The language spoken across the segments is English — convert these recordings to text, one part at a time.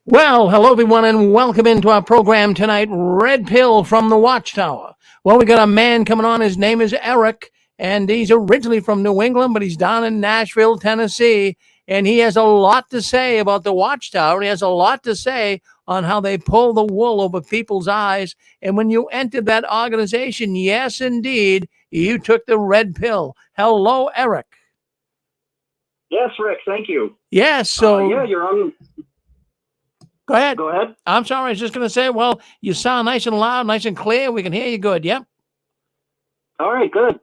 Well, hello everyone, and welcome into our program tonight. Red Pill from the Watchtower. Well, we got a man coming on. His name is Eric, and he's originally from New England, but he's down in Nashville, Tennessee, and he has a lot to say about the Watchtower. He has a lot to say on how they pull the wool over people's eyes. And when you entered that organization, yes, indeed, you took the red pill. Hello, Eric. Yes, Rick. Thank you. Yes, so Yeah, you're on. go ahead. Go ahead. I'm sorry. I was just going to say, well, you sound nice and loud, nice and clear. We can hear you good. Yep. All right, good.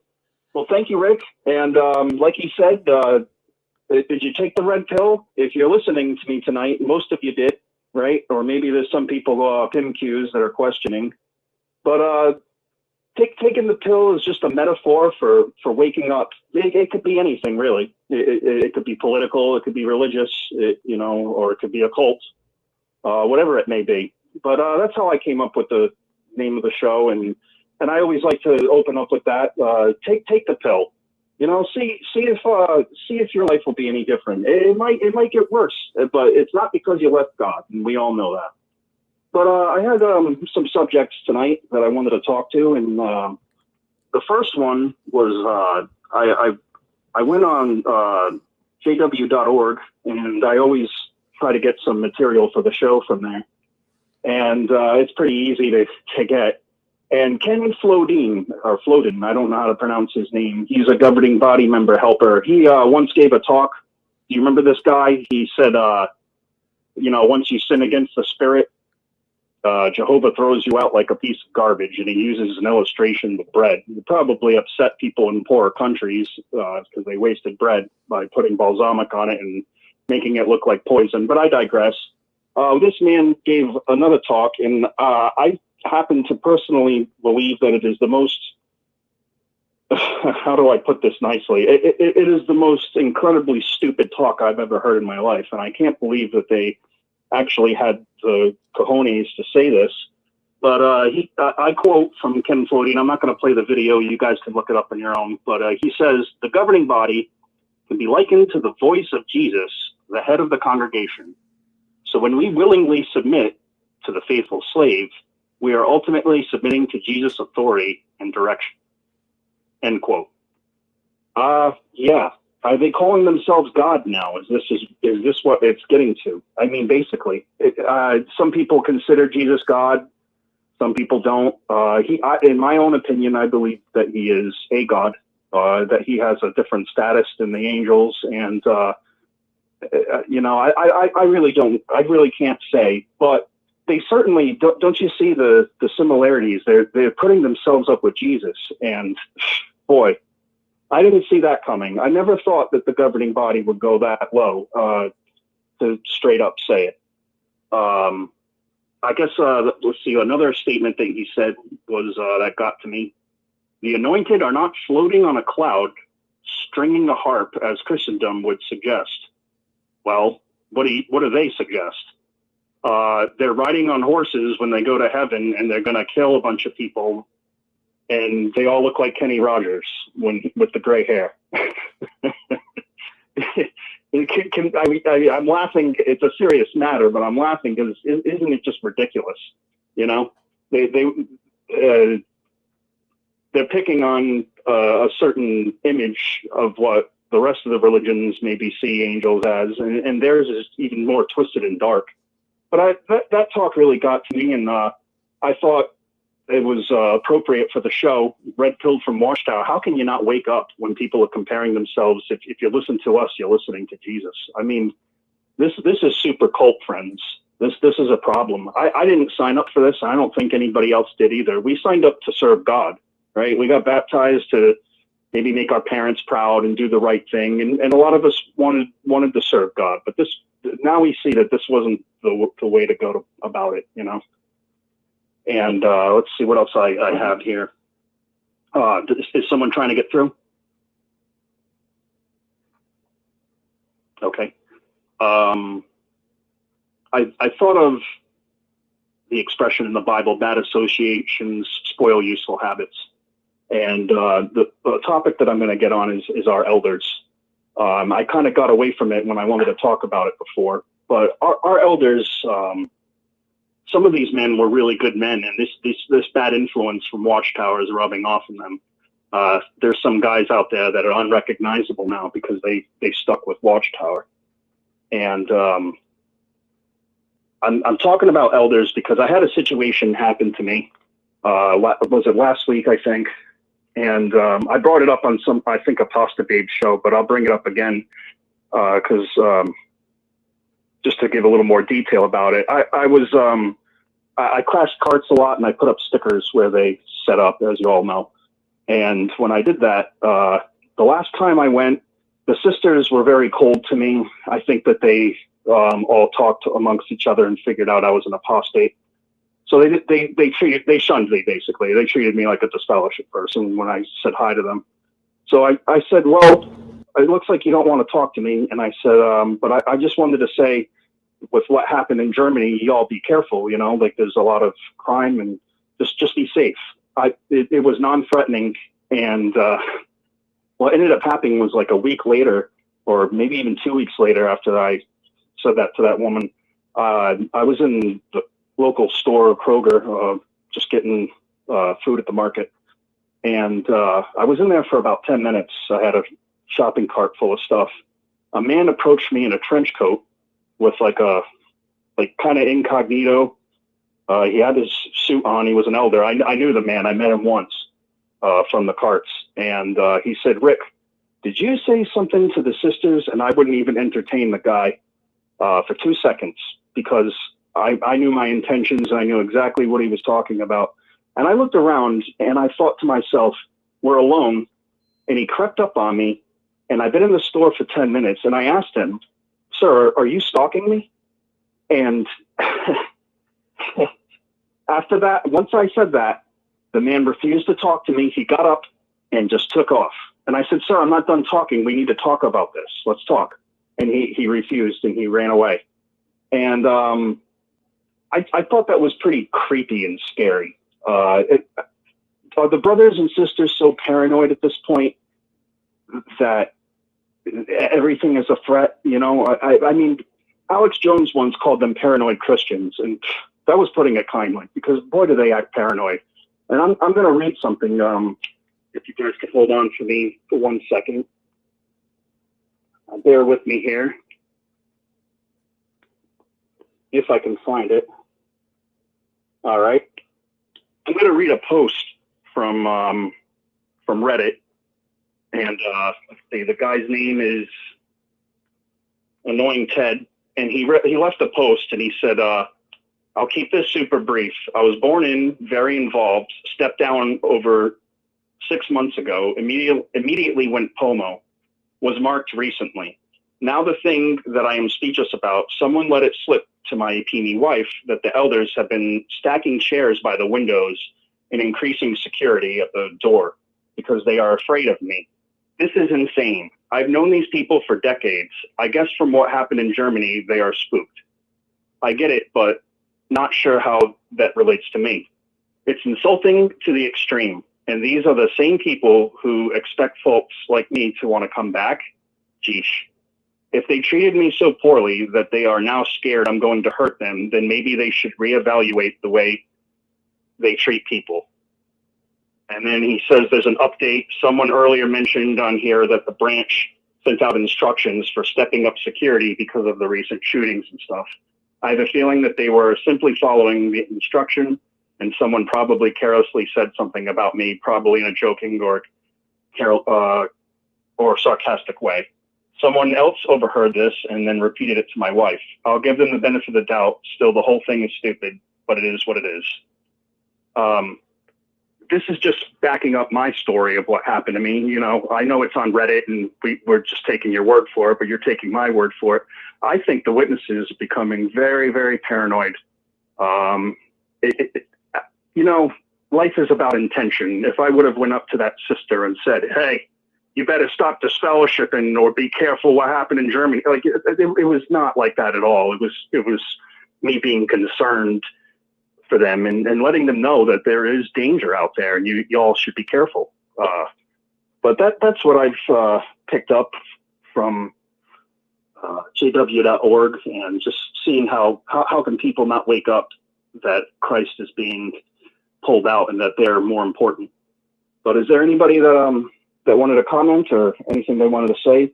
Well, thank you, Rick. And like you said, did you take the red pill? If you're listening to me tonight, most of you did, right? Or maybe there's some people pin cues that are questioning. But taking the pill is just a metaphor for waking up. It could be anything, really. It could be political. It could be religious, or it could be occult. Whatever it may be. But that's how I came up with the name of the show, and I always like to open up with that. Take the pill. See if your life will be any different. It might get worse, but it's not because you left God, and we all know that. But I had some subjects tonight that I wanted to talk to, and the first one was I went on jw.org, and I always try to get some material for the show from there. And it's pretty easy to get. And Ken Flodin, I don't know how to pronounce his name. He's a governing body member helper. He once gave a talk. Do you remember this guy? He said, once you sin against the spirit, Jehovah throws you out like a piece of garbage. And he uses an illustration with bread. It probably upset people in poorer countries because they wasted bread by putting balsamic on it and making it look like poison, but I digress. This man gave another talk, and I happen to personally believe that it is the most, how do I put this nicely? It is the most incredibly stupid talk I've ever heard in my life, and I can't believe that they actually had the cojones to say this. But I quote from Ken Flodin. I'm not going to play the video. You guys can look it up on your own. But he says, the governing body can be likened to the voice of Jesus, the head of the congregation. So when we willingly submit to the faithful slave, we are ultimately submitting to Jesus' authority and direction. End quote. Yeah. Are they calling themselves God now? Is this what it's getting to? I mean, basically, some people consider Jesus God. Some people don't. In my own opinion, I believe that he is a God, that he has a different status than the angels, and I really don't. I really can't say, but they certainly don't. You see the similarities? They're putting themselves up with Jesus, and boy, I didn't see that coming. I never thought that the governing body would go that low to straight up say it. I guess let's see. Another statement that he said was that got to me. The anointed are not floating on a cloud, stringing a harp, as Christendom would suggest. Well, what do they suggest? They're riding on horses when they go to heaven, and they're going to kill a bunch of people, and they all look like Kenny Rogers with the gray hair. I'm laughing. It's a serious matter, but I'm laughing because isn't it just ridiculous? They're picking on a certain image of what the rest of the religions maybe see angels as, and theirs is even more twisted and dark. But that talk really got to me, and I thought it was appropriate for the show, Red Pill from Watchtower. How can you not wake up when people are comparing themselves? If you listen to us, you're listening to Jesus. I mean, this is super cult, friends. This is a problem. I didn't sign up for this. I don't think anybody else did either. We signed up to serve God, right? We got baptized to maybe make our parents proud and do the right thing. And a lot of us wanted to serve God. But now we see that this wasn't the way to go about it, And let's see what else I have here. Is someone trying to get through? Okay. I thought of the expression in the Bible, bad associations spoil useful habits. And the topic that I'm going to get on is our elders. I kind of got away from it when I wanted to talk about it before, but our elders, some of these men were really good men, and this bad influence from Watchtower is rubbing off on them. There's some guys out there that are unrecognizable now because they stuck with Watchtower. And I'm talking about elders because I had a situation happen to me. Was it last week, I think? And I brought it up on I think a Pasta Babe show, but I'll bring it up again because just to give a little more detail about it. I crashed carts a lot, and I put up stickers where they set up, as you all know. And when I did that, the last time I went, the sisters were very cold to me. I think that they all talked amongst each other and figured out I was an apostate. So they shunned me, basically. They treated me like a disfellowship person when I said hi to them. So I said, well, it looks like you don't want to talk to me. And I said, but I just wanted to say, with what happened in Germany, y'all be careful, like there's a lot of crime, and just be safe. It was non-threatening. And what ended up happening was like a week later, or maybe even 2 weeks later after I said that to that woman, I was in the local store, Kroger, just getting food at the market. And I was in there for about 10 minutes. I had a shopping cart full of stuff. A man approached me in a trench coat with like kind of incognito. He had his suit on. He was an elder. I knew the man. I met him once from the carts. And he said, Rick, did you say something to the sisters? And I wouldn't even entertain the guy for 2 seconds because I knew my intentions and I knew exactly what he was talking about. And I looked around and I thought to myself, we're alone. And he crept up on me, and I've been in the store for 10 minutes. And I asked him, sir, are you stalking me? And after that, once I said that, the man refused to talk to me. He got up and just took off. And I said, sir, I'm not done talking. We need to talk about this. Let's talk. And he refused, and he ran away. And I thought that was pretty creepy and scary. Are the brothers and sisters so paranoid at this point that everything is a threat? I mean, Alex Jones once called them paranoid Christians, and that was putting it kindly, because boy, do they act paranoid. And I'm going to read something. If you guys could hold on for me for 1 second. Bear with me here, if I can find it. All right. I'm going to read a post from Reddit, and let's see, the guy's name is Annoying Ted, and he left a post, and he said, I'll keep this super brief. I was born in, very involved, stepped down over 6 months ago, immediately went POMO, was marked recently. Now the thing that I am speechless about, someone let it slip to my preemie wife that the elders have been stacking chairs by the windows and increasing security at the door because they are afraid of me. This is insane. I've known these people for decades. I guess from what happened in Germany, they are spooked. I get it, but not sure how that relates to me. It's insulting to the extreme. And these are the same people who expect folks like me to want to come back. Geesh. If they treated me so poorly that they are now scared I'm going to hurt them, then maybe they should reevaluate the way they treat people. And then he says there's an update. Someone earlier mentioned on here that the branch sent out instructions for stepping up security because of the recent shootings and stuff. I have a feeling that they were simply following the instruction, and someone probably carelessly said something about me, probably in a joking or sarcastic way. Someone else overheard this and then repeated it to my wife. I'll give them the benefit of the doubt. Still, the whole thing is stupid, but it is what it is. This is just backing up my story of what happened to me. I know it's on Reddit and we're just taking your word for it, but you're taking my word for it. I think the witnesses are becoming very, very paranoid. Life is about intention. If I would have went up to that sister and said, hey, you better stop disfellowshipping or be careful what happened in Germany. Like it was not like that at all. It was me being concerned for them and letting them know that there is danger out there and you all should be careful. But that's what I've picked up from jw.org, and just seeing how can people not wake up that Christ is being pulled out and that they're more important. But is there anybody that wanted to comment or anything they wanted to say?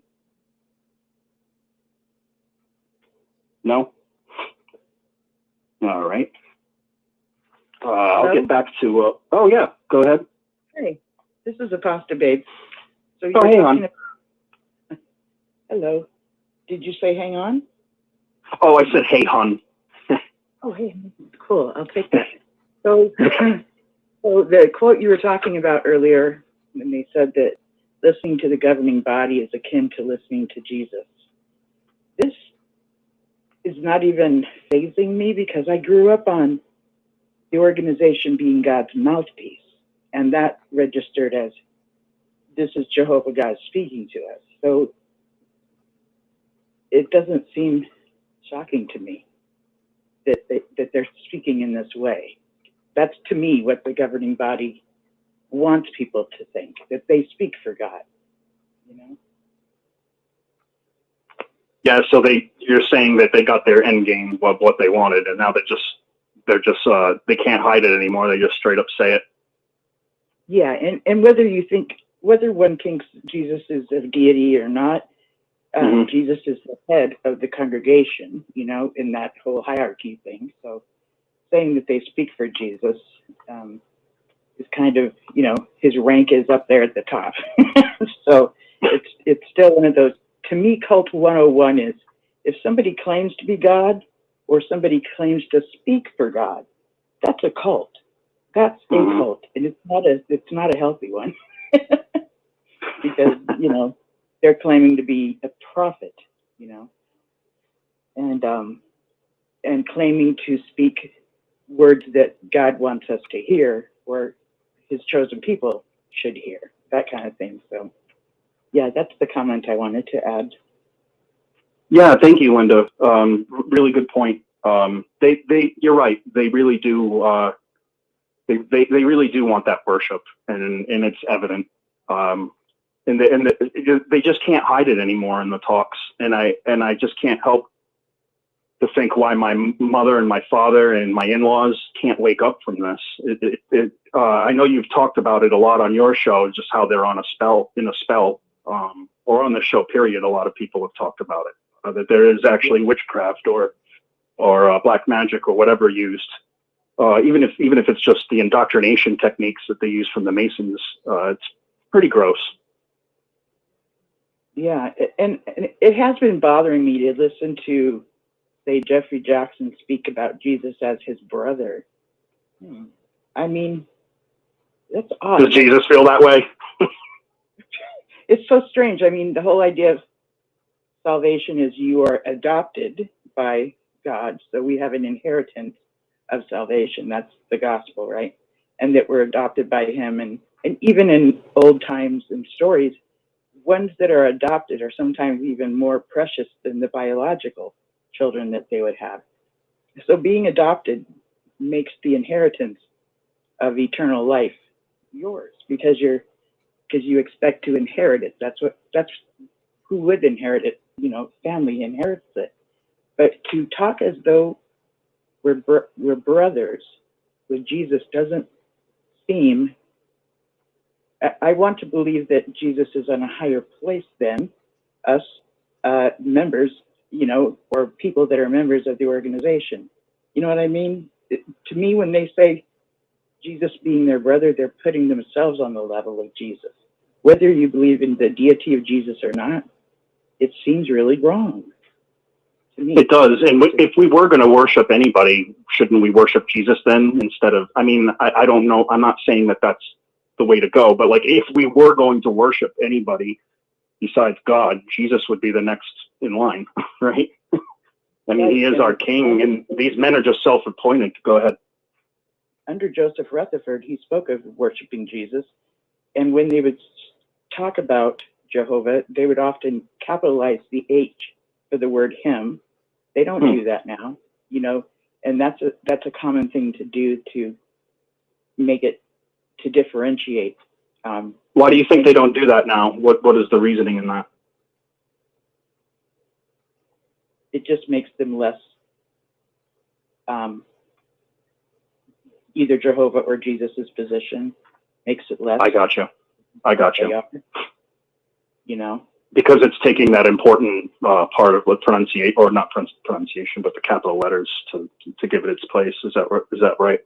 No? All right. I'll get back to, oh yeah, go ahead. Hey, this is Apostle Babe. So Oh, hang on. Hello. Did you say hang on? Oh, I said, hey, hon. Oh, hey, cool. I'll take that. So, so the quote you were talking about earlier, when they said that listening to the governing body is akin to listening to Jesus. This is not even fazing me because I grew up on the organization being God's mouthpiece, and that registered as this is Jehovah God speaking to us. So it doesn't seem shocking to me that they're speaking in this way. That's, to me, what the governing body wants people to think, that they speak for God, you know? Yeah, so you're saying that they got their end game of what they wanted, and now they can't hide it anymore. They just straight up say it. Yeah, and whether one thinks Jesus is a deity or not, Jesus is the head of the congregation, you know, in that whole hierarchy thing. So saying that they speak for Jesus is kind of, you know, his rank is up there at the top. So it's still one of those, to me, cult 101 is if somebody claims to be God or somebody claims to speak for God, that's a cult. That's a cult, and it's not a healthy one. Because, you know, they're claiming to be a prophet, you know, and claiming to speak words that God wants us to hear or his chosen people should hear, that kind of thing. So, yeah, that's the comment I wanted to add. Yeah, thank you, Linda. Really good point. You're right. They really do. They really do want that worship, and it's evident. And they just can't hide it anymore in the talks. And I just can't help to think why my mother and my father and my in-laws can't wake up from this. I know you've talked about it a lot on your show, just how they're in a spell, or on the show period. A lot of people have talked about it, that there is actually witchcraft or black magic or whatever used. Even if it's just the indoctrination techniques that they use from the Masons, it's pretty gross. Yeah, and it has been bothering me to listen to, say, Jeffrey Jackson speak about Jesus as his brother. I mean, that's odd. Does Jesus feel that way? It's so strange. I mean, the whole idea of salvation is you are adopted by God, so we have an inheritance of salvation. That's the gospel, right? And that we're adopted by him. And even in old times and stories, ones that are adopted are sometimes even more precious than the biological children that they would have. So being adopted makes the inheritance of eternal life yours because you expect to inherit it. That's who would inherit it. You know, family inherits it. But to talk as though we're brothers with Jesus doesn't seem. I want to believe that Jesus is on a higher place than us members, you know, or people that are members of the organization. You know what I mean? To me, when they say Jesus being their brother, they're putting themselves on the level of Jesus. Whether you believe in the deity of Jesus or not, it seems really wrong to me. It does. And if we were going to worship anybody, shouldn't we worship Jesus then instead of, I mean, I don't know. I'm not saying that that's the way to go, but like if we were going to worship anybody besides God, Jesus would be the next in line, right? I mean, he is our king, and these men are just self-appointed. Go ahead. Under Joseph Rutherford, he spoke of worshiping Jesus, and when they would talk about Jehovah, they would often capitalize the H for the word him. They don't do that now, you know, and that's a common thing to do to make it, to differentiate. Why do you think they don't do that now? What is the reasoning in that? it just makes them less either Jehovah or Jesus's position makes it less. I got you. You know, because it's taking that important part of what pronunciation, or not pronunciation, but the capital letters to give it its place. Is that right?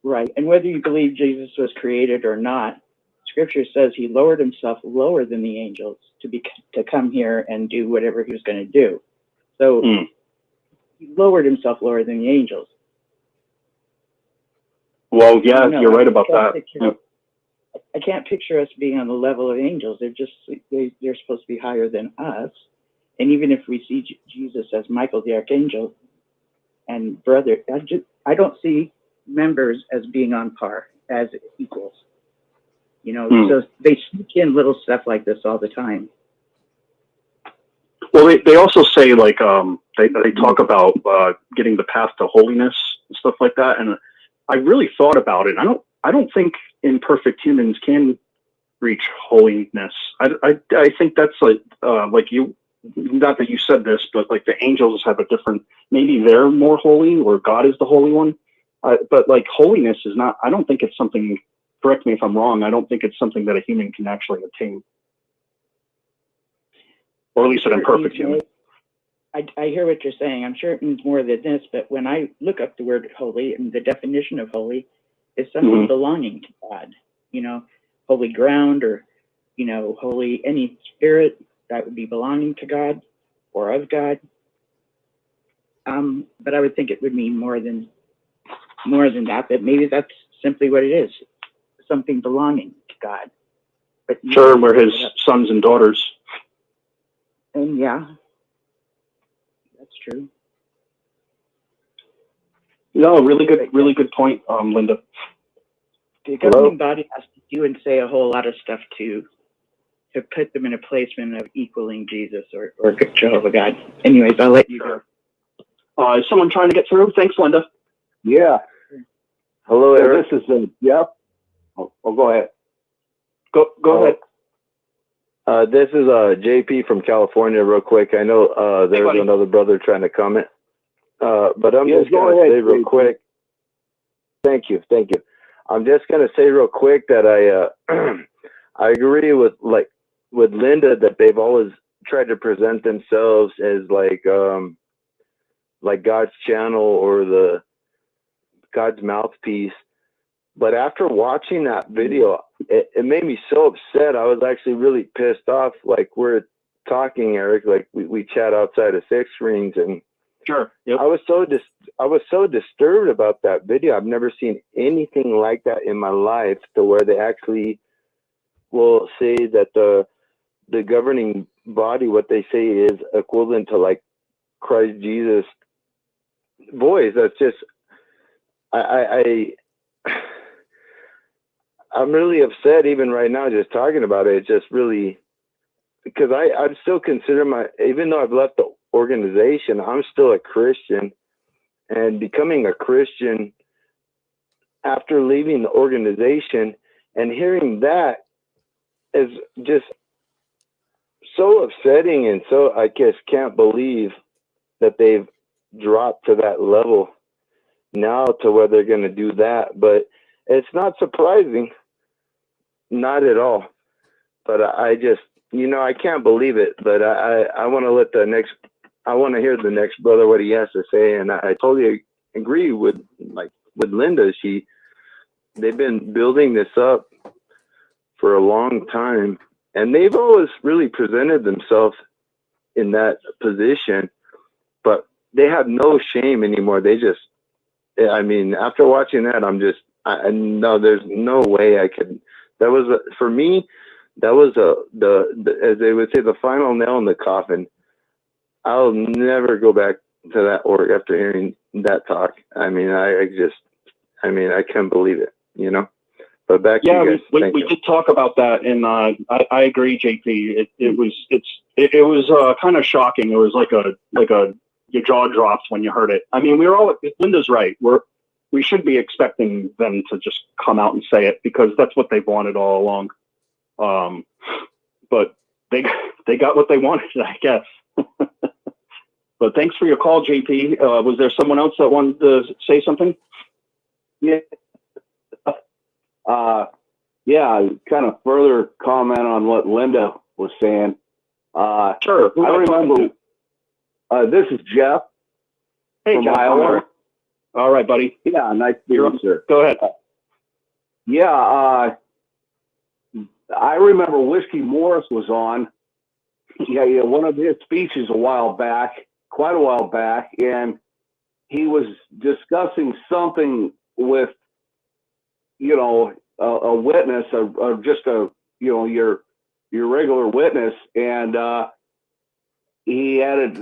Right. And whether you believe Jesus was created or not, Scripture says he lowered himself lower than the angels to come here and do whatever he was going to do. So he lowered himself lower than the angels. Well, yeah, you're right about that. I can't picture us being on the level of angels. They're supposed to be higher than us. And even if we see Jesus as Michael the Archangel and brother, I don't see members as being on par, as equals. You know, so they sneak in little stuff like this all the time. Well, they also say, like, they talk about getting the path to holiness and stuff like that. And I really thought about it. I don't think imperfect humans can reach holiness. I think that's like you, not that you said this, but like the angels have a different, maybe they're more holy, or God is the holy one. But like holiness is not, I don't think it's something, correct me if I'm wrong, I don't think it's something that a human can actually attain. Or at least an imperfect human. I hear what you're saying. I'm sure it means more than this, but when I look up the word holy, and the definition of holy is something belonging to God, you know, holy ground, or, you know, holy, any spirit that would be belonging to God or of God. But I would think it would mean more than that, but maybe that's simply what it is, something belonging to God. But sure, we're his sons and daughters. And yeah, that's true. No, really good point, Linda. The governing body has to do and say a whole lot of stuff to put them in a placement of equaling Jesus or Jehovah God. Anyways, I'll let you go. Is someone trying to get through? Thanks, Linda. Yeah. Hello, Eric. This is yep. Oh, go ahead. Go ahead. This is JP from California. Real quick, I know there's another brother trying to comment, but I'm just going to say real quick. Thank you. I'm just going to say real quick that I agree with Linda that they've always tried to present themselves as like God's channel or God's mouthpiece. But after watching that video, it made me so upset. I was actually really pissed off. Like, we're talking, Eric, like we chat outside of Six Rings, and sure, yep. I was so disturbed about that video. I've never seen anything like that in my life, to where they actually will say that the governing body, what they say is equivalent to like Christ Jesus voice. That's just I'm really upset even right now just talking about it. It's just really, because I'm still consider even though I've left the organization, I'm still a Christian, and becoming a Christian after leaving the organization and hearing that is just so upsetting. And so I just can't believe that they've dropped to that level now, to where they're going to do that. But it's not surprising. Not at all. But I just, I can't believe it. But I want to I want to hear the next brother, what he has to say. And I totally agree with Linda. They've been building this up for a long time, and they've always really presented themselves in that position, but they have no shame anymore. They just, after watching that, I know there's no way I could. That was for me. That was the as they would say, the final nail in the coffin. I'll never go back to that org after hearing that talk. I can't believe it. But back to you guys. We did talk about that, and I agree, JP. It was kind of shocking. It was like your jaw dropped when you heard it. Linda's right. We should be expecting them to just come out and say it, because that's what they've wanted all along. But they got what they wanted, I guess. But thanks for your call, JP. Was there someone else that wanted to say something? Yeah. Yeah, kind of further comment on what Linda was saying. Sure. I remember, this is Jeff Hey, from Jeff. Iowa. All right, buddy. Yeah, nice to meet you, sir. Go ahead. Yeah, I remember Whiskey Morris was on. Yeah, one of his speeches quite a while back, and he was discussing something with, a witness or just your regular witness, and he added,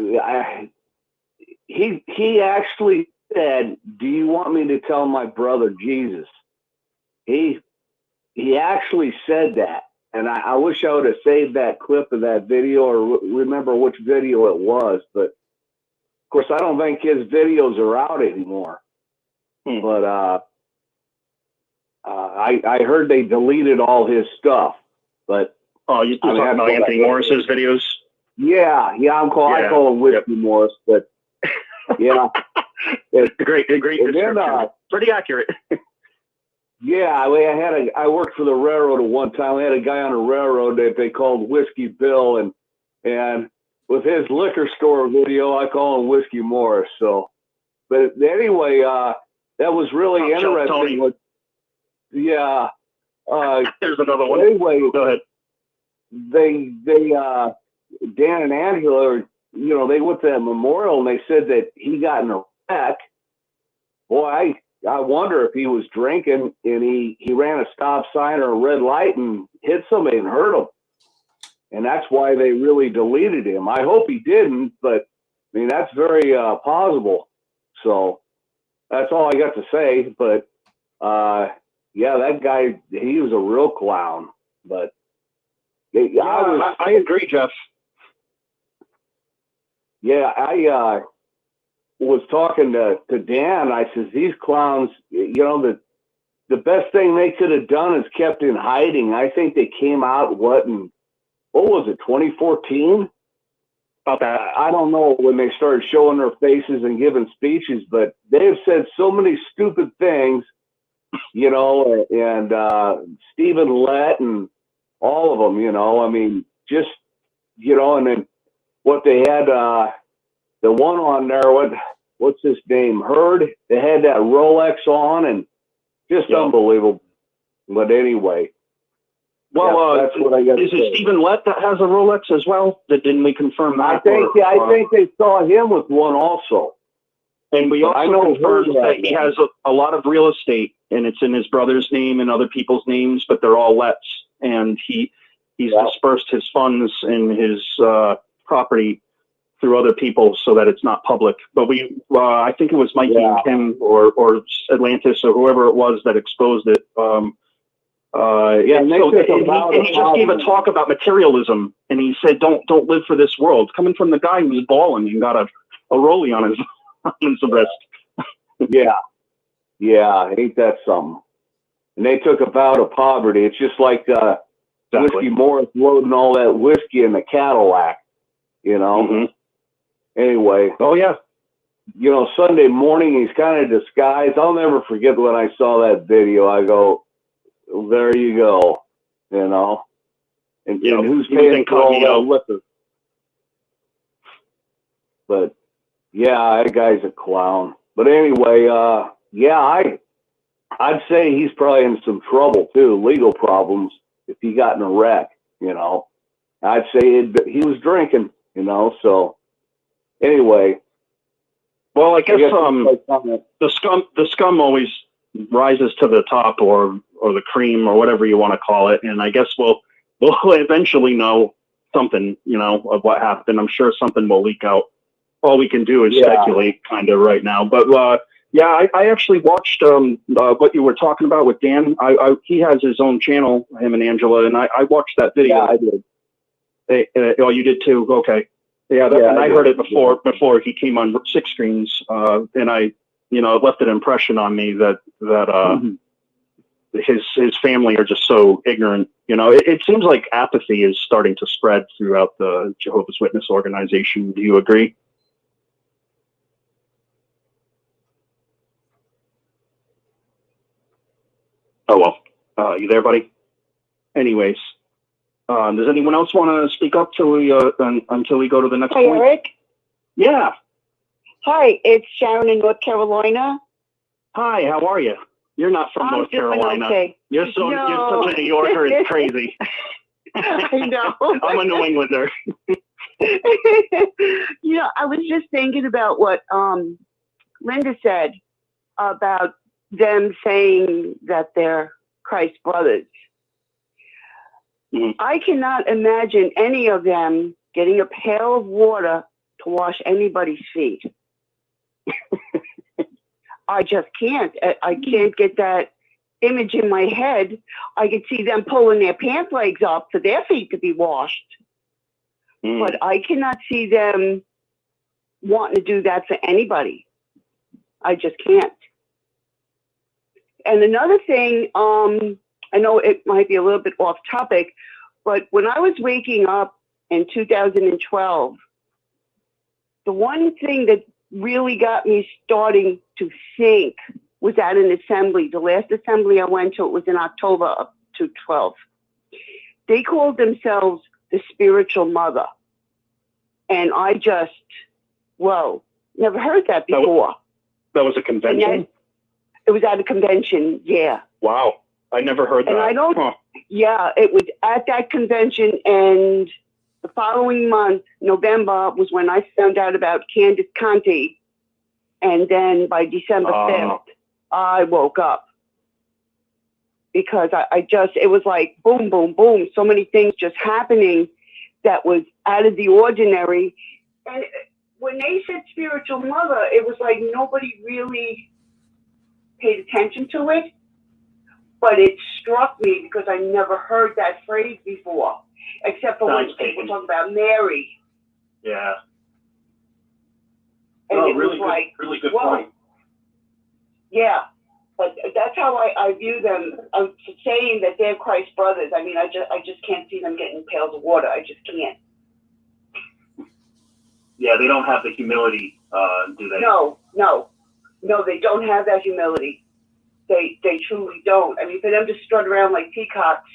he actually said, "Do you want me to tell my brother Jesus?" He actually said that. And I wish I would have saved that clip of that video or remember which video it was. But, of course, I don't think his videos are out anymore. But I heard they deleted all his stuff. But you're talking about Anthony Morris's videos? Yeah, I call him Whiskey Morris. But, yeah. It's a great description. Then, pretty accurate. Yeah, I worked for the railroad at one time. I had a guy on the railroad that they called Whiskey Bill, and with his liquor store video, I call him Whiskey Morris. So, but anyway, that was really interesting. Yeah. There's another one. Anyway, go ahead. They Dan and Angela, they went to that memorial and they said that he got in a wreck. Boy, I wonder if he was drinking and he ran a stop sign or a red light and hit somebody and hurt him. And that's why they really deleted him. I hope he didn't, but I mean, that's very possible. So that's all I got to say. But yeah, that guy, he was a real clown. But I agree, Jeff. Yeah, I was talking to Dan. I says, these clowns, the best thing they could have done is kept in hiding. I think they came out, what was it, 2014? About that. I don't know when they started showing their faces and giving speeches, but they've said so many stupid things, and Stephen Lett and all of them, I mean, just, and then what they had, the one on there, what's his name? Hurd. They had that Rolex on and just unbelievable. But anyway. Well, that's what I got. Is it Stephen Lett that has a Rolex as well? Didn't we confirm that? I think they saw him with one also. And we also confirmed that he has a lot of real estate, and it's in his brother's name and other people's names, but they're all Letts. And he's dispersed his funds and his property through other people so that it's not public. But I think it was Mikey and Kim or Atlantis or whoever it was that exposed it. And he just gave a talk about materialism, and he said, "Don't live for this world." Coming from the guy who's balling and got a rollie on his wrist. Yeah, ain't that something? And they took a vow of poverty. It's just like Whiskey Morris loading all that whiskey in the Cadillac, Mm-hmm. Anyway. Oh, yeah. Sunday morning, he's kind of disguised. I'll never forget when I saw that video. I go, there you go, And who's paying for all that liquor? But, yeah, that guy's a clown. But anyway, I'd say he's probably in some trouble, too, legal problems, if he got in a wreck, I'd say he was drinking, so anyway. Well, I guess the scum always rises to the top, or the cream, or whatever you want to call it. And I guess we'll eventually know something, of what happened. I'm sure something will leak out. All we can do is speculate kind of right now. But I actually watched what you were talking about with Dan. He has his own channel, him and Angela, and I watched that video. Yeah, I did. You did too? Okay. Yeah, and I heard it before he came on Six Screens, and it left an impression on me that his family are just so ignorant. It seems like apathy is starting to spread throughout the Jehovah's Witness organization. Do you agree? Oh, well. You there, buddy? Anyways, does anyone else want to speak up till we, until we go to the next Hi, point? Eric. Yeah. Hi, it's Sharon in North Carolina. Hi, how are you? You're not from North Carolina. Okay. You're such a New Yorker. It's crazy. I know. I'm a New Englander. I was just thinking about what Linda said about them saying that they're Christ's brothers. Mm-hmm. I cannot imagine any of them getting a pail of water to wash anybody's feet. I just can't. I can't get that image in my head. I could see them pulling their pant legs up for their feet to be washed. But I cannot see them wanting to do that for anybody. I just can't. And another thing, I know it might be a little bit off topic, but when I was waking up in 2012, the one thing that really got me starting to think was at an assembly. The last assembly I went to, it was in October of 2012. They called themselves the spiritual mother. And I just, whoa, never heard that before. That was a convention? It was at a convention, yeah. Wow. I never heard that. And I don't, yeah, it was at that convention, and the following month, November, was when I found out about Candace Conti. And then by December 5th, I woke up. Because I just, it was like boom, boom, boom. So many things just happening that was out of the ordinary. And when they said spiritual mother, it was like nobody really paid attention to it. But it struck me because I never heard that phrase before, except for when people talk about Mary. Yeah. And it really was like, really good whoa. point. Yeah, but that's how I view them. Saying that they're Christ's brothers. I mean, I just can't see them getting pails of water. I just can't. Yeah, they don't have the humility, do they? No, they don't have that humility. They truly don't. I mean, for them to strut around like peacocks,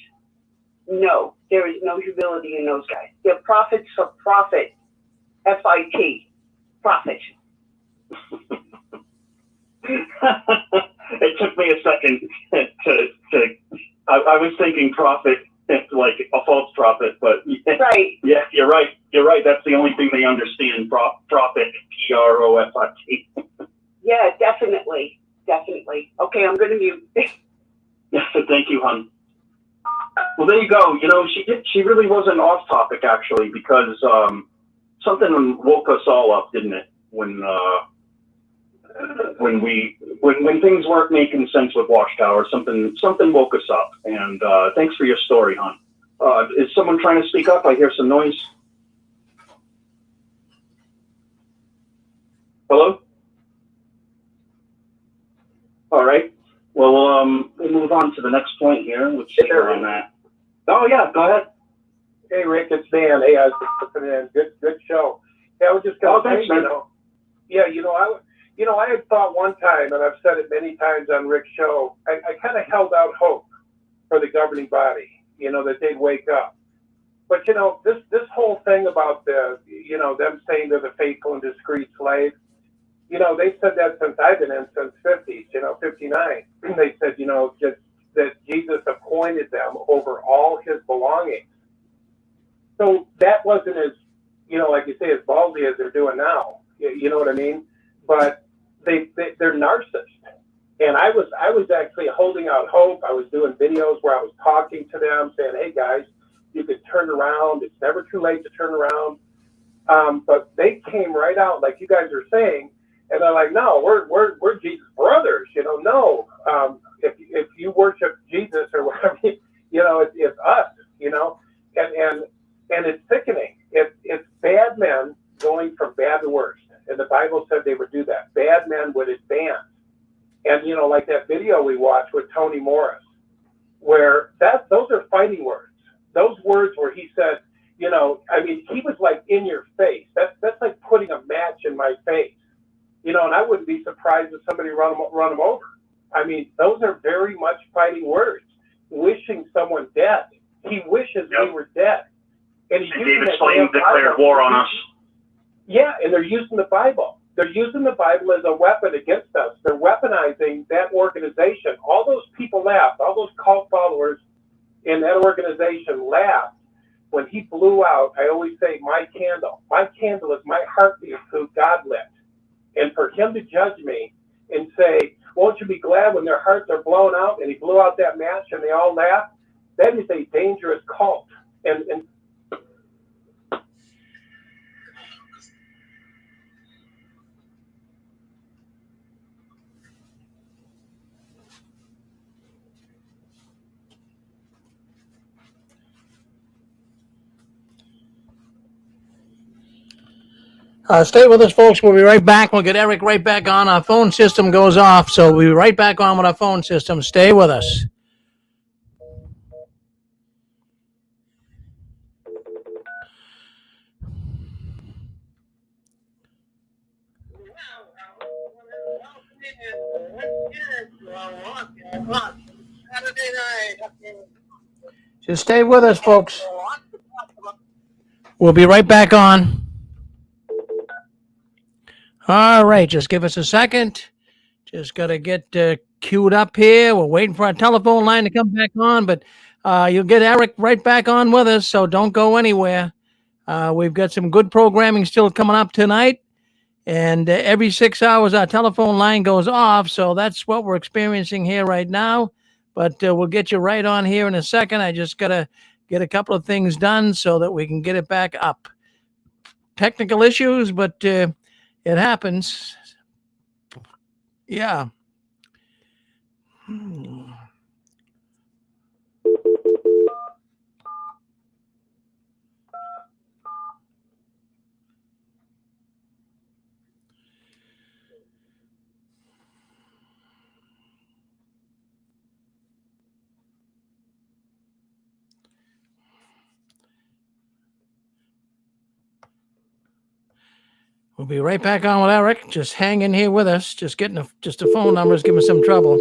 no, there is no humility in those guys. They're prophets for profit, F-I-T, profit. It took me a second I was thinking prophet, like a false prophet, but right. Yeah, you're right. That's the only thing they understand, prophet, P-R-O-F-I-T. Yeah, definitely. Okay, I'm going to mute. Yeah, thank you, hon. Well, there you go. She really wasn't off topic, actually, because something woke us all up, didn't it? When things weren't making sense with Watchtower, something woke us up. And thanks for your story, hon. Is someone trying to speak up? I hear some noise. Hello? All right. Well, we'll move on to the next point here. Let's see on that. Oh yeah, go ahead. Hey Rick, it's Dan. Hey, I was listening in. Good show. Yeah, I was just going to say, I had thought one time, and I've said it many times on Rick's show, I kind of held out hope for the governing body, that they'd wake up. But this whole thing about them saying they're the faithful and discreet slaves, they've said that since I've been in, since 50s, 59. They said, just that Jesus appointed them over all his belongings. So that wasn't as, like you say, as ballsy as they're doing now. You know what I mean? But they're narcissists. And I was actually holding out hope. I was doing videos where I was talking to them, saying, hey guys, you could turn around. It's never too late to turn around. But they came right out, like you guys are saying, and they're like, no, we're Jesus' brothers. No, if you worship Jesus or whatever, it's us. And it's sickening. It's bad men going from bad to worse. And the Bible said they would do that. Bad men would advance. And like that video we watched with Tony Morris, where those are fighting words. Those words where he said, he was like in your face. That's like putting a match in my face. And I wouldn't be surprised if somebody run him over. I mean, those are very much fighting words. Wishing someone dead. He wishes we were dead. And David Slayton declared war on us. Yeah, and they're using the Bible. They're using the Bible as a weapon against us. They're weaponizing that organization. All those people laughed. All those cult followers in that organization laughed when he blew out. I always say, my candle. My candle is my heartbeat who God lit. And for him to judge me and say, won't you be glad when their hearts are blown out, and he blew out that match and they all laughed, that is a dangerous cult. And Stay with us, folks. We'll be right back. We'll get Eric right back on. Our phone system goes off, so we'll be right back on with our phone system. Stay with us. Just stay with us, folks. We'll be right back on. All right, just give us a second. Just got to get queued up here. We're waiting for our telephone line to come back on, but you'll get Eric right back on with us, so don't go anywhere. We've got some good programming still coming up tonight, and every 6 hours our telephone line goes off, so that's what we're experiencing here right now. But we'll get you right on here in a second. I just got to get a couple of things done so that we can get it back up. Technical issues, but it happens. Yeah. We'll be right back on with Eric. Just hang in here with us. Just getting just the phone numbers give us some trouble.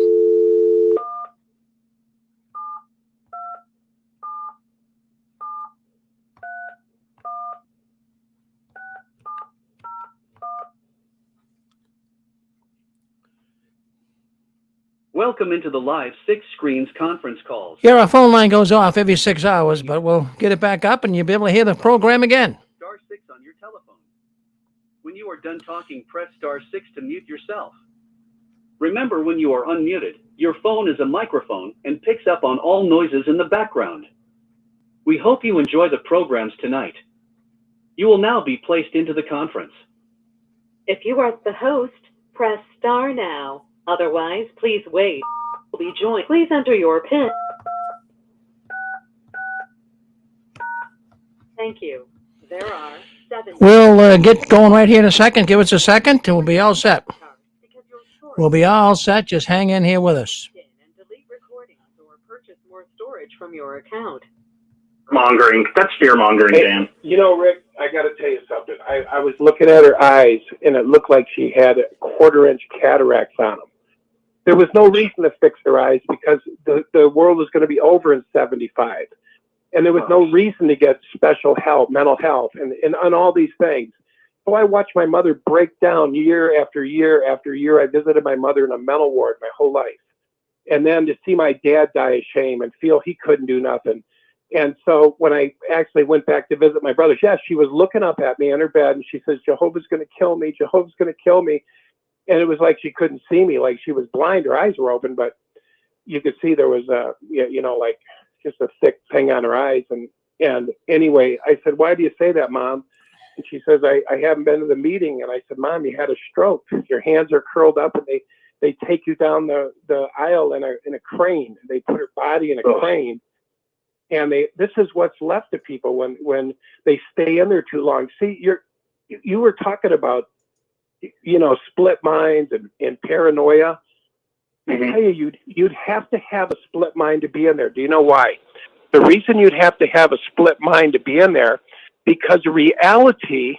Welcome into the live 6 Screens conference calls. Yeah, our phone line goes off every 6 hours, but we'll get it back up and you'll be able to hear the program again. Star 6 on your telephone. When you are done talking, press star 6 to mute yourself. Remember, when you are unmuted, your phone is a microphone and picks up on all noises in the background. We hope you enjoy the programs tonight. You will now be placed into the conference. If you are the host, press star now. Otherwise, please wait. Will be joined. Please enter your PIN. Thank you. There are 7. We'll get going right here in a second. Give us a second and we'll be all set. We'll be all set. Just hang in here with us. And delete recordings or purchase more storage from your account. Mongering. That's fear mongering, Dan. you know, Rick, I got to tell you something. I was looking at her eyes, and it looked like she had 1/4-inch cataracts on them. There was no reason to fix her eyes because the world was going to be over in 75. And there was no reason to get special help, mental health, and on all these things. So I watched my mother break down year after year after year. I visited my mother in a mental ward my whole life. And then to see my dad die of shame and feel he couldn't do nothing. And so when I actually went back to visit my brothers, yes, she was looking up at me in her bed and she says, Jehovah's going to kill me. Jehovah's going to kill me. And it was like she couldn't see me, like she was blind. Her eyes were open, but you could see there was like just a thick thing on her eyes. And anyway, I said, why do you say that, Mom? And she says, I haven't been to the meeting. And I said, Mom, you had a stroke. Your hands are curled up and they take you down the aisle in a crane. They put her body in a crane. And this is what's left of people when they stay in there too long. See, you were talking about, split minds and paranoia. I tell you, you'd have to have a split mind to be in there. Do you know why? The reason you'd have to have a split mind to be in there, because reality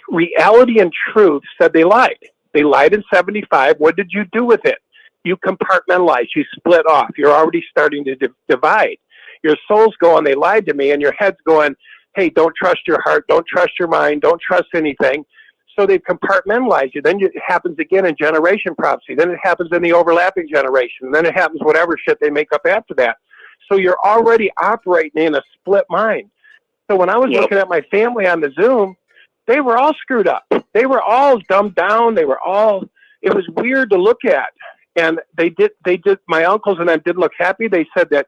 and truth said they lied. They lied in 75. What did you do with it? You compartmentalize, you split off. You're already starting to divide. Your soul's going, they lied to me, and your head's going, hey, don't trust your heart, don't trust your mind, don't trust anything. So they've compartmentalized you. Then it happens again in generation prophecy. Then it happens in the overlapping generation. Then it happens whatever shit they make up after that. So you're already operating in a split mind. So when I was looking at my family on the Zoom, they were all screwed up. They were all dumbed down. It was weird to look at. And they did, my uncles and them didn't look happy. They said that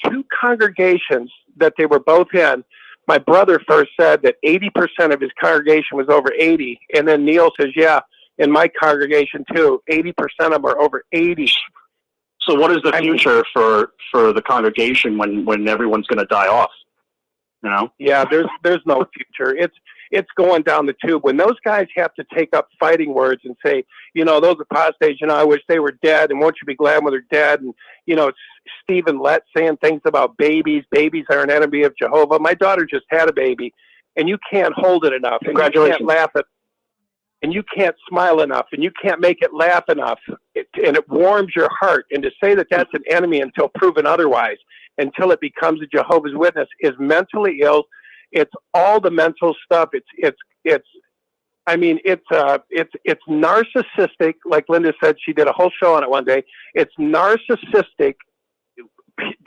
2 congregations that they were both in, my brother first said that 80% of his congregation was over 80. And then Neil says, yeah, in my congregation too, 80% of them are over 80. So what is the future for the congregation when everyone's going to die off? You know? Yeah, there's no future. It's going down the tube. When those guys have to take up fighting words and say, those apostates, I wish they were dead, and won't you be glad when they're dead? And, it's Stephen Lett saying things about babies. Babies are an enemy of Jehovah. My daughter just had a baby, and you can't hold it enough. Congratulations. And you can't laugh at, and you can't smile enough, and you can't make it laugh enough. And it warms your heart. And to say that that's an enemy until proven otherwise, until it becomes a Jehovah's Witness, is mentally ill. It's all the mental stuff. It's narcissistic. Like Linda said, she did a whole show on it one day. It's narcissistic, ... And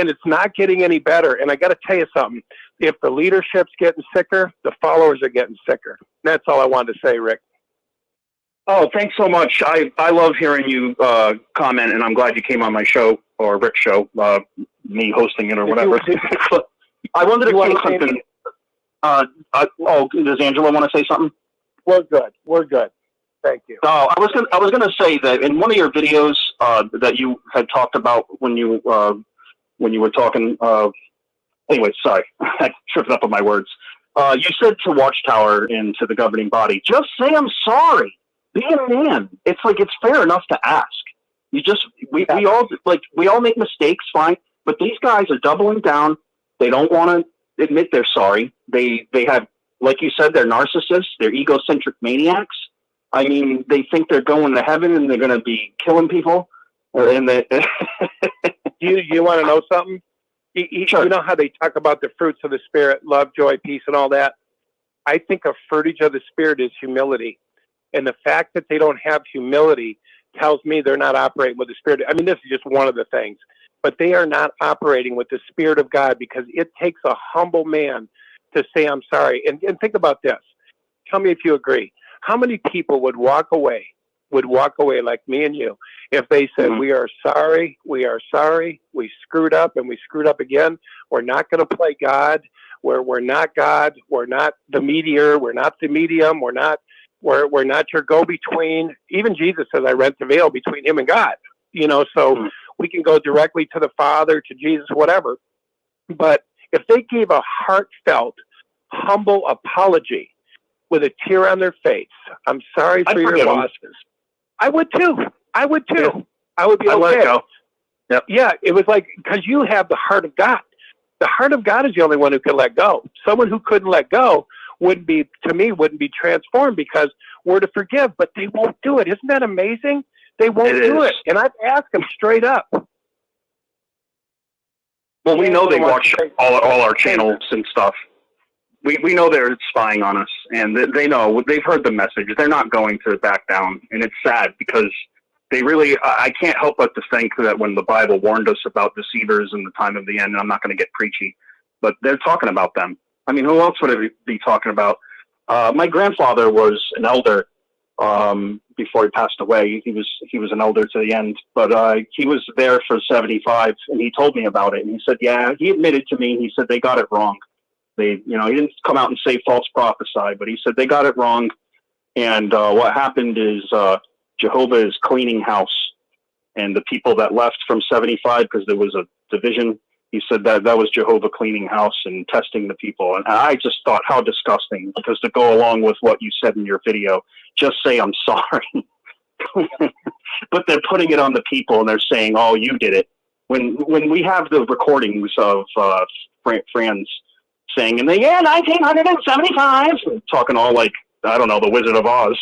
it's not getting any better. And I got to tell you something. If the leadership's getting sicker, the followers are getting sicker. That's all I wanted to say, Rick. Oh, thanks so much. I love hearing you comment, and I'm glad you came on my show, or Rick's show, me hosting it or whatever. I wanted to say something. Does Angela want to say something? We're good. Thank you. I was gonna say that in one of your videos that you had talked about when you were talking. Anyway, sorry, I tripped up on my words. You said to Watchtower and to the governing body, just say I'm sorry. Be a man. It's like, it's fair enough to ask. We all make mistakes, fine. But these guys are doubling down. They don't want to admit they're sorry. They have, like you said, they're narcissists. They're egocentric maniacs. I mean, they think they're going to heaven and they're going to be killing people. And you want to know something? Sure. You know how they talk about the fruits of the Spirit, love, joy, peace, and all that? I think a fruitage of the Spirit is humility. And the fact that they don't have humility tells me they're not operating with the Spirit. I mean, this is just one of the things. But they are not operating with the Spirit of God, because it takes a humble man to say, I'm sorry. And think about this. Tell me if you agree. How many people would walk away like me and you if they said, we are sorry, we screwed up, and we screwed up again. We're not going to play God. We're not God. We're not the mediator. We're not the medium. We're not your go-between. Even Jesus says, I rent the veil between him and God. So we can go directly to the Father, to Jesus, whatever. But if they gave a heartfelt, humble apology with a tear on their face, I'm sorry for your losses. I would too. Yeah. I would be okay. Let it go. Yep. Yeah, it was like, because you have the heart of God. The heart of God is the only one who can let go. Someone who couldn't let go wouldn't be transformed, because we're to forgive, but they won't do it. Isn't that amazing? They won't do it. And I've asked them straight up. Well, we know they watch all our channels and stuff. We know they're spying on us, and they know, they've heard the message. They're not going to back down, and it's sad, because they really, I can't help but to think that when the Bible warned us about deceivers in the time of the end, and I'm not going to get preachy, but they're talking about them. I mean, who else would it be talking about? My grandfather was an elder before he passed away. He was an elder to the end, but he was there for 75, and he told me about it. And he said, yeah, he admitted to me. He said they got it wrong. He didn't come out and say false prophesy, but he said they got it wrong. And what happened is Jehovah is cleaning house, and the people that left from 75, because there was a division, he said that was Jehovah cleaning house and testing the people. And I just thought, how disgusting, because to go along with what you said in your video, just say, I'm sorry. But they're putting it on the people, and they're saying, oh, you did it. When we have the recordings of friends saying in the year 1975, talking all like, I don't know, the Wizard of Oz.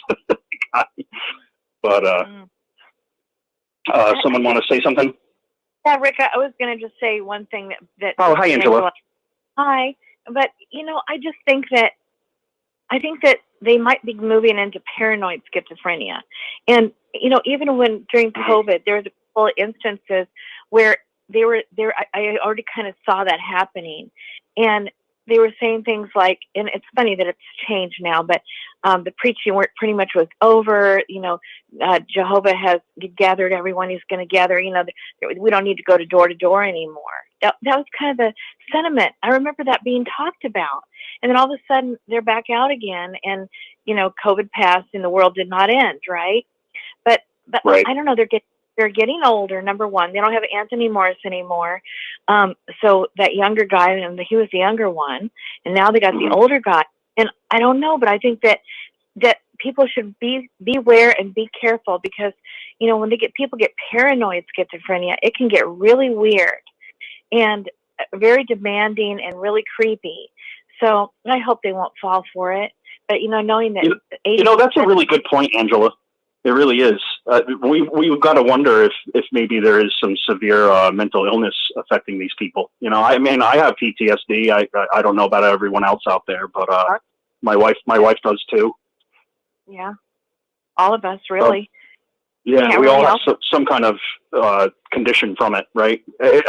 But someone want to say something? Yeah, Rick, I was going to just say one thing that Oh, hi, Angela. Hi. But, I think that they might be moving into paranoid schizophrenia. And, even when during COVID, there was a couple of instances where I already kind of saw that happening. And they were saying things like, and it's funny that it's changed now, but the preaching work pretty much was over. Jehovah has gathered everyone he's going to gather. We don't need to go to door anymore. That was kind of the sentiment. I remember that being talked about. And then all of a sudden they're back out again, and, COVID passed and the world did not end, right? But right. I don't know, they're getting older, number one. They don't have Anthony Morris anymore. So that younger guy, and he was the younger one, and now they got the older guy. And I don't know, but I think that people should beware and be careful, because, when people get paranoid schizophrenia, it can get really weird and very demanding and really creepy. So I hope they won't fall for it. But, knowing that... that's a really good point, Angela. It really is. We've got to wonder if maybe there is some severe mental illness affecting these people. I have PTSD. I don't know about everyone else out there, but my wife does too. Yeah, all of us, really. Yeah, we all have some kind of condition from it, right?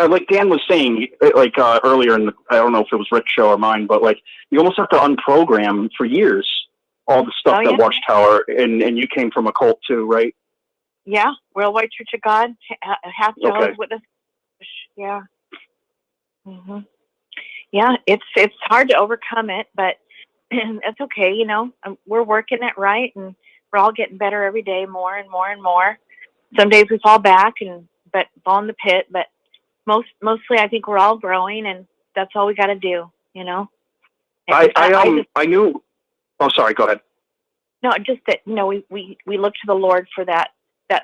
Like Dan was saying, earlier I don't know if it was Rick's show or mine, but you almost have to unprogram for years all the stuff that Watchtower, and you came from a cult too, right? Yeah, Worldwide Church of God, half Jehovah's Witness. Yeah. Mm-hmm. Yeah, it's hard to overcome it, but that's okay. We're working it right, and we're all getting better every day, more and more and more. Some days we fall back but fall in the pit, but mostly I think we're all growing, and that's all we got to do. I knew. Oh, sorry. Go ahead. No, just that, we look to the Lord for that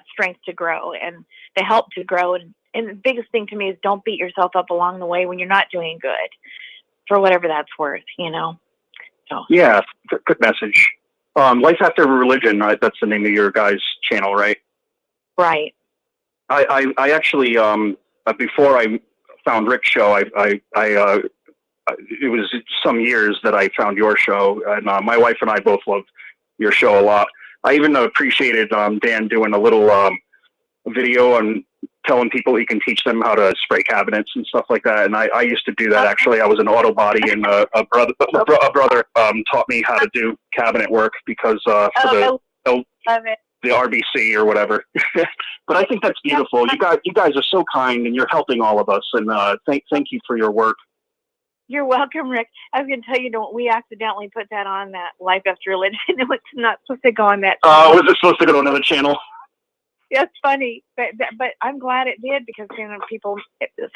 strength to grow and the help to grow. And the biggest thing to me is don't beat yourself up along the way when you're not doing good, for whatever that's worth, So. Yeah, good message. Life After Religion, right? That's the name of your guys' channel, right? Right. I actually, before I found Rick's show, it was some years that I found your show, and my wife and I both love your show a lot. I even appreciated Dan doing a little video on telling people he can teach them how to spray cabinets and stuff like that. And I used to do that, actually. I was an auto body, and a brother taught me how to do cabinet work because for the RBC or whatever. But I think that's beautiful. You guys are so kind, and you're helping all of us. And thank you for your work. You're welcome, Rick. I was going to tell you, we accidentally put that on that Life After Religion. It was not supposed to go on that channel. Was it supposed to go to another channel? That's funny, but I'm glad it did, because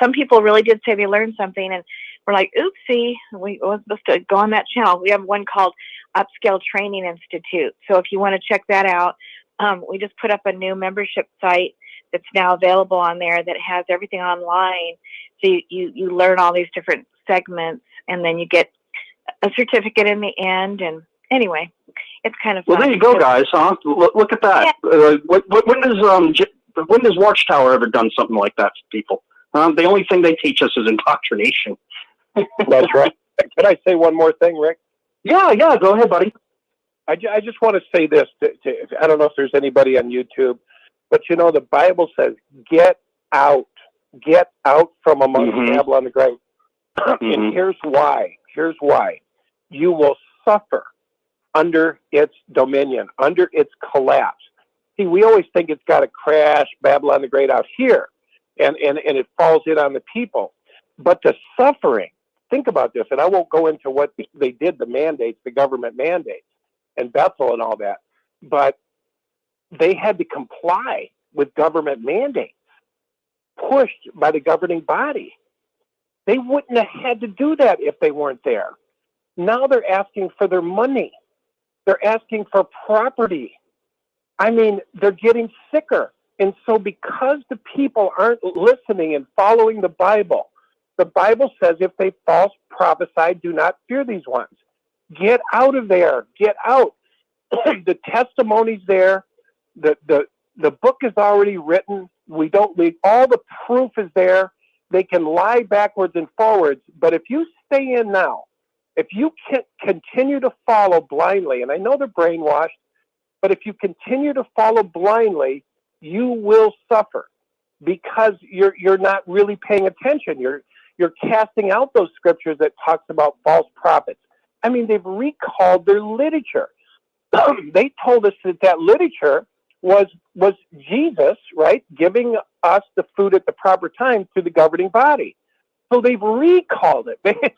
some people really did say they learned something, and we're like, oopsie, we were supposed to go on that channel. We have one called Upscale Training Institute. So if you want to check that out, we just put up a new membership site that's now available on there that has everything online. So you learn all these different segments, and then you get a certificate in the end. And anyway, it's kind of fun. Well, there you go, guys. Huh? Look at that. Yeah. When does Watchtower ever done something like that for people? The only thing they teach us is indoctrination. That's right. Can I say one more thing, Rick? Yeah. Go ahead, buddy. I just want to say this. I don't know if there's anybody on YouTube, but the Bible says, "Get out from among Babylon the Great." And here's why. You will suffer under its dominion, under its collapse. See, we always think it's got to crash, Babylon the Great out here, and it falls in on the people. But the suffering, think about this, and I won't go into what they did, the mandates, the government mandates, and Bethel and all that, but they had to comply with government mandates pushed by the governing body. They wouldn't have had to do that if they weren't there. Now they're asking for their money. They're asking for property. I mean, they're getting sicker. And so because the people aren't listening and following the Bible says if they false prophesy, do not fear these ones. Get out of there. Get out. The testimony's there. The book is already written. All the proof is there. They can lie backwards and forwards. But if you stay in now, if you can continue to follow blindly, and I know they're brainwashed, but if you continue to follow blindly, you will suffer because you're not really paying attention. You're casting out those scriptures that talks about false prophets. I mean, they've recalled their literature. They told us that literature was Jesus, right, giving us the food at the proper time through the governing body. So they've recalled it.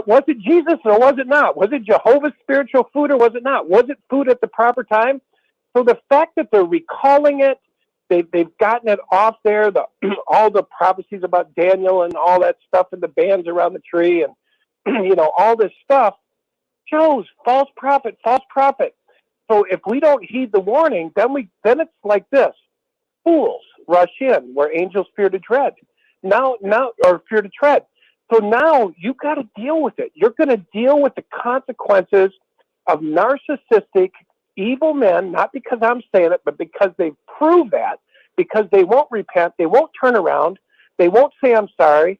Was it Jesus or was it not? Was it Jehovah's spiritual food or was it not? Was it food at the proper time? So the fact that they're recalling it, they've gotten it off there, all the prophecies about Daniel and all that stuff and the bands around the tree and, all this stuff shows false prophet, false prophet. So if we don't heed the warning, then it's like this. Fools rush in where angels fear to tread. Or fear to tread. So now you got to deal with it. You're going to deal with the consequences of narcissistic, evil men, not because I'm saying it, but because they've proved that, because they won't repent, they won't turn around, they won't say I'm sorry,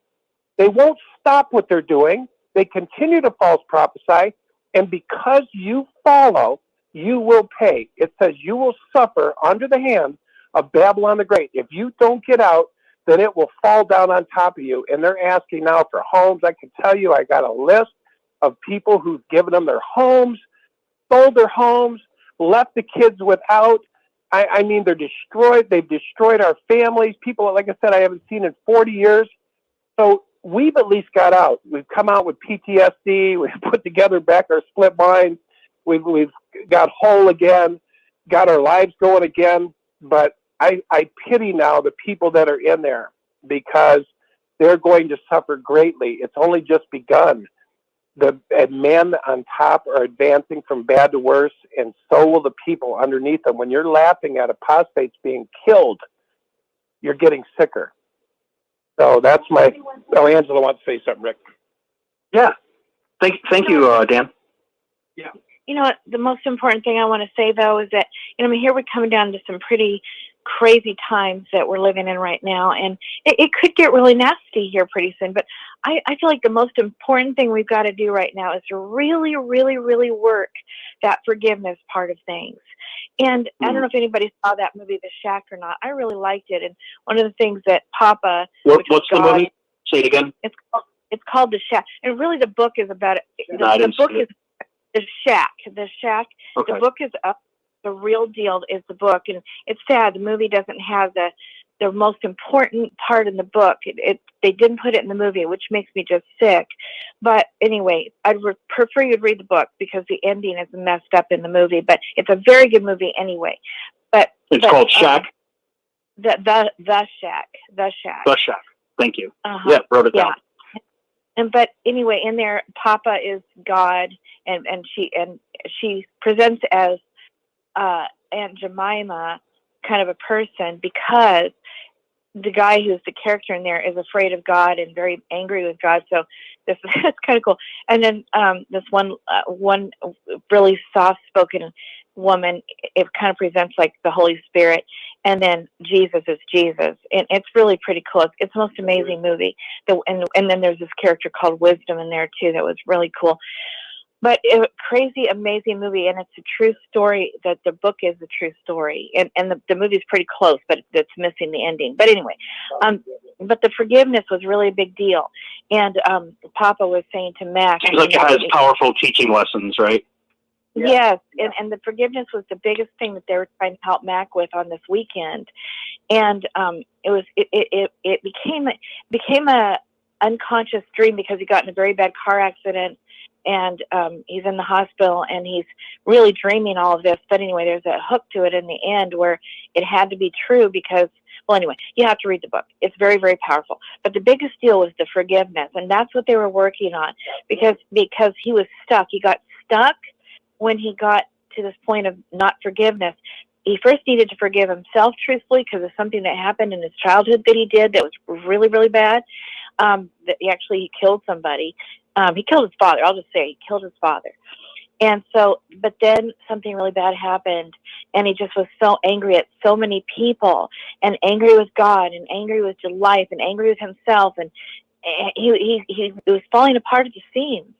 they won't stop what they're doing, they continue to false prophesy, and because you follow, you will pay. It says you will suffer under the hand of Babylon the Great. If you don't get out, then it will fall down on top of you. And they're asking now for homes. I can tell you, I got a list of people who've given them their homes, sold their homes, left the kids without. I mean, they're destroyed. They've destroyed our families. People, like I said, I haven't seen in 40 years. So we've at least got out. We've come out with PTSD. We've put together back our split minds. We've got whole again, got our lives going again. But I pity now the people that are in there because they're going to suffer greatly. It's only just begun. The men on top are advancing from bad to worse, and so will the people underneath them. When you're laughing at apostates being killed, you're getting sicker. So that's my... Oh, Angela wants to say something, Rick. Yeah. Thank you, Dan. Yeah. You know what? The most important thing I want to say, though, is that, here we're coming down to some pretty crazy times that we're living in right now, and it could get really nasty here pretty soon. But I feel like the most important thing we've got to do right now is to really, really, really work that forgiveness part of things. And I don't know if anybody saw that movie, The Shack, or not. I really liked it. And one of the things that Papa... What's the movie? Say it again. It's called The Shack. And really the book is about it. The book is The Shack. The Shack. Okay. The book is up. The real deal is the book, and it's sad the movie doesn't have the most important part in the book. They didn't put it in the movie, which makes me just sick. But anyway, I'd prefer you'd read the book because the ending is messed up in the movie. But it's a very good movie anyway. But it's called Shack. The Shack. The Shack. The Shack. Thank you. Yeah, wrote it down. But anyway, in there, Papa is God, and she presents as Aunt Jemima kind of a person because the guy who's the character in there is afraid of God and very angry with God. So that's kind of cool. And then this one really soft-spoken woman, it kind of presents like the Holy Spirit. And then Jesus is Jesus. And it's really pretty cool. It's the most amazing movie. And then there's this character called Wisdom in there, too, that was really cool. But a crazy, amazing movie, and it's a true story. That the book is a true story, and the movie's pretty close, but it's missing the ending. But anyway, but the forgiveness was really a big deal. And Papa was saying to Mac, seems like it has powerful teaching lessons, right? Yes, and the forgiveness was the biggest thing that they were trying to help Mac with on this weekend, and it became a unconscious dream because he got in a very bad car accident. And he's in the hospital, and he's really dreaming all of this. But anyway, there's a hook to it in the end where it had to be true because, well, anyway, you have to read the book. It's very, very powerful. But the biggest deal was the forgiveness, and that's what they were working on because he was stuck. He got stuck when he got to this point of not forgiveness. He first needed to forgive himself truthfully because of something that happened in his childhood that he did that was really, really bad. That he killed somebody. He killed his father. I'll just say he killed his father. And so, but then something really bad happened, and he just was so angry at so many people, and angry with God, and angry with life, and angry with himself, and he was falling apart at the seams.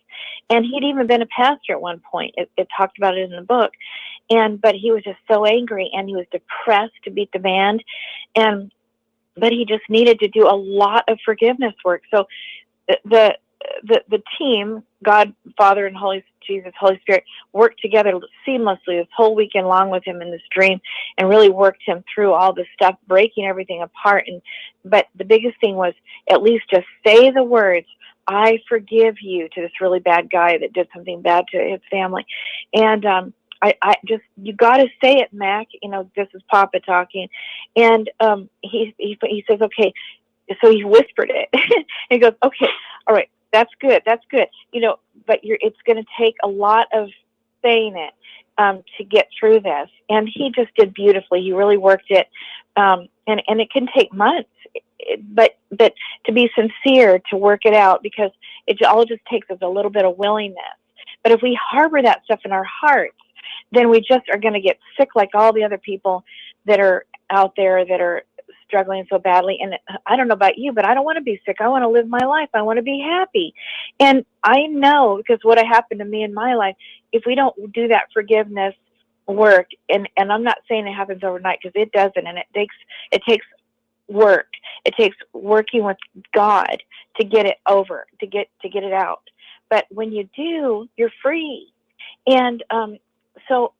And he'd even been a pastor at one point. It talked about it in the book. But he was just so angry, and he was depressed to beat the band, but he just needed to do a lot of forgiveness work. So the team, God, Father, and Holy Spirit, worked together seamlessly this whole weekend long with him in this dream, and really worked him through all this stuff, breaking everything apart. But the biggest thing was at least just say the words, "I forgive you," to this really bad guy that did something bad to his family. And I just, you got to say it, Mac. This is Papa talking, and he says, "Okay." So he whispered it, and he goes, "Okay, all right, that's good, but it's going to take a lot of saying it to get through this." And he just did beautifully. He really worked it, and it can take months, but to be sincere, to work it out, because it all just takes us a little bit of willingness. But if we harbor that stuff in our hearts, then we just are going to get sick like all the other people that are out there that are struggling so badly. And I don't know about you, but I don't want to be sick. I want to live my life. I want to be happy. And I know, because what happened to me in my life, if we don't do that forgiveness work, and I'm not saying it happens overnight, because it doesn't, and it takes work. It takes working with God to get it over, to get it out. But when you do, you're free. And so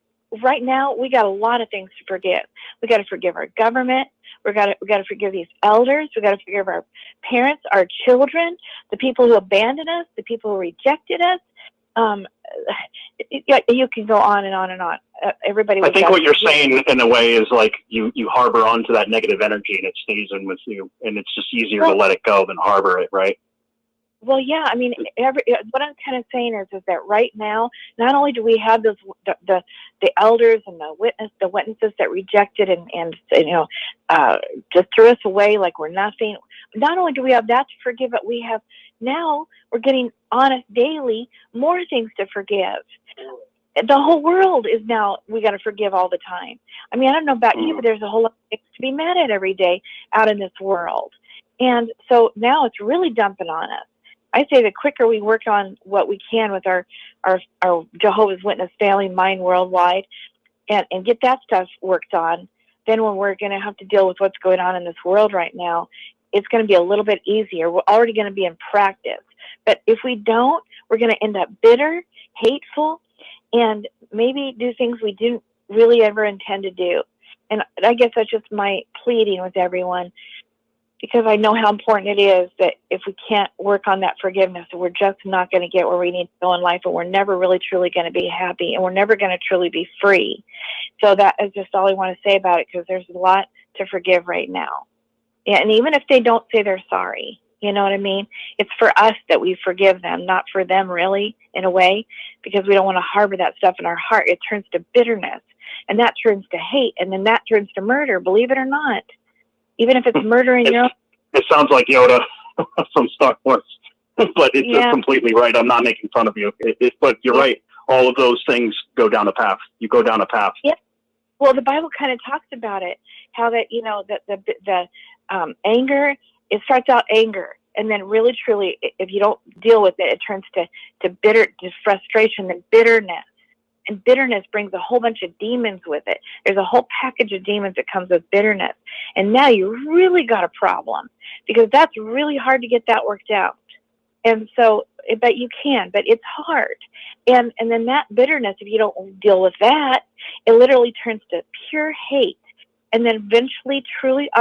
right now we got a lot of things to forgive. We got to forgive our government. We got to forgive these elders. We got to forgive our parents, our children, the people who abandoned us, the people who rejected us. You can go on and on and on. Everybody. I think what you're saying in a way is like you harbor onto that negative energy, and it stays in with you, and it's just easier to let it go than harbor it, right? Well, yeah. I mean, what I'm kind of saying is that right now, not only do we have those the elders and the witnesses that rejected and just threw us away like we're nothing. Not only do we have that to forgive, but we're getting honest daily more things to forgive. The whole world is now, we got to forgive all the time. I mean, I don't know about you, but there's a whole lot of things to be mad at every day out in this world. And so now it's really dumping on us. I say the quicker we work on what we can with our Jehovah's Witness family mind worldwide and get that stuff worked on, then when we're going to have to deal with what's going on in this world right now, it's going to be a little bit easier. We're already going to be in practice. But if we don't, we're going to end up bitter, hateful, and maybe do things we didn't really ever intend to do. And I guess that's just my pleading with everyone, because I know how important it is that if we can't work on that forgiveness, we're just not going to get where we need to go in life, and we're never really truly going to be happy, and we're never going to truly be free. So that is just all I want to say about it, because there's a lot to forgive right now. Yeah, and even if they don't say they're sorry, you know what I mean? It's for us that we forgive them, not for them really, in a way, because we don't want to harbor that stuff in our heart. It turns to bitterness, and that turns to hate, and then that turns to murder, believe it or not. Even if it's murder in your own. It sounds like Yoda from Star Wars, but it's just completely right. I'm not making fun of you. But you're right. All of those things go down a path. You go down a path. Yeah. Well, the Bible kind of talks about it, how that, the anger, it starts out anger. And then really, truly, if you don't deal with it, it turns to frustration and bitterness. And bitterness brings a whole bunch of demons with it. There's a whole package of demons that comes with bitterness. And now you really got a problem, because that's really hard to get that worked out. And so, but you can, but it's hard. And then that bitterness, if you don't deal with that, it literally turns to pure hate. And then eventually, truly,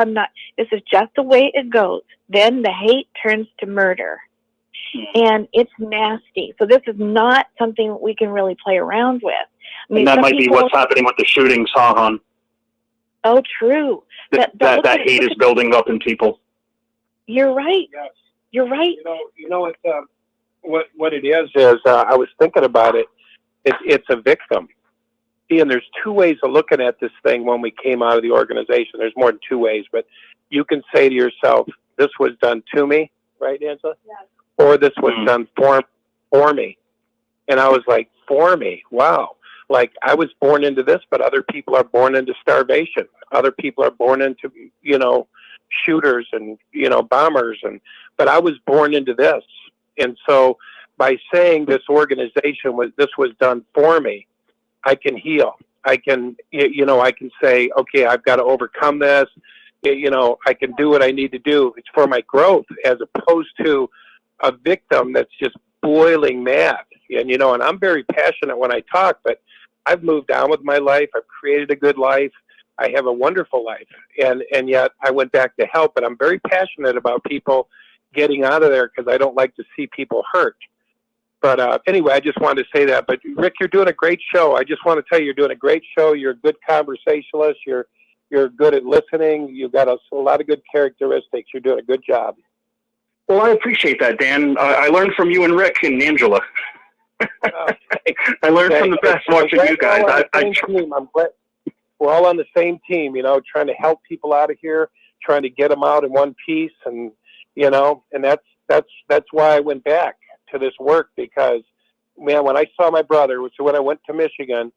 this is just the way it goes. Then the hate turns to murder. And it's nasty. So this is not something we can really play around with. I mean, and that might be what's happening with the shootings, Hon. Oh, true. That hate is building up in people. You're right. Yes. You're right. It's what it is. I was thinking about it. It's a victim. See, and there's two ways of looking at this thing when we came out of the organization. There's more than two ways, but you can say to yourself, "This was done to me," right, Angela? Yes. Or this was done for me. And I was like, for me, wow. Like I was born into this, but other people are born into starvation. Other people are born into, shooters and, bombers. But I was born into this. And so by saying this organization was done for me, I can heal. I can, I can say, okay, I've got to overcome this. I can do what I need to do. It's for my growth, as opposed to a victim that's just boiling mad. And I'm very passionate when I talk, but I've moved on with my life. I've created a good life. I have a wonderful life. And yet I went back to help. And I'm very passionate about people getting out of there, because I don't like to see people hurt. But anyway, I just wanted to say that. But Rick, you're doing a great show. I just want to tell you, you're doing a great show. You're a good conversationalist. You're good at listening. You've got a lot of good characteristics. You're doing a good job. Well, I appreciate that, Dan. I learned from you and Rick and Angela. I learned from the best watching you guys. I'm glad we're all on the same team, trying to help people out of here, trying to get them out in one piece. And, and that's why I went back to this work, because, man, when I saw my brother, so when I went to Michigan,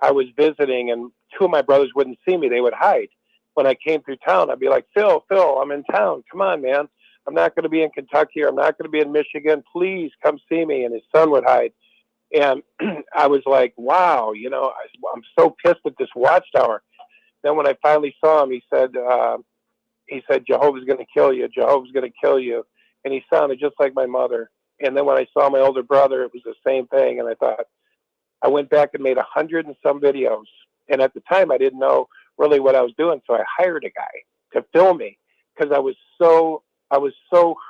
I was visiting, and two of my brothers wouldn't see me. They would hide. When I came through town, I'd be like, Phil, I'm in town. Come on, man. I'm not going to be in Kentucky, or I'm not going to be in Michigan. Please come see me. And his son would hide. And I was like, wow, I'm so pissed at this Watchtower. Then when I finally saw him, he said, Jehovah's going to kill you. Jehovah's going to kill you. And he sounded just like my mother. And then when I saw my older brother, it was the same thing. And I thought, I went back and made 100 and some videos. And at the time, I didn't know really what I was doing. So I hired a guy to film me, because I was so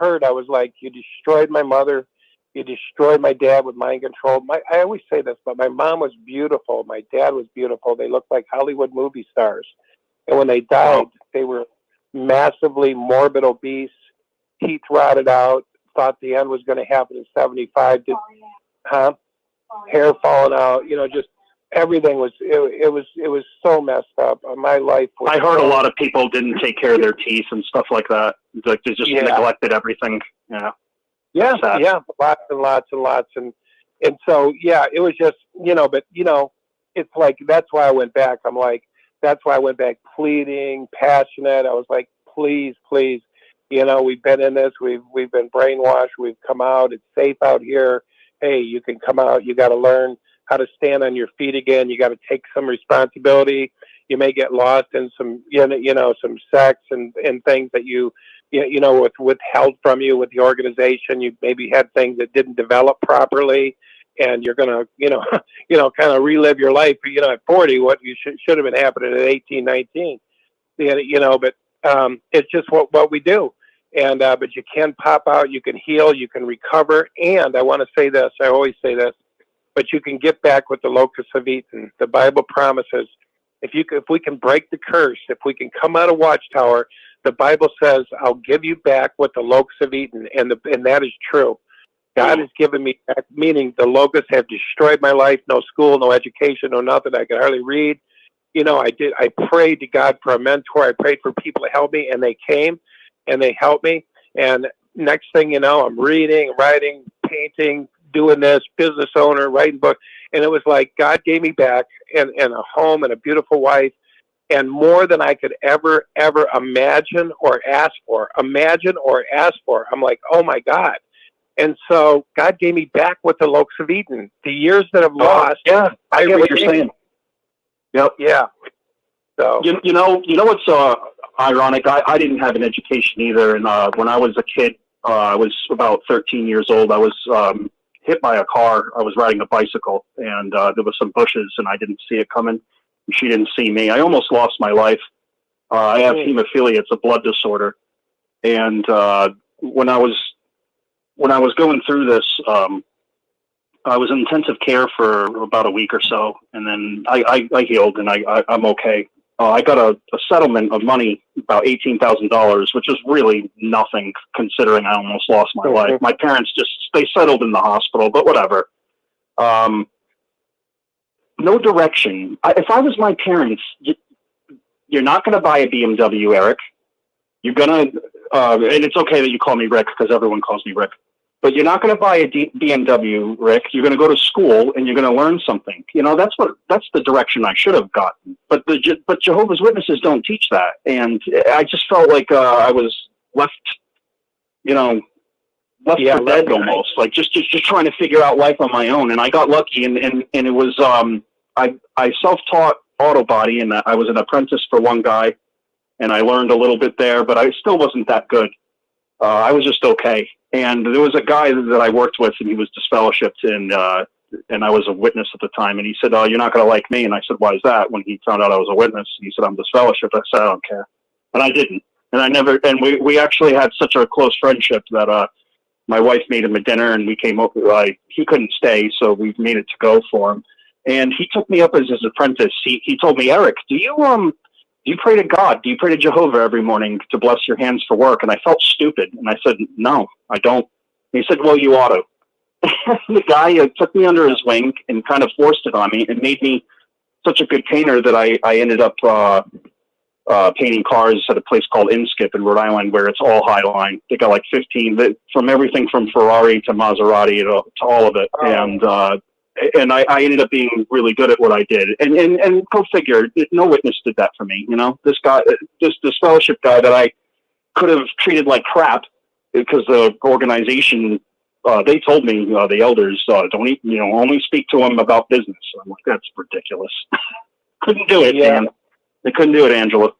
hurt. I was like, you destroyed my mother. You destroyed my dad with mind control. I always say this, but my mom was beautiful. My dad was beautiful. They looked like Hollywood movie stars. And when they died, they were massively morbid obese, teeth rotted out, thought the end was going to happen in 75. Hair falling out, just everything was, it was so messed up. My life was, I heard a lot of people didn't take care of their teeth and stuff like that. Like they just neglected everything. Yeah. Yeah. Lots and lots and lots. And so, it was just, but it's like, that's why I went back. I'm like, that's why I went back pleading, passionate. I was like, please, we've been in this. We've been brainwashed. We've come out. It's safe out here. Hey, you can come out. You got to learn how to stand on your feet again. You got to take some responsibility. You may get lost in some, some sex and things that withheld from you with the organization. You maybe had things that didn't develop properly, and you're gonna, kind of relive your life. At 40, what you should have been happening at 18, 19. But it's just what we do. And but you can pop out, you can heal, you can recover. And I want to say this, I always say this, but you can get back with the locust of Eden. The Bible promises, if we can break the curse, if we can come out of Watchtower, the Bible says, I'll give you back with the locusts of Eden. And that is true. God has given me back, meaning the locusts have destroyed my life. No school, no education, no nothing. I could hardly read. I prayed to God for a mentor. I prayed for people to help me, and they came and they helped me. And next thing you know, I'm reading, writing, painting, doing this, business owner, writing books. And it was like God gave me back and a home and a beautiful wife, and more than I could ever imagine or ask for. I'm like, oh my God. And so God gave me back with the locusts of Eden. The years that I've lost. Yeah, I get what you're saying. Yep. Yeah. So you know what's ironic? I didn't have an education either, and when I was a kid, I was about 13 years old. I was hit by a car. I was riding a bicycle, and there was some bushes, and I didn't see it coming. And she didn't see me. I almost lost my life. I have hemophilia. It's a blood disorder, and when I was going through this, I was in intensive care for about a week or so, and then I healed, and I'm okay. I got a settlement of money, about $18,000, which is really nothing considering I almost lost my life. My parents they settled in the hospital, but whatever. No direction. If I was my parents, you're not going to buy a BMW, Eric. You're going to, and it's okay that you call me Rick because everyone calls me Rick. but you're not going to buy a BMW, Rick. You're going to go to school and you're going to learn something. You know, that's the direction I should have gotten. But Jehovah's Witnesses don't teach that. And I just felt like I was left for dead almost, like just trying to figure out life on my own. And I got lucky, and it was I self-taught auto body, and I was an apprentice for one guy, and I learned a little bit there, but I still wasn't that good. I was just okay. And there was a guy that I worked with, and he was disfellowshipped, and I was a witness at the time. And he said, "Oh, you're not going to like me." And I said, "Why is that?" When he found out I was a witness, he said, "I'm disfellowshipped." I said, "I don't care," and I didn't. And I never. And we actually had such a close friendship that my wife made him a dinner, and we came over. He couldn't stay, so we made it to go for him. And he took me up as his apprentice. He told me, "Eric, do you pray to God? Do you pray to Jehovah every morning to bless your hands for work?" And I felt stupid. And I said, "No, I don't." And he said, "Well, you ought to." The guy took me under his wing and kind of forced it on me and made me such a good painter that I ended up painting cars at a place called Inskip in Rhode Island, where it's all high line. They got like 15, from everything from Ferrari to Maserati to all of it. Oh. And I ended up being really good at what I did. And go figure, no witness did that for me. You know, this guy, this fellowship guy that I could have treated like crap because the organization, they told me, the elders, don't only speak to him about business. I'm like, that's ridiculous. Couldn't do it, man. They couldn't do it, Angela.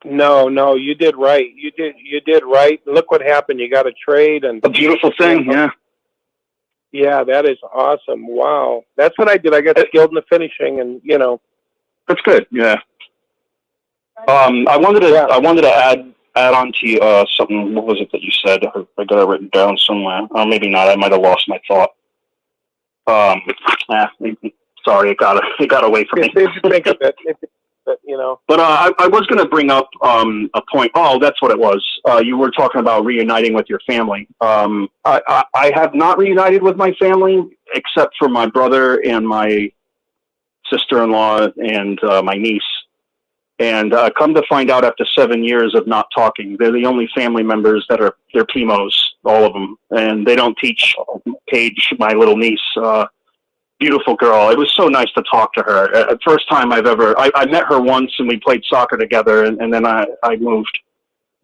No, you did right. You did right. Look what happened. You got a trade, and a beautiful thing. Yeah. Yeah, that is awesome. Wow. That's what I did. I got skilled in the finishing, and That's good. Yeah. I wanted to add on to you, something. What was it that you said? I got it written down somewhere. Oh, maybe not. I might have lost my thought. Sorry, it got away from me. If you think of it, But I was going to bring up a point. Oh, that's what it was. You were talking about reuniting with your family. I have not reunited with my family except for my brother and my sister-in-law and my niece. And come to find out, after 7 years of not talking, they're the only family members that they're PMOs, all of them, and they don't teach Paige, my little niece. Beautiful girl. It was so nice to talk to her. First time I met her once, and we played soccer together, and then I moved.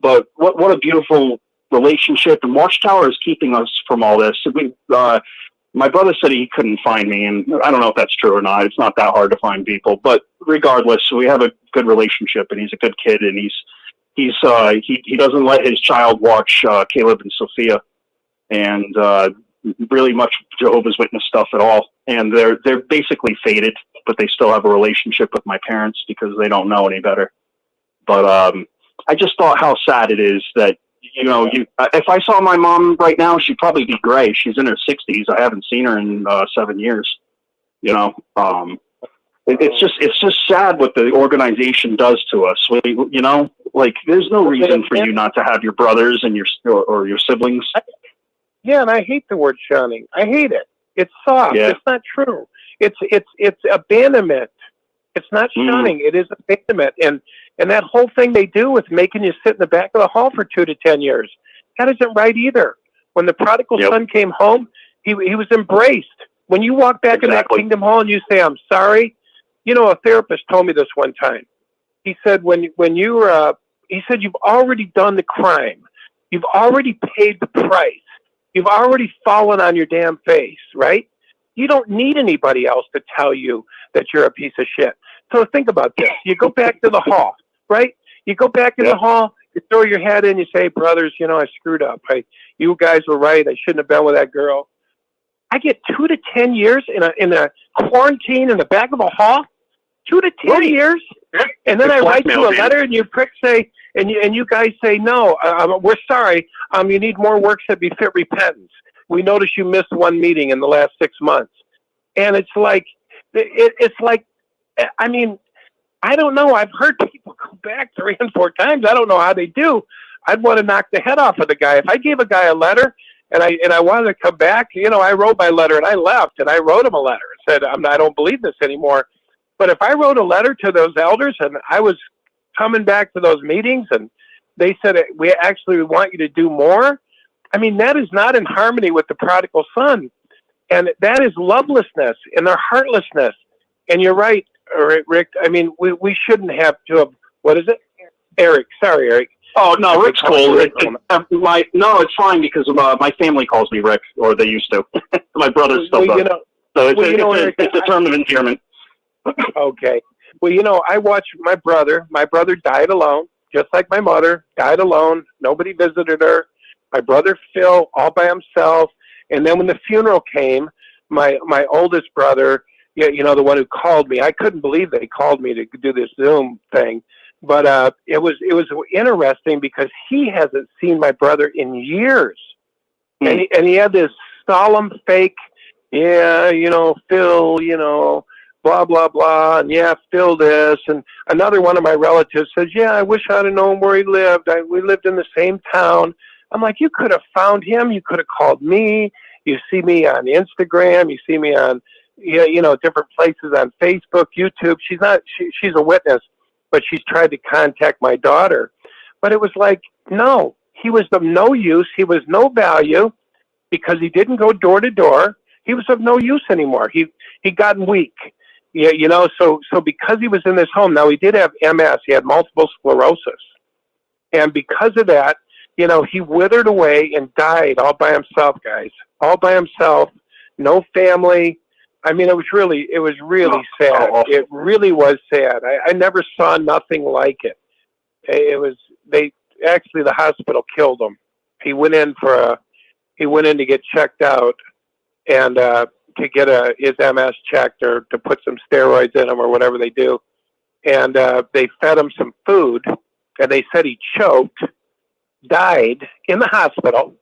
But what a beautiful relationship. And Watchtower is keeping us from all this. My brother said he couldn't find me, and I don't know if that's true or not. It's not that hard to find people. But regardless, we have a good relationship, and he's a good kid, and he doesn't let his child watch Caleb and Sophia, and really much Jehovah's Witness stuff at all. And they're basically faded, but they still have a relationship with my parents because they don't know any better. But I just thought how sad it is that, if I saw my mom right now, she'd probably be gray. She's in her 60s. I haven't seen her in 7 years. It's just sad what the organization does to us. Like there's no reason for you not to have your brothers and your siblings. Yeah, and I hate the word shunning. I hate it. It's soft. Yeah. It's not true. It's abandonment. It's not shunning. It is abandonment. And that whole thing they do with making you sit in the back of the hall for 2 to 10 years, that isn't right either. When the prodigal son came home, he was embraced. When you walk back in that kingdom hall and you say, "I'm sorry," a therapist told me this one time. He said, he said, "You've already done the crime. You've already paid the price. You've already fallen on your damn face, right? You don't need anybody else to tell you that you're a piece of shit." So think about this. You go back to the hall, right? You go back in the hall, you throw your head in, you say, "Brothers, I screwed up. You guys were right. I shouldn't have been with that girl." I get 2 to 10 years in a quarantine in the back of a hall. 2 to 10 years? And then I write you a letter, and you pricks say, and you guys say, "No, we're sorry. You need more works that befit repentance. We noticed you missed one meeting in the last 6 months." And it's like, I don't know. I've heard people go back 3 and 4 times. I don't know how they do. I'd want to knock the head off of the guy. If I gave a guy a letter and I wanted to come back, I wrote my letter and I left, and I wrote him a letter and said, I don't believe this anymore. But if I wrote a letter to those elders and I was coming back to those meetings and they said, "We actually want you to do more," I mean, that is not in harmony with the prodigal son. And that is lovelessness and their heartlessness. And you're right, Rick. I mean, we shouldn't have to have, what is it? Eric. Sorry, Eric. Oh, no, Rick's cool. It's fine because my family calls me Rick, or they used to. My brother still does. So it's a term of endearment. Okay. Well, I watched my brother. My brother died alone, just like my mother, died alone. Nobody visited her. My brother Phil, all by himself. And then when the funeral came, my oldest brother, the one who called me, I couldn't believe they called me to do this Zoom thing. But it was interesting because he hasn't seen my brother in years. And he had this solemn fake, Phil, blah, blah, blah, and yeah, Phil this. And another one of my relatives says, yeah, I wish I'd have known where he lived. We lived in the same town. I'm like, you could have found him. You could have called me. You see me on Instagram. You see me on, different places on Facebook, YouTube. She's a witness, but she's tried to contact my daughter. But it was like, no, he was of no use. He was no value because he didn't go door to door. He was of no use anymore. He gotten weak. Yeah, so because he was in this home, now he did have MS. He had multiple sclerosis. And because of that, he withered away and died all by himself, guys. All by himself, no family. I mean, it was really sad. It really was sad. I never saw nothing like it. The hospital killed him. He went in to get checked out and to get his MS checked or to put some steroids in him or whatever they do. And they fed him some food and they said he choked, died in the hospital.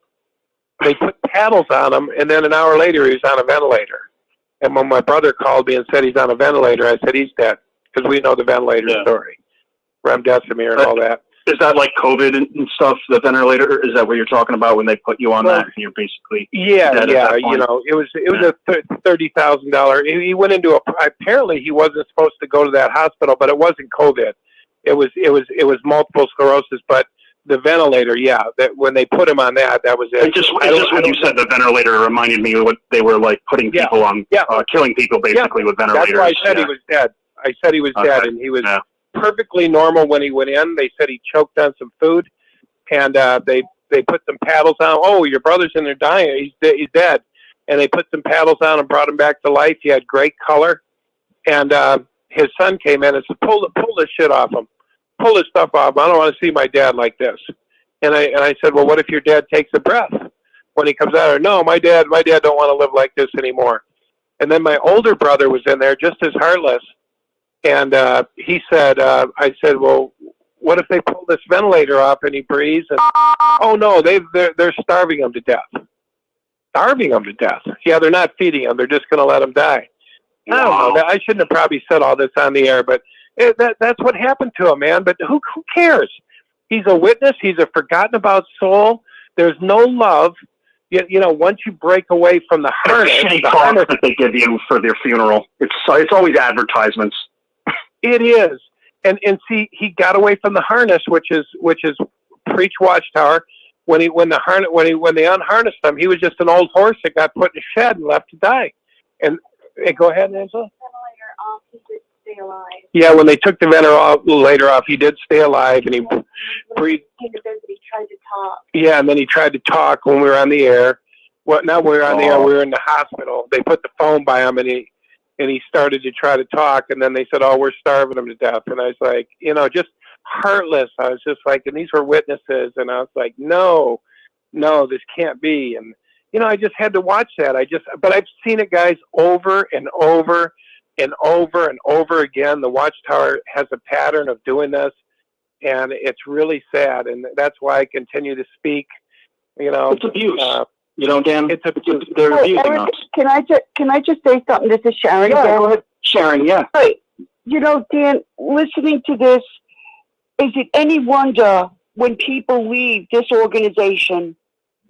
They put paddles on him, and then an hour later he was on a ventilator. And when my brother called me and said he's on a ventilator, I said he's dead because we know the ventilator story, remdesivir and all that. Is that like COVID and stuff? The ventilator? Is that what you're talking about when they put you on that and you're basically dead at that point? It was a $30,000. He went into apparently he wasn't supposed to go to that hospital, but it wasn't COVID. It was multiple sclerosis, but the ventilator, that when they put him on that was it. Just when you said the ventilator, it reminded me of what they were like putting people on, killing people basically with ventilators. That's why I said he was dead. I said he was dead, and he was perfectly normal when he went in. They said he choked on some food, and they put some paddles on. Oh, your brother's in there dying. He's dead. And they put some paddles on and brought him back to life. He had great color, and his son came in and said, "Pull this shit off him. Pull this stuff off. I don't want to see my dad like this." And I said, "Well, what if your dad takes a breath when he comes out?" Or, "No, my dad don't want to live like this anymore." And then my older brother was in there, just as heartless. And he said, I said, "Well, what if they pull this ventilator off and he breathes?" And, "Oh no, they're starving him to death. Starving him to death. Yeah, they're not feeding him. They're just going to let him die." Wow. I don't know. I shouldn't have probably said all this on the air, but that's what happened to him, man. But who cares? He's a witness. He's a forgotten about soul. There's no love. Once you break away from the harness, that they give you for their funeral, it's always advertisements. It is, and see, he got away from the harness, which is preach Watchtower. When they unharnessed him, he was just an old horse that got put in a shed and left to die. And go ahead, Angela. Alive. Yeah, when they took the ventilator off, he did stay alive, and he breathed. He tried to talk. Yeah, and then he tried to talk when we were on the air. Well, not when we were on the air. We were in the hospital. They put the phone by him, and he started to try to talk, and then they said, "Oh, we're starving him to death." And I was like, just heartless. I was just like, and these were witnesses, and I was like, no, this can't be. And I just had to watch that. But I've seen it, guys, over and over and over and over again. The Watchtower has a pattern of doing this, and it's really sad. And that's why I continue to speak. It's abuse. Dan. It's abuse. They're abusing us. Can I just say something? This is Sharon. Yeah, go ahead, Sharon. Yeah. Right. Dan, listening to this, is it any wonder when people leave this organization,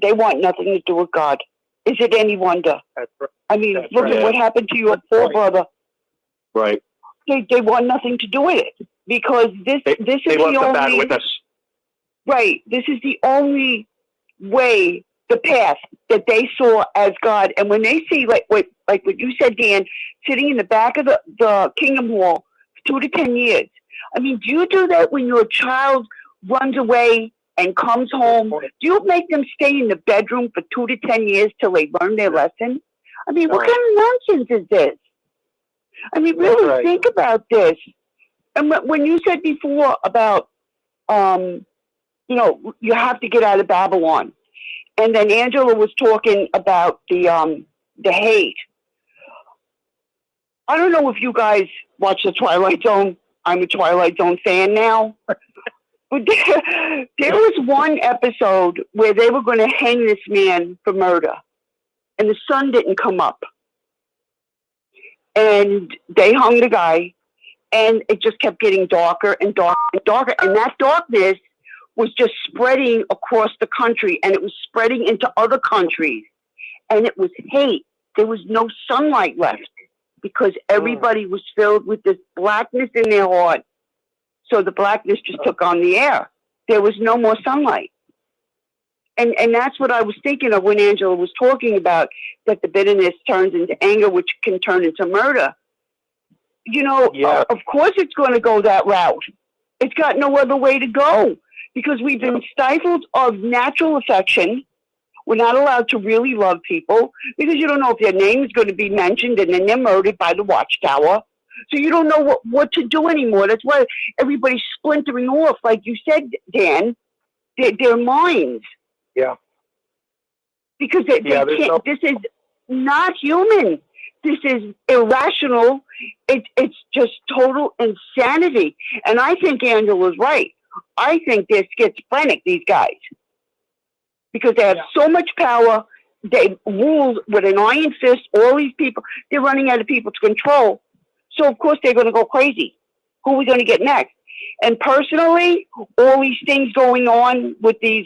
they want nothing to do with God? Is it any wonder? That's right. I mean, look at what happened to your poor brother. Right. They want nothing to do with it because this is the only bad witness. Right. This is the only way the path that they saw as God. And when they see, like what you said, Dan, sitting in the back of the Kingdom Hall for 2 to 10 years. I mean, do you do that when your child runs away and comes home? Do you make them stay in the bedroom for 2 to 10 years till they learn their lesson? I mean, what kind of nonsense is this? I mean, really think about this. And when you said before about, you know, you have to get out of Babylon. And then Angela was talking about the hate. I don't know if you guys watch the Twilight Zone. I'm a Twilight Zone fan now. But there was one episode where they were going to hang this man for murder. And the sun didn't come up. And they hung the guy. And it just kept getting darker and darker and darker. And that darkness was just spreading across the country. And it was spreading into other countries. And it was hate. There was no sunlight left because everybody was filled with this blackness in their heart. So the blackness just took on the air. There was no more sunlight. And that's what I was thinking of when Angela was talking about that the bitterness turns into anger, which can turn into murder. You know, of course it's going to go that route. It's got no other way to go because we've been stifled of natural affection. We're not allowed to really love people because you don't know if their name is going to be mentioned and then they're murdered by the Watchtower. So you don't know what to do anymore. That's why everybody's splintering off, like you said, Dan, their minds. Yeah. Because they can't, this is not human. This is irrational. It's just total insanity. And I think Angela's right. I think they're schizophrenic, these guys. Because they have so much power. They rule with an iron fist. All these people, they're running out of people to control. So, of course, they're going to go crazy. Who are we going to get next? And personally, all these things going on with these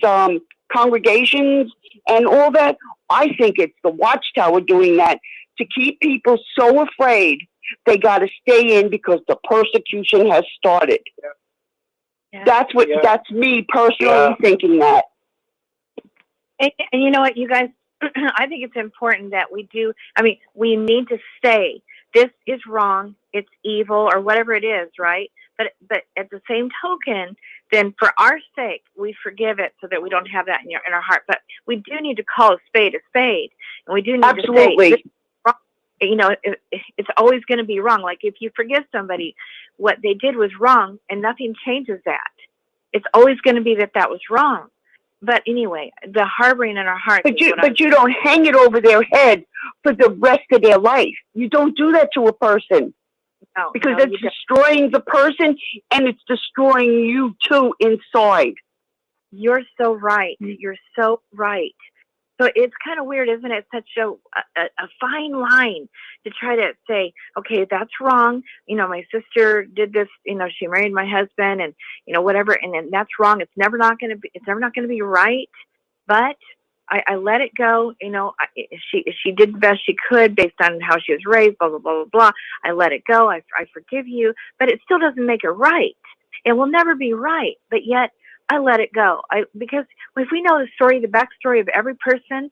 congregations and all that, I think it's the Watchtower doing that to keep people so afraid they got to stay in because the persecution has started. Yeah. That's me personally thinking that. And you know what, you guys, I think it's important that we need to say this is wrong, it's evil, or whatever it is, right? But at the same token, then for our sake, we forgive it so that we don't have that in our heart. But we do need to call a spade, and we do need to say, this is wrong. You know, it's always going to be wrong. Like if you forgive somebody, what they did was wrong, and nothing changes that. It's always going to be that was wrong. But anyway, the harboring in our hearts. But you don't hang it over their head for the rest of their life. You don't do that to a person. No, because it's destroying the person and it's destroying you too inside. You're so right. You're so right. So it's kind of weird, isn't it? Such a fine line to try to say, okay, that's wrong. You know, my sister did this. You know, she married my husband, and you know, whatever. And then that's wrong. It's never not going to be right. But I let it go. You know, she did the best she could based on how she was raised. Blah blah blah blah blah. I let it go. I forgive you, but it still doesn't make it right. It will never be right. But yet I let it go. Because if we know the backstory of every person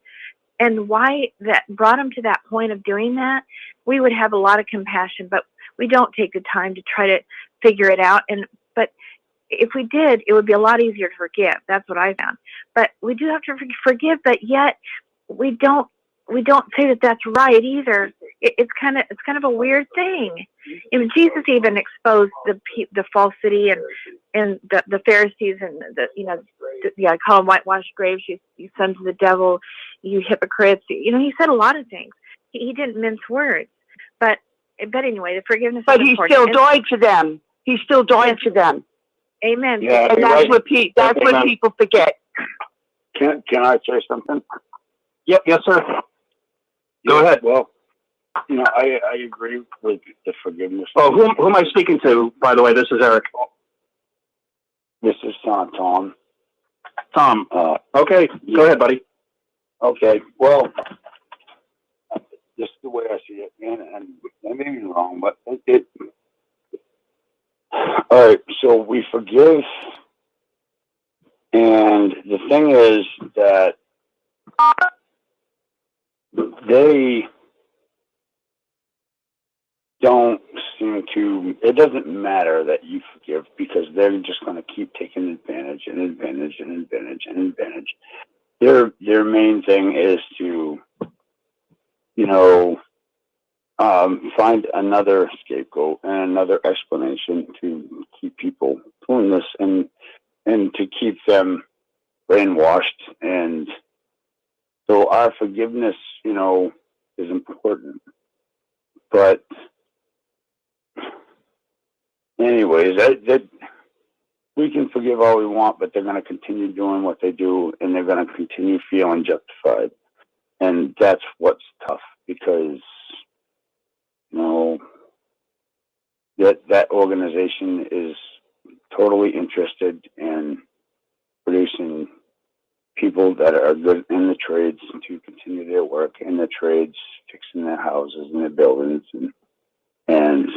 and why that brought them to that point of doing that, we would have a lot of compassion. But we don't take the time to try to figure it out. But if we did, it would be a lot easier to forgive. That's what I found. But we do have to forgive. But yet we don't say that that's right either. It's kind of a weird thing. And Jesus even exposed the falsity and the Pharisees and I call them whitewashed graves. You sons of the devil, you hypocrites. You know, he said a lot of things. He didn't mince words. But anyway, the forgiveness. But he still died for them. He still died for them. Amen. Yeah, and that's what people forget. Can I say something? Yep. Yes, sir. Go ahead. Well, you know, I agree with the forgiveness. Oh, who am I speaking to, by the way? This is Eric. This is Tom. Tom. Okay. Go ahead, buddy. Okay. Well, just the way I see it, and I may be wrong, but it all right, so we forgive, and the thing is that they don't seem to, it doesn't matter that you forgive because they're just going to keep taking advantage and advantage and advantage and advantage. Their main thing is to, find another scapegoat and another explanation to keep people doing this and to keep them brainwashed. And so our forgiveness, is important. But anyways, that we can forgive all we want, but they're going to continue doing what they do, and they're going to continue feeling justified. And that's what's tough because, that organization is totally interested in producing people that are good in the trades to continue their work in the trades, fixing their houses and their buildings, and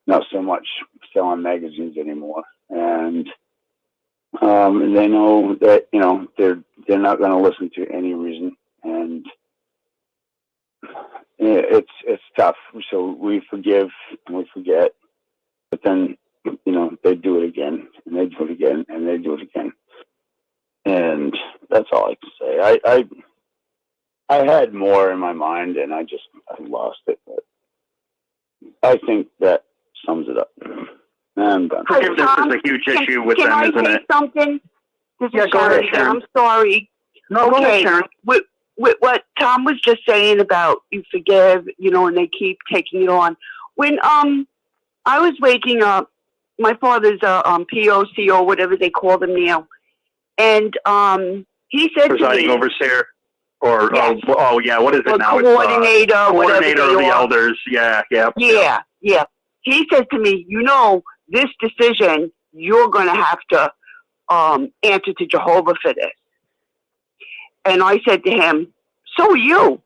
not so much selling magazines anymore. And they know that they're not going to listen to any reason, and it's tough. So we forgive and we forget, but then they do it again and they do it again and they do it again. And that's all I can say. I had more in my mind and I lost it. But I think that sums it up. I'm done. Forgiveness is a huge issue with them, isn't it? Can I say something? This is Go ahead, Sharon. Sharon. I'm sorry. No, go ahead, Sharon. With what Tom was just saying about you forgive, and they keep taking it on. When I was waking up, my father's a POCO, whatever they call them now, and he said Presiding to me, overseer, or yes. what is it now? Coordinator, coordinator of the elders. Yeah. He said to me, this decision, you're going to have to answer to Jehovah for this. And I said to him, so are you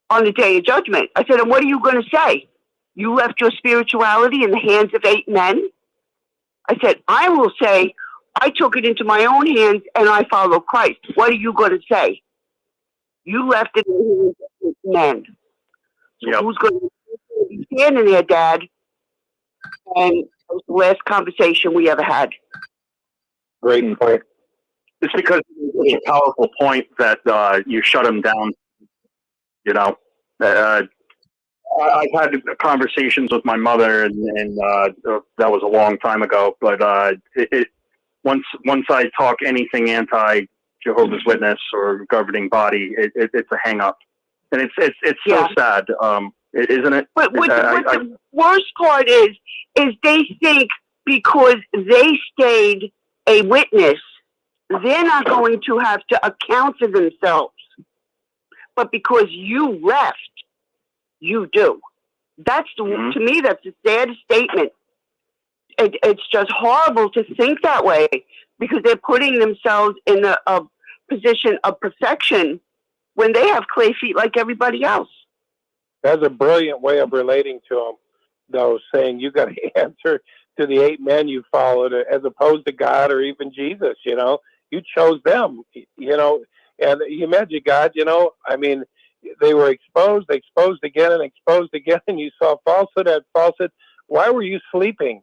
on the day of judgment. I said, and what are you going to say? You left your spirituality in the hands of 8 men? I said, I will say, I took it into my own hands and I follow Christ. What are you going to say? You left it in the hands of 8 men. So who's going to be standing there, Dad? And it was the last conversation we ever had. Great point. It's because it's such a powerful point that you shut him down. I've had conversations with my mother, and that was a long time ago. But once I talk anything anti Jehovah's Witness or governing body, it's a hang up, and it's so sad, isn't it? But the worst part is they think because they stayed a witness, they're not going to have to account for themselves. But because you left, you do. That's to me, that's a sad statement. It's just horrible to think that way because they're putting themselves in a position of perfection when they have clay feet like everybody else. That's a brilliant way of relating to them, though, saying you got to answer to the 8 men you followed as opposed to God or even Jesus. You chose them, and you imagine God, they were exposed again and exposed again, and you saw falsehood at falsehood. Why were you sleeping?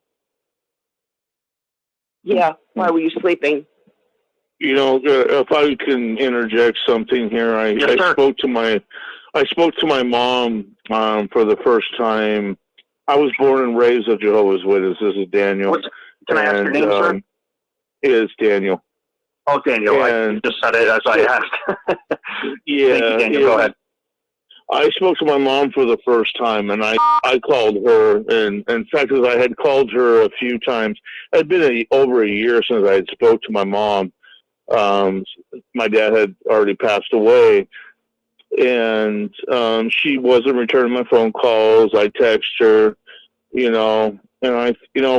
Yeah, why were you sleeping? If I can interject something here, I spoke to my mom for the first time. I was born and raised a Jehovah's Witness. This is Daniel. Can I ask your name, sir? It is Daniel. Oh, Daniel, I just said it as I asked. Yeah. Thank you, Daniel. Go ahead. I spoke to my mom for the first time, and I called her, and in fact, as I had called her a few times, it had been over a year since I had spoke to my mom. My dad had already passed away, and she wasn't returning my phone calls. I texted her, and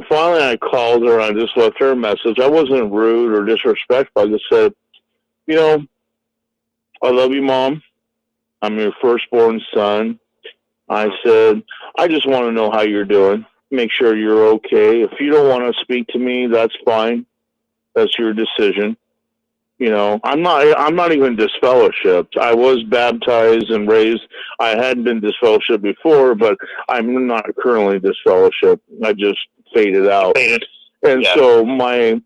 finally I called her. And I just left her a message. I wasn't rude or disrespectful. I just said, I love you, Mom. I'm your firstborn son. I said, I just want to know how you're doing. Make sure you're okay. If you don't want to speak to me, that's fine. That's your decision. You know, I'm not even disfellowshipped. I was baptized and raised. I had been disfellowshipped before, but I'm not currently disfellowshipped. I just faded out. And so I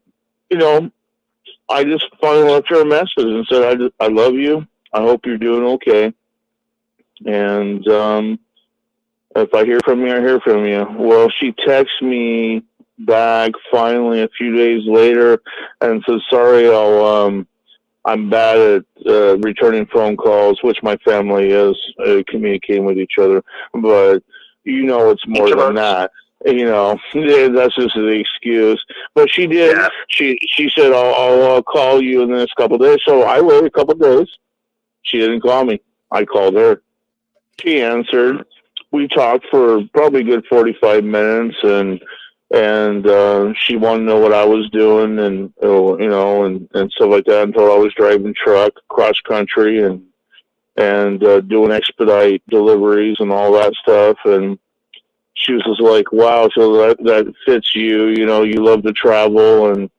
just finally left her a message and said, I love you. I hope you're doing okay. And if I hear from you, I hear from you. Well, she texted me back finally a few days later and said, sorry, I'm bad at returning phone calls, which my family is, communicating with each other. But, it's more than that. That's just the excuse. But she did. Yeah. She said, I'll call you in the next couple of days. So I waited a couple of days. She didn't call me. I called her. She answered. We talked for probably a good 45 minutes, and she wanted to know what I was doing, and and stuff like that. Until I was driving truck cross country and doing expedite deliveries and all that stuff. And she was just like, "Wow, so that fits you. You love to travel and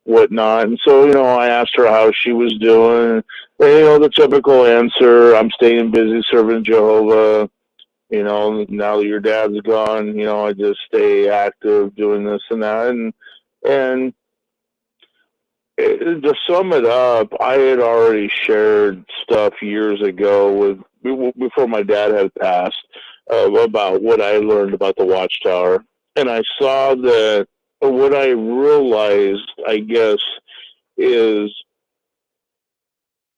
whatnot." And so I asked her how she was doing. And, the typical answer: I'm staying busy serving Jehovah. Now that your dad's gone, I just stay active doing this and that. And to sum it up, I had already shared stuff years ago before my dad had passed, about what I learned about the Watchtower. And I saw that what I realized, I guess, is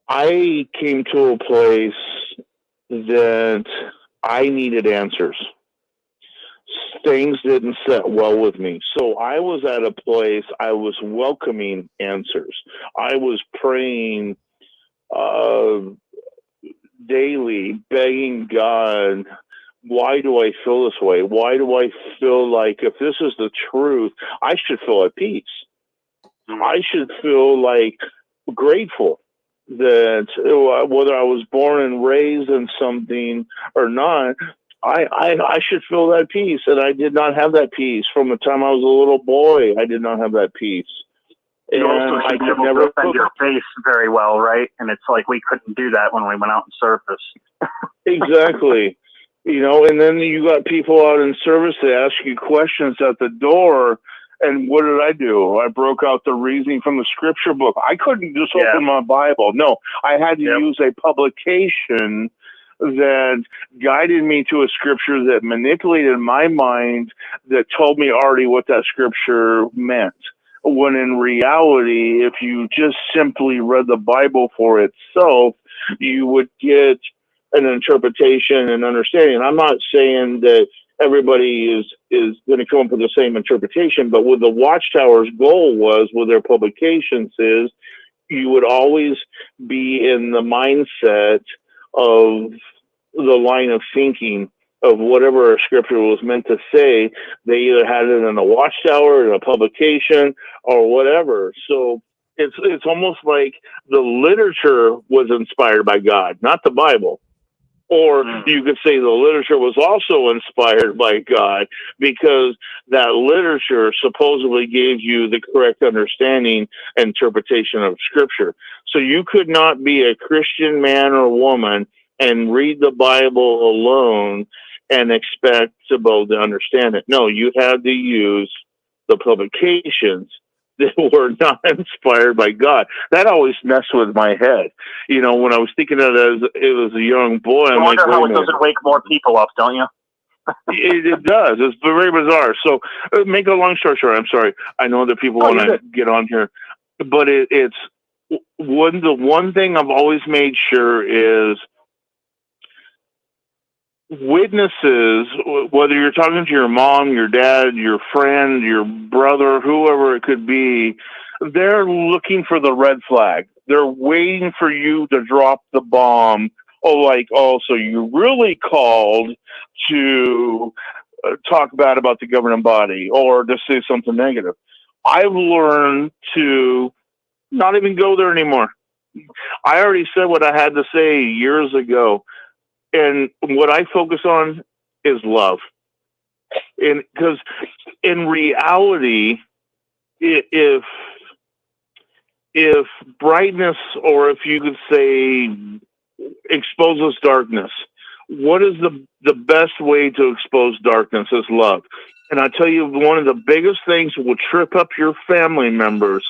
I came to a place that I needed answers. Things didn't sit well with me. So I was at a place, I was welcoming answers. I was praying daily, begging God, why do I feel this way? Why do I feel like if this is the truth, I should feel at peace? I should feel like grateful that whether I was born and raised in something or not, I should feel that peace. And I did not have that peace from the time I was a little boy. I did not have that peace. You also should be able to defend your faith very well, right? And it's like we couldn't do that when we went out in service. Exactly. And then you got people out in service that ask you questions at the door. And what did I do? I broke out the reasoning from the scripture book. I couldn't just open my Bible. No, I had to use a publication that guided me to a scripture that manipulated my mind, that told me already what that scripture meant. When in reality, if you just simply read the Bible for itself, you would get an interpretation and understanding. I'm not saying that everybody is going to come up with the same interpretation, but what the Watchtower's goal was with their publications is you would always be in the mindset of the line of thinking of whatever a scripture was meant to say. They either had it in a Watchtower, in a publication, or whatever. So it's almost like the literature was inspired by God, not the Bible. Or you could say the literature was also inspired by God, because that literature supposedly gave you the correct understanding and interpretation of scripture. So you could not be a Christian man or woman and read the Bible alone and expect to be able to understand it. No, you had to use the publications that were not inspired by God. That always messed with my head. When I was thinking of it as a young boy, I'm like, how it doesn't wake more people up, don't you? It does. It's very bizarre. So, make a long story short, I'm sorry. I know that people want to get on here, but the one thing I've always made sure is witnesses, whether you're talking to your mom, your dad, your friend, your brother, whoever it could be, they're looking for the red flag. They're waiting for you to drop the bomb. So you really called to talk bad about the governing body or to say something negative. I've learned to not even go there anymore. I already said what I had to say years ago. And what I focus on is love. And because in reality, if if brightness, or if you could say exposes darkness, what is the best way to expose darkness is love. And I tell you, one of the biggest things that will trip up your family members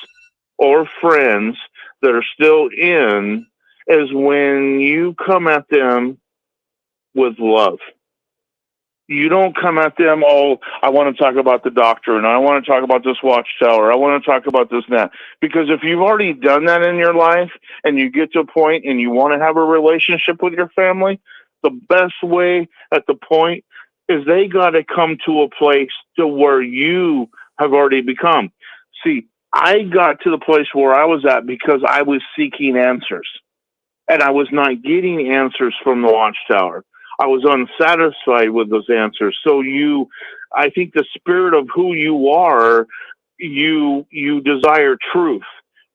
or friends that are still in is when you come at them with love. You don't come at them, oh, I want to talk about the doctrine, I want to talk about this Watchtower, I want to talk about this and that. Because if you've already done that in your life and you get to a point and you want to have a relationship with your family, the best way at the point is they got to come to a place to where you have already become. See, I got to the place where I was at because I was seeking answers. And I was not getting answers from the Watchtower. I was unsatisfied with those answers. So I think the spirit of who you are, you desire truth.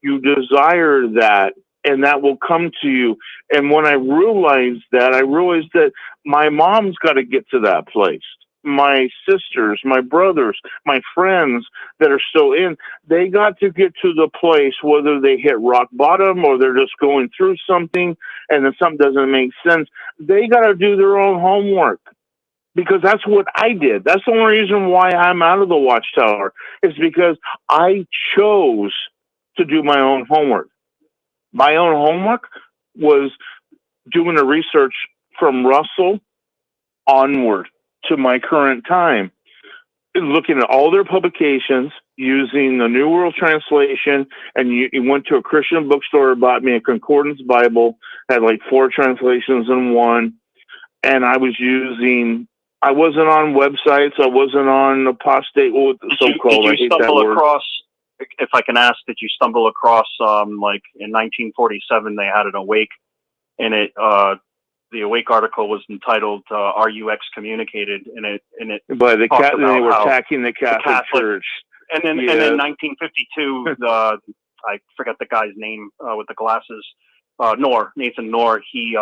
You desire that, and that will come to you. And when I realized that my mom's got to get to that place. My sisters, my brothers, my friends that are still in, they got to get to the place whether they hit rock bottom or they're just going through something and then something doesn't make sense. They got to do their own homework, because that's what I did. That's the only reason why I'm out of the Watchtower, is because I chose to do my own homework. My own homework was doing the research from Russell onward to my current time, looking at all their publications, using the New World Translation, and you went to a Christian bookstore, bought me a Concordance Bible, had like 4 translations in one, and I wasn't on websites, I wasn't on apostate, so-called, Did you stumble across, if I can ask, did you stumble across, like in 1947, they had an Awake, and the Awake article was entitled "Are You Excommunicated?" and it by the they were attacking the Catholic Church. And then, and in 1952, I forget the guy's name with the glasses, Nathan Knorr. He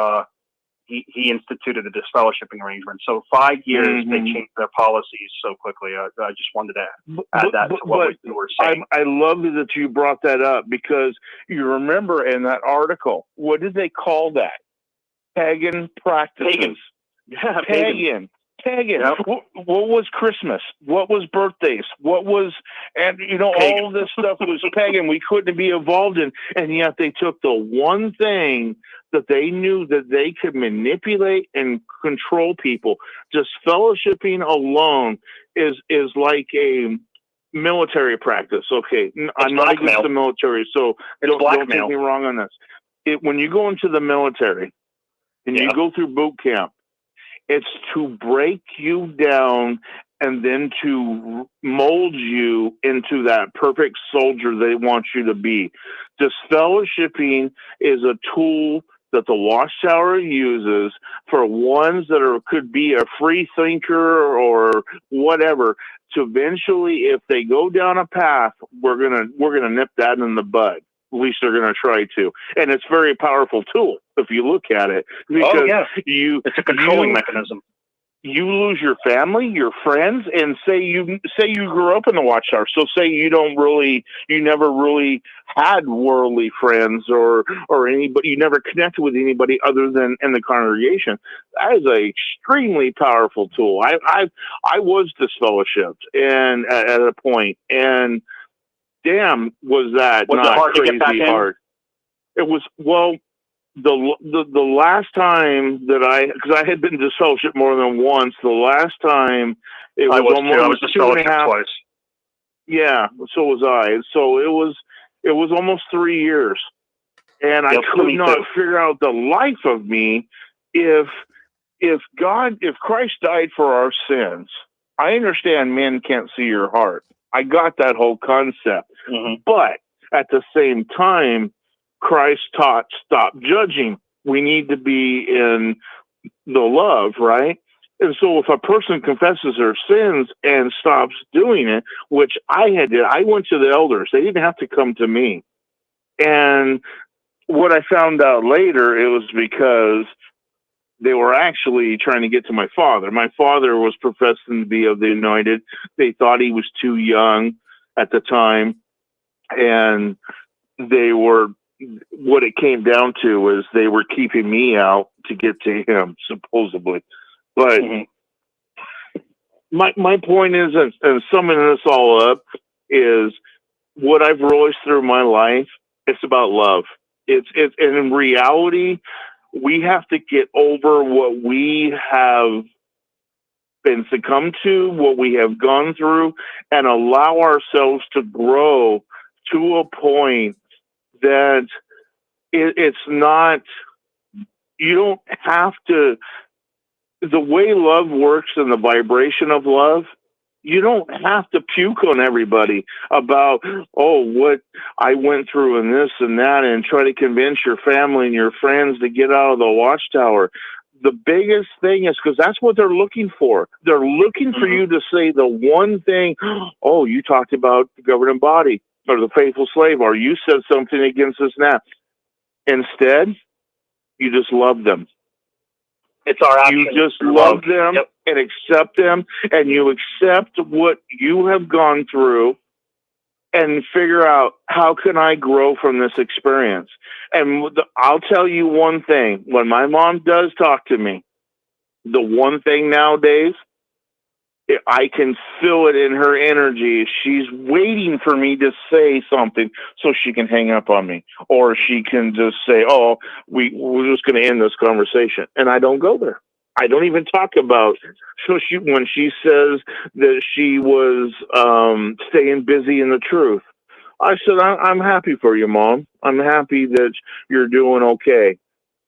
instituted a disfellowshipping arrangement. So 5 years they changed their policies so quickly. I just wanted to add that to what you were saying. I love that you brought that up, because you remember in that article, what did they call that? Pagan practices. Pagan. Yeah, pagan. Yep. What was Christmas? What was birthdays? What was, and pagan. All this stuff was pagan. We couldn't be involved in, and yet they took the one thing that they knew that they could manipulate and control people. Just fellowshipping alone is like a military practice. Okay, I'm not against the military, so don't take me wrong on this. When you go into the military and you go through boot camp, it's to break you down and then to mold you into that perfect soldier they want you to be. Disfellowshipping is a tool that the Watchtower uses for ones that could be a free thinker or whatever, to eventually, if they go down a path, we're gonna nip that in the bud. At least they're going to try to. And it's a very powerful tool if you look at it. Because it's a controlling mechanism. You lose your family, your friends, and say you grew up in the Watchtower. So say you never really had worldly friends or anybody, you never connected with anybody other than in the congregation. That is an extremely powerful tool. I was disfellowshipped and at a point, and damn, was that not hard crazy to get back hard? It was, well, the last time that because I had been disfellowshipped more than once. The last time it was almost 2.5 twice. Yeah, so was I. So it was almost 3 years, and I could not figure out the life of me if Christ died for our sins. I understand men can't see your heart. I got that whole concept. But at the same time, Christ taught, stop judging. We need to be in the love, right? And so if a person confesses their sins and stops doing it, which I went to the elders. They didn't have to come to me. And what I found out later, it was because they were actually trying to get to my father. My father was professing to be of the anointed. They thought he was too young at the time. And they were, what it came down to was they were keeping me out to get to him, supposedly. But my point is, and summing this all up, is what I've realized through my life, it's about love. And in reality, we have to get over what we have been succumbed to, what we have gone through, and allow ourselves to grow to a point that it's not, you don't have to, the way love works and the vibration of love, you don't have to puke on everybody about, oh, what I went through and this and that, and try to convince your family and your friends to get out of the Watchtower. The biggest thing is, because that's what they're looking for. They're looking for you to say the one thing, oh, you talked about the governing body or the faithful slave, or you said something against this and that. Instead, you just love them. It's our action. You just love them and accept them, and you accept what you have gone through and figure out, how can I grow from this experience? And I'll tell you one thing. When my mom does talk to me, the one thing nowadays, I can feel it in her energy. She's waiting for me to say something so she can hang up on me, or she can just say, oh, we're just going to end this conversation. And I don't go there. I don't even talk about. So when she says that she was staying busy in the truth, I said, I'm happy for you, Mom. I'm happy that you're doing okay.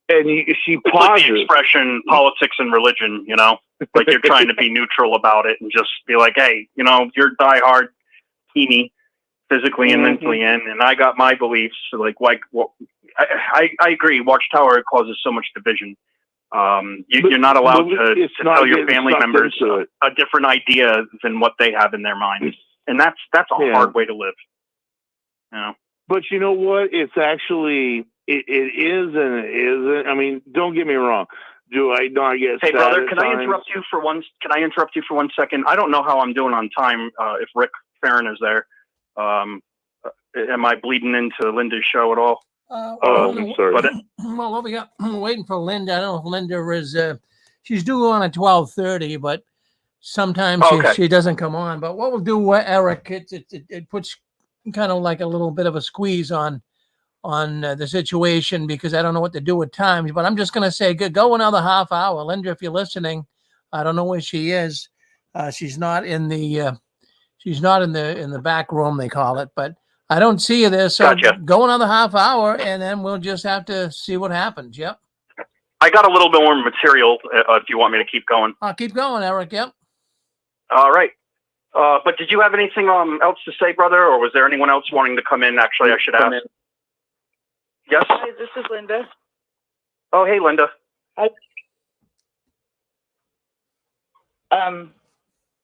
And she pauses. Like the expression politics and religion, you know, like you're trying to be neutral about it and just be like, hey, you know, you're diehard teeny, physically and mentally in, and I got my beliefs. Like I agree. Watchtower causes so much division. You're not allowed to tell your family members a different idea than what they have in their minds, and that's a hard way to live. You know? But you know what? It's actually it is and it isn't. I mean, don't get me wrong. Do I get? Hey, brother, can I interrupt you for one? Can I interrupt you for 1 second? I don't know how I'm doing on time. If Rick Farron is there, am I bleeding into Linda's show at all? I'm sorry. Well, what we got? We're waiting for Linda. I don't know if Linda is. She's due on at 12:30, but sometimes she doesn't come on. But what we'll do, Eric, it puts kind of like a little bit of a squeeze on the situation, because I don't know what to do with times. But I'm just going to say, go another half hour. Linda, if you're listening, I don't know where she is. She's not in the back room, they call it, but I don't see you there. So go another half hour, and then we'll just have to see what happens. Yep. I got a little bit more material if you want me to keep going. I'll keep going, Eric. Yep. All right. But did you have anything else to say, brother, or was there anyone else wanting to come in? Actually, I should ask. Yes? Hi, this is Linda. Oh, hey, Linda. Hi.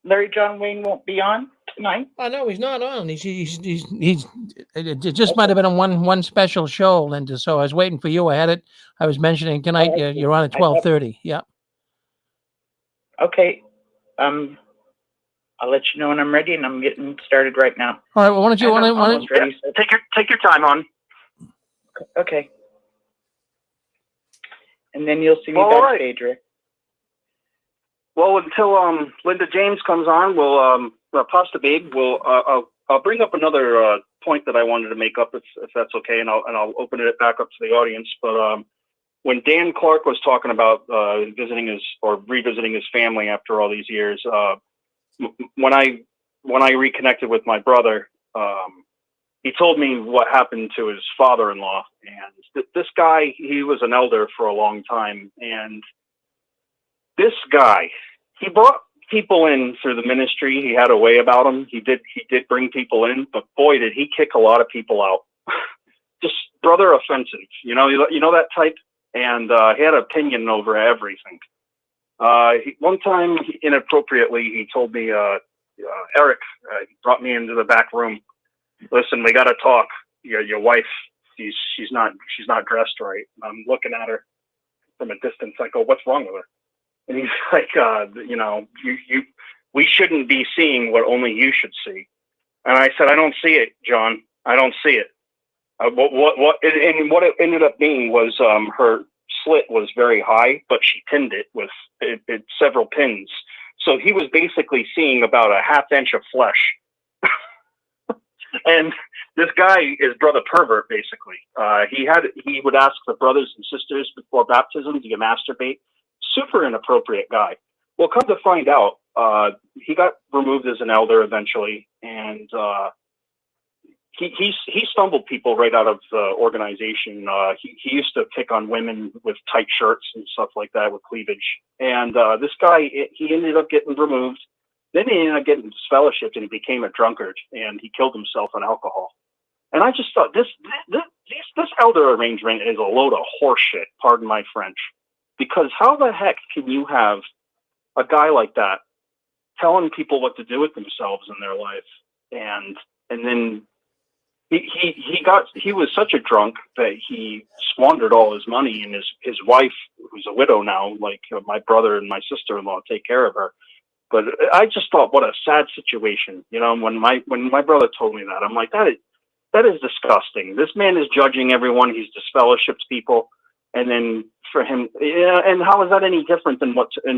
Larry John Wayne won't be on tonight? Oh, no, he's not on. It just might have been on one special show, Linda. So I was waiting for you. I was mentioning tonight, you're on at 12:30. Yeah. Okay. I'll let you know when I'm ready, and I'm getting started right now. All right. Well, why don't you take your time, hon. Okay. And then you'll see me backstage, Rick. Well, until Linda James comes on, we'll Pasta Babe. I'll bring up another point that I wanted to make up, if that's okay, and I'll open it back up to the audience. But when Dan Clark was talking about revisiting his family after all these years, when I reconnected with my brother, he told me what happened to his father-in-law. And this guy, he was an elder for a long time, and this guy, he brought people in through the ministry. He had a way about him. He did bring people in, but boy, did he kick a lot of people out. Just brother offensive, you know that type. And he had an opinion over everything. One time, inappropriately, he told me, Eric, he brought me into the back room. Listen, we got to talk. Your wife, she's not dressed right. I'm looking at her from a distance. I go, what's wrong with her? And he's like, we shouldn't be seeing what only you should see. And I said, I don't see it, John. I don't see it. What it ended up being was her slit was very high, but she pinned it with several pins. So he was basically seeing about a half inch of flesh. And this guy is brother pervert, basically. He would ask the brothers and sisters before baptism to masturbate. Super inappropriate guy. Well, come to find out, he got removed as an elder eventually, and he stumbled people right out of the organization. He used to pick on women with tight shirts and stuff like that with cleavage. And this guy, he ended up getting removed. Then he ended up getting disfellowshipped, and he became a drunkard, and he killed himself on alcohol. And I just thought this elder arrangement is a load of horseshit. Pardon my French, because how the heck can you have a guy like that telling people what to do with themselves in their life, and then he was such a drunk that he squandered all his money, and his wife, who's a widow now, like my brother and my sister-in-law take care of her. But I just thought, what a sad situation. You know, when my brother told me that, I'm like, that is disgusting. This man is judging everyone. He's disfellowshipped people. And then for him, yeah, and how is that any different than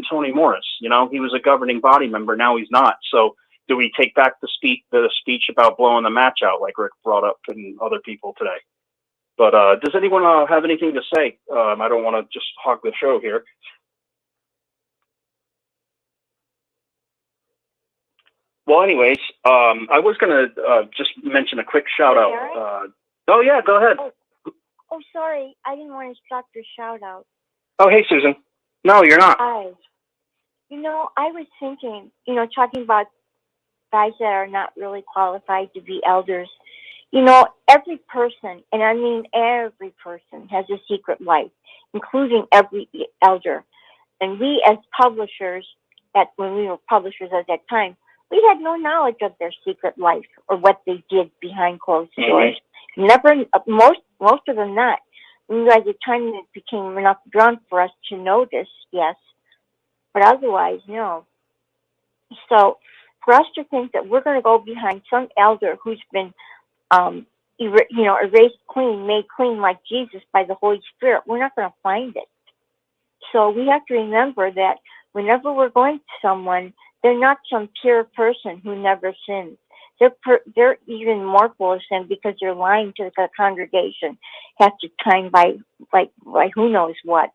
Tony Morris? You know, he was a governing body member. Now he's not. So do we take back the speech about blowing the match out, like Rick brought up and other people today? But does anyone have anything to say? I don't want to just hog the show here. Well, anyways, I was going to just mention a quick shout out. Oh, yeah, go ahead. Oh, sorry. I didn't want to stop your shout out. Oh, hey, Susan. No, you're not. Hi. You know, I was thinking, talking about guys that are not really qualified to be elders. You know, every person, and I mean every person, has a secret life, including every elder. And we as publishers, when we were publishers at that time, we had no knowledge of their secret life or what they did behind closed doors. Never, most of them not. By the time it became enough drunk for us to notice, yes, but otherwise, no. So for us to think that we're going to go behind some elder who's been, erased clean, made clean like Jesus by the Holy Spirit, we're not going to find it. So we have to remember that whenever we're going to someone, they're not some pure person who never sins. They're even more full of sin because they're lying to the congregation half the time by who knows what.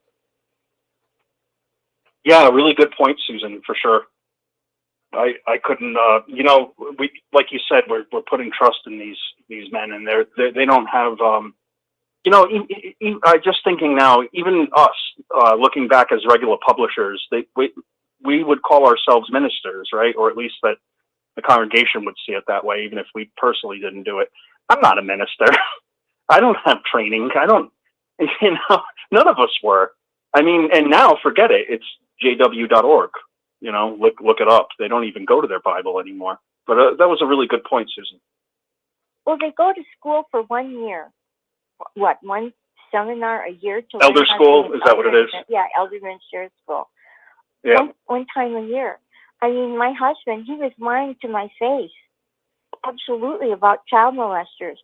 Yeah, really good point, Susan, for sure. I couldn't, we, like you said, we're putting trust in these men, and they don't have, I just thinking now, even us, looking back as regular publishers, we would call ourselves ministers, right? Or at least that the congregation would see it that way, even if we personally didn't do it. I'm not a minister. I don't have training. None of us were. I mean, and now forget it. It's jw.org. Look it up. They don't even go to their Bible anymore. But that was a really good point, Susan. Well, they go to school for 1 year. What, one seminar a year to elder school? Is that what it is? Yeah, elder ministerial school. Yeah. One time a year. I mean, my husband, he was lying to my face, absolutely, about child molesters.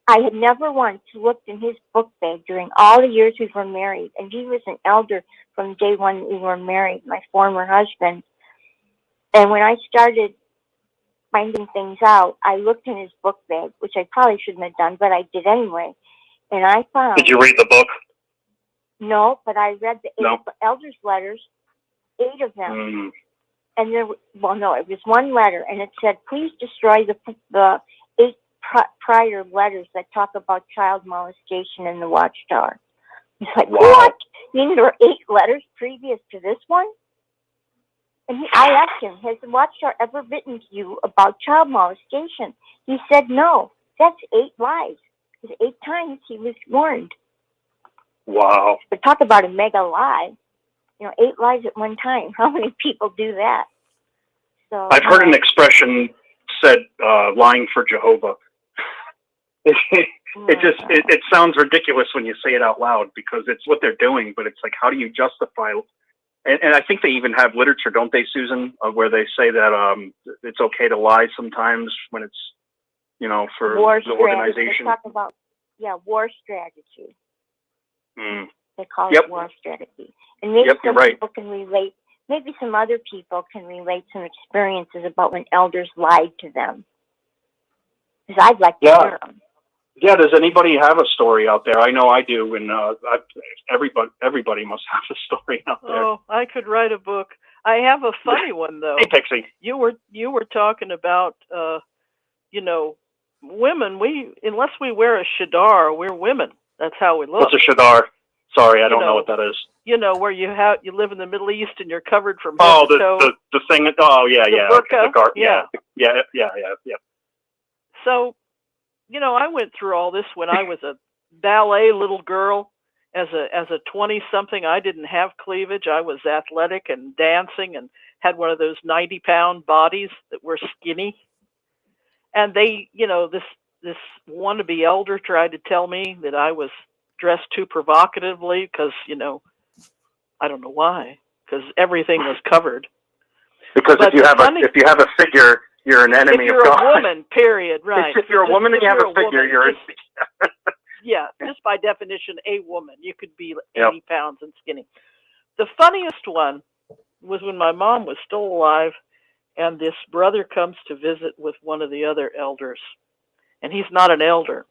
I had never once looked in his book bag during all the years we were married, and he was an elder from day one we were married, my former husband. And when I started finding things out, I looked in his book bag, which I probably shouldn't have done, but I did anyway. And I found... Did you read the book? No, but I read the 8 elders' letters, 8 of them. And it was one letter, and it said, please destroy the 8 prior letters that talk about child molestation in the Watchtower. It's like, wow. What? You mean there were 8 letters previous to this one? And I asked him, has the Watchtower ever written to you about child molestation? He said, no. That's 8 lies. Because 8 times he was warned. Wow. But talk about a mega lie. 8 lies at one time. How many people do that? So I've heard an expression said, lying for Jehovah. It sounds ridiculous when you say it out loud because it's what they're doing, but it's like, how do you justify? And I think they even have literature, don't they, Susan, where they say that it's okay to lie sometimes when it's, for war the organization. They talk about war strategy. Mm. They call Yep. it war strategy. And maybe Yep, you're some right. people can relate, maybe some other people can relate some experiences about when elders lied to them. Because I'd like to hear them. Yeah, does anybody have a story out there? I know I do, and everybody must have a story out there. Oh, I could write a book. I have a funny one though. Hey, Pixie. You were talking about women. Unless we wear a shadar, we're women. That's how we look. What's a shadar? Sorry, I don't know what that is. Where you live in the Middle East and you're covered from head to toe. the thing. Oh yeah, the yeah. burqa, Yeah. So, I went through all this when I was a ballet little girl. As a 20-something, I didn't have cleavage. I was athletic and dancing and had one of those 90-pound bodies that were skinny. And they, this wannabe elder tried to tell me that I was dressed too provocatively because, I don't know why, because everything was covered. Because if you have a figure, you're an enemy of God. If you're a woman, period, right. If you're a woman and you have a figure, you're yeah, just by definition, a woman. You could be 80 pounds and skinny. The funniest one was when my mom was still alive, and this brother comes to visit with one of the other elders. And he's not an elder.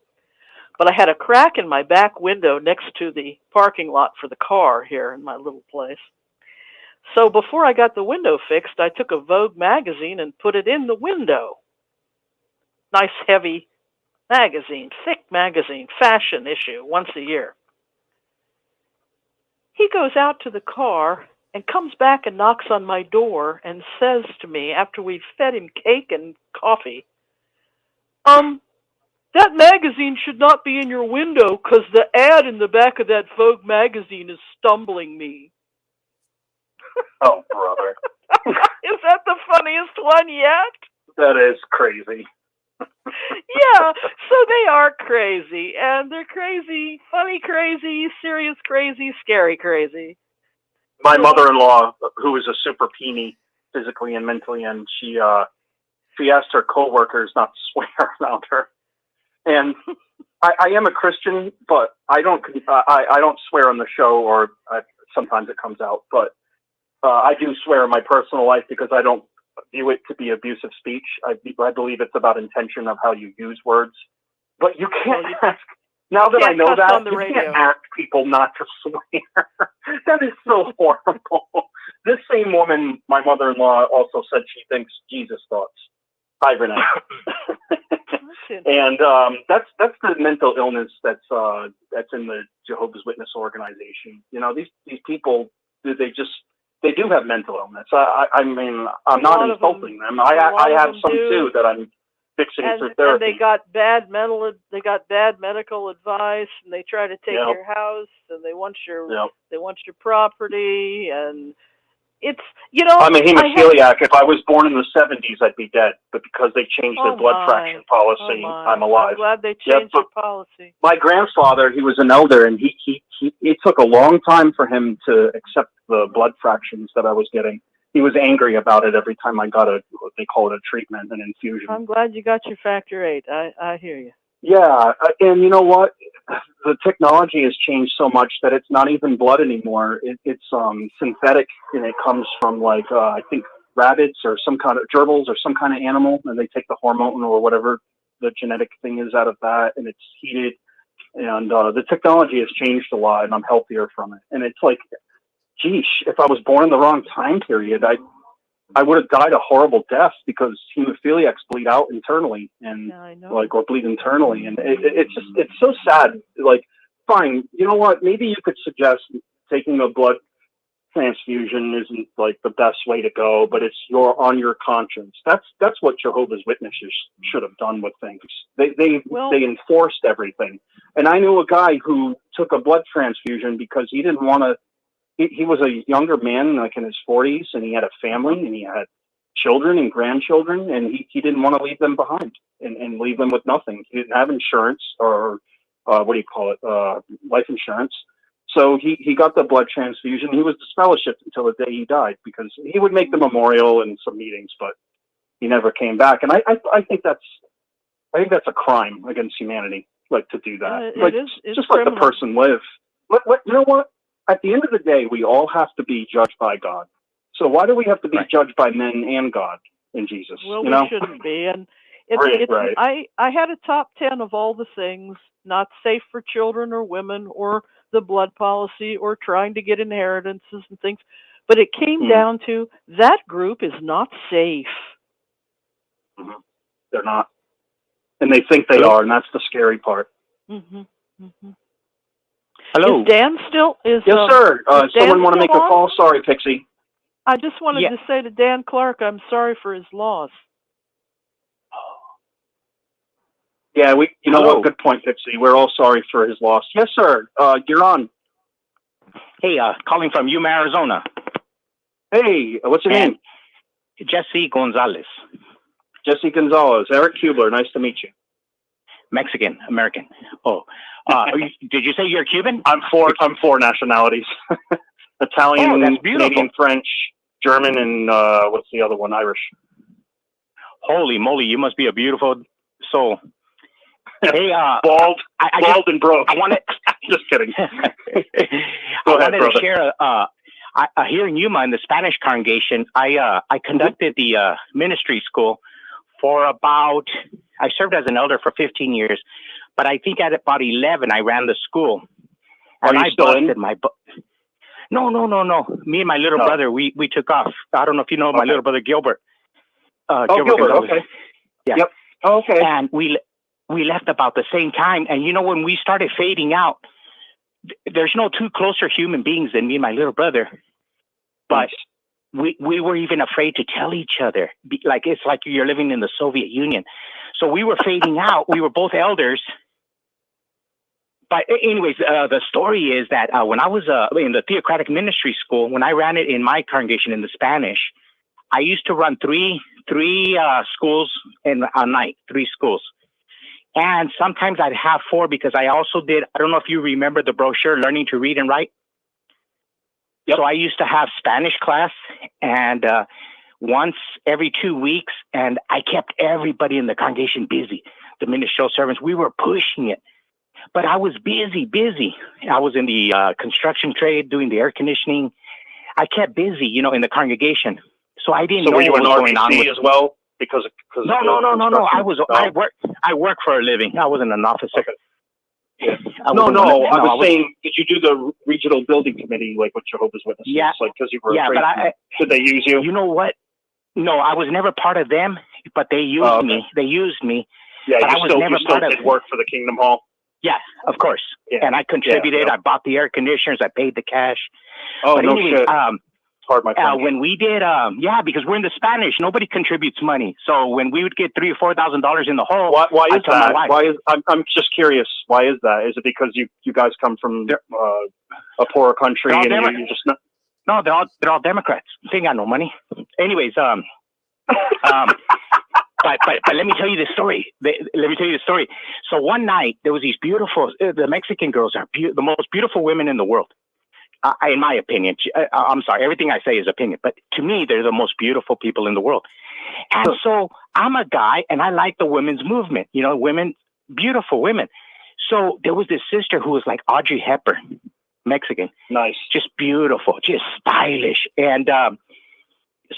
But I had a crack in my back window next to the parking lot for the car here in my little place. So before I got the window fixed, I took a Vogue magazine and put it in the window. Nice, heavy magazine, thick magazine, fashion issue, once a year. He goes out to the car and comes back and knocks on my door and says to me, after we've fed him cake and coffee, that magazine should not be in your window because the ad in the back of that Vogue magazine is stumbling me. Oh, brother. Is that the funniest one yet? That is crazy. Yeah, so they are crazy, and they're crazy, funny crazy, serious crazy, scary crazy. My mother-in-law, who is a super peenie physically and mentally, and she asked her coworkers not to swear around her. And I am a Christian, but I don't swear on the show, or sometimes it comes out. But I do swear in my personal life because I don't view it to be abusive speech. I believe it's about intention of how you use words. But you can't ask. Now that I know that, you can't ask people not to swear. That is so horrible. This same woman, my mother-in-law, also said she thinks Jesus thoughts. Hi, Renee. And that's the mental illness that's in the Jehovah's Witness organization. These people, they do have mental illness. I mean, I'm not insulting them. I have some too that I'm fixing through therapy. And they got bad medical advice, and they try to take your house, and they want your property, and it's I'm a hemophiliac. If I was born in the 70s, I'd be dead. But because they changed their blood fraction policy, I'm alive. I'm glad they changed their policy. My grandfather, he was an elder, and it took a long time for him to accept the blood fractions that I was getting. He was angry about it every time I got what they call it, a treatment, an infusion. I'm glad you got your factor 8. I hear you. Yeah, and you know what? The technology has changed so much that it's not even blood anymore. It's synthetic, and it comes from I think rabbits or some kind of gerbils or some kind of animal, and they take the hormone or whatever the genetic thing is out of that, and it's heated. And the technology has changed a lot, and I'm healthier from it. And it's like, geesh, if I was born in the wrong time period, I would have died a horrible death because hemophiliacs bleed out internally and or bleed internally. And it's so sad. Fine. You know what? Maybe you could suggest taking a blood transfusion isn't the best way to go, but it's on your conscience. That's what Jehovah's Witnesses should have done with things. They enforced everything. And I knew a guy who took a blood transfusion because he didn't want to. He was a younger man, in his 40s, and he had a family, and he had children and grandchildren, and he didn't want to leave them behind and leave them with nothing. He didn't have insurance or life insurance. So he got the blood transfusion. He was disfellowshipped until the day he died because he would make the memorial and some meetings, but he never came back. And I think that's a crime against humanity. like to do that. It like, is, it's just criminal. let the person live. You know what? At the end of the day, we all have to be judged by God. So why do we have to be judged by men and God and Jesus? Well, you we know? shouldn't be. And I had a top 10 of all the things not safe for children or women or the blood policy or trying to get inheritances and things. But it came down to that group is not safe. Mm-hmm. They're not. And they think they are, and that's the scary part. Mm-hmm. Mm-hmm. Hello. Is Dan still? Yes, sir. Is Someone want to Dan make a on? call? Sorry, Pixie. I just wanted to say to Dan Clark, I'm sorry for his loss. Yeah, you know what? Good point, Pixie. We're all sorry for his loss. Yes, sir. You're on. Hey, calling from Yuma, Arizona. Hey, what's your name? Jesse Gonzalez. Jesse Gonzalez. Eric Kubler. Nice to meet you. Mexican, American. Oh, did you say you're Cuban? I'm four nationalities. Italian, oh, that's beautiful. Canadian, French, German, and what's the other one? Irish. Holy moly, you must be a beautiful soul. Hey, bald and broke. I want to. Just kidding. I wanted to share here in Yuma in the Spanish congregation. I conducted the ministry school for about. I served as an elder for 15 years, but I think at about 11 I ran the school. And Are you still in? No. Me and my little brother, we took off. I don't know if you know my little brother Gilbert. Gilbert. Okay. Yeah. Yep. Oh, okay. And we left about the same time. And when we started fading out, there's no two closer human beings than me and my little brother. But we were even afraid to tell each other. It's like you're living in the Soviet Union. So we were fading out. We were both elders. But anyways, the story is that when I was in the theocratic ministry school, when I ran it in my congregation in the Spanish, I used to run three schools in a night, 3 schools. And sometimes I'd have 4 because I also did, I don't know if you remember the brochure, Learning to Read and Write. Yep. So I used to have Spanish class and once every 2 weeks, and I kept everybody in the congregation busy. The ministerial servants, we were pushing it. But I was busy. I was in the construction trade, doing the air conditioning. I kept busy, in the congregation. So I didn't know were you what an was going on RBC as well? Because no. I work for a living. I wasn't an officer. Okay. Yeah. I was saying, did you do the regional building committee like with Jehovah's Witnesses? Yeah. Because you were afraid. But did they use you? You know what? No, I was never part of them, but they used me. They used me. Yeah, but you still did work for the Kingdom Hall. Yeah, of course. Yeah. And I contributed. I bought the air conditioners. I paid the cash. Oh, but no anyways, shit. Hard, my friend. When we did, because we're in the Spanish, nobody contributes money. So when we would get $3,000 or $4,000 in the hole, why is that? Why is I'm just curious. Why is that? Is it because you guys come from a poorer country and you're just not? No, they're all Democrats. They ain't got no money. Anyways, but let me tell you the story. So one night there was these beautiful, the Mexican girls are the most beautiful women in the world. In my opinion, I'm sorry, everything I say is opinion, but to me, they're the most beautiful people in the world. And so I'm a guy and I like the women's movement, women, beautiful women. So there was this sister who was like Audrey Hepburn, Mexican. Nice. Just beautiful, just stylish. And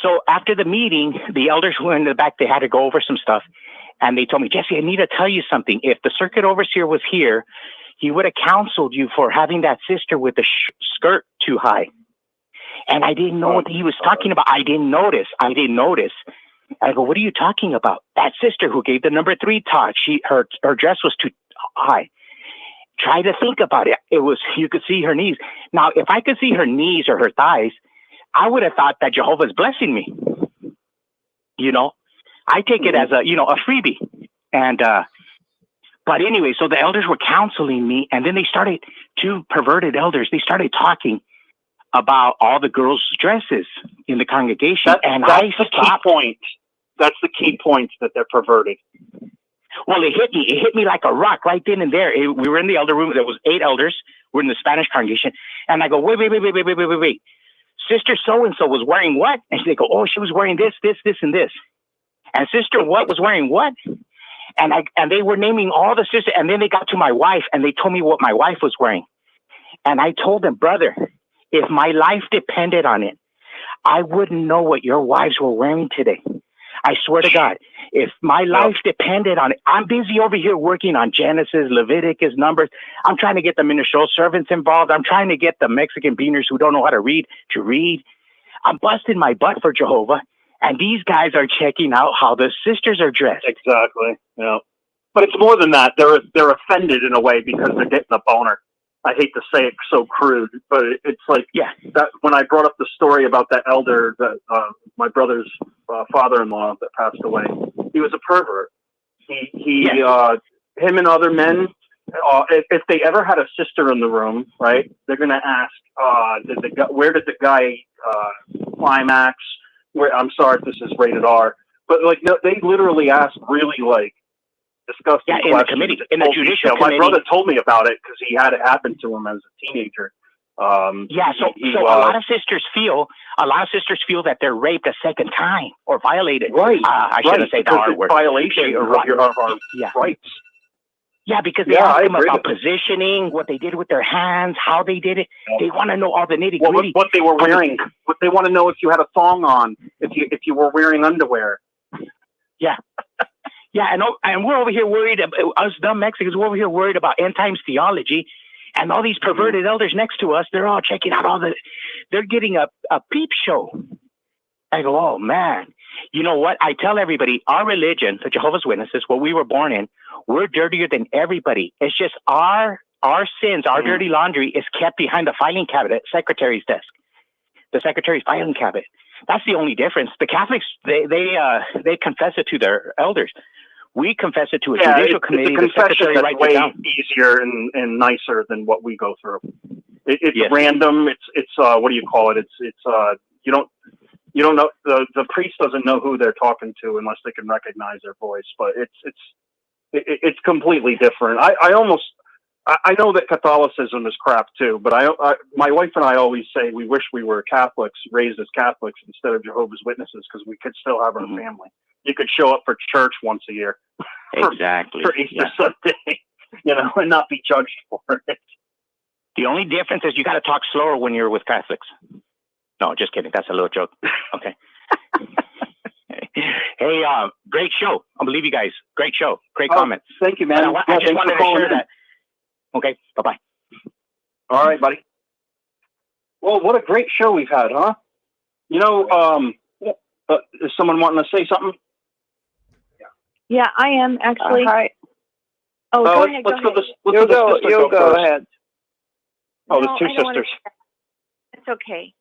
so after the meeting, the elders who were in the back, they had to go over some stuff. And they told me, Jesse, I need to tell you something. If the circuit overseer was here, he would have counseled you for having that sister with the skirt too high. And I didn't know what he was talking about. I didn't notice. I go, what are you talking about? That sister who gave the number 3 talk, her dress was too high. Try to think about it. You could see her knees. Now, if I could see her knees or her thighs, I would have thought that Jehovah's blessing me. I take it as a freebie. And, but anyway, so the elders were counseling me, and then they started, 2 perverted elders, they started talking about all the girls' dresses in the congregation. That's the key point. That's the key point, that they're perverted. Well, it hit me like a rock right then and there. We were in the elder room. There was 8 elders. We're in the Spanish congregation. And I go, wait. Sister so-and-so was wearing what? And they go, oh, she was wearing this, and this. And sister what was wearing what? And they were naming all the sisters, and then they got to my wife, and they told me what my wife was wearing. And I told them, brother, if my life depended on it, I wouldn't know what your wives were wearing today. I swear to God, if my life depended on it, I'm busy over here working on Genesis, Leviticus, Numbers. I'm trying to get the ministerial servants involved. I'm trying to get the Mexican beaners who don't know how to read to read. I'm busting my butt for Jehovah. And these guys are checking out how the sisters are dressed. Exactly. Yeah. But it's more than that. They're offended in a way because they're getting a boner. I hate to say it so crude, but it's like that when I brought up the story about that elder, that my brother's father-in-law that passed away. He was a pervert. Him and other men, if they ever had a sister in the room, right, they're gonna ask, where did the guy climax? Where, I'm sorry if this is rated R, but like they literally ask really like disgusting questions. In the committee, in the judicial committee. My brother told me about it because he had it happen to him as a teenager. So a lot of sisters feel that they're raped a second time or violated. Right. I shouldn't say the R word. Violation of our rights. Yeah, because they ask them about positioning, what they did with their hands, how they did it. They want to know all the nitty gritty. What they were wearing. What they want to know if you had a thong on, if you were wearing underwear. Yeah. Yeah, and we're over here worried about us dumb Mexicans. We're over here worried about end times theology, and all these perverted elders next to us. They're all checking out they're getting a peep show. I go, oh man, you know what? I tell everybody, our religion, the Jehovah's Witnesses, what we were born in, we're dirtier than everybody. It's just our sins, our dirty laundry is kept behind the filing cabinet, secretary's desk, the secretary's filing cabinet. That's the only difference. The Catholics, they confess it to their elders. We confess it to a judicial committee. It's a confession that's way down. easier and nicer than what we go through. It's random. It's what do you call it? It's you don't know, the priest doesn't know who they're talking to unless they can recognize their voice. But it's completely different. I know that Catholicism is crap too, but my wife and I always say we wish we were Catholics, raised as Catholics instead of Jehovah's Witnesses, because we could still have our family. You could show up for church once a year. Exactly. For Easter Sunday, and not be judged for it. The only difference is you got to talk slower when you're with Catholics. No, just kidding. That's a little joke. Okay. Hey, great show. I believe you guys. Great show. Great comments. Thank you, man. I just wanted to share that. Okay. Bye-bye. All right, buddy. Well, what a great show we've had, huh? Is someone wanting to say something? Yeah, I am actually. Hi. Oh, go ahead. You go ahead. Oh, there's two sisters. It's okay.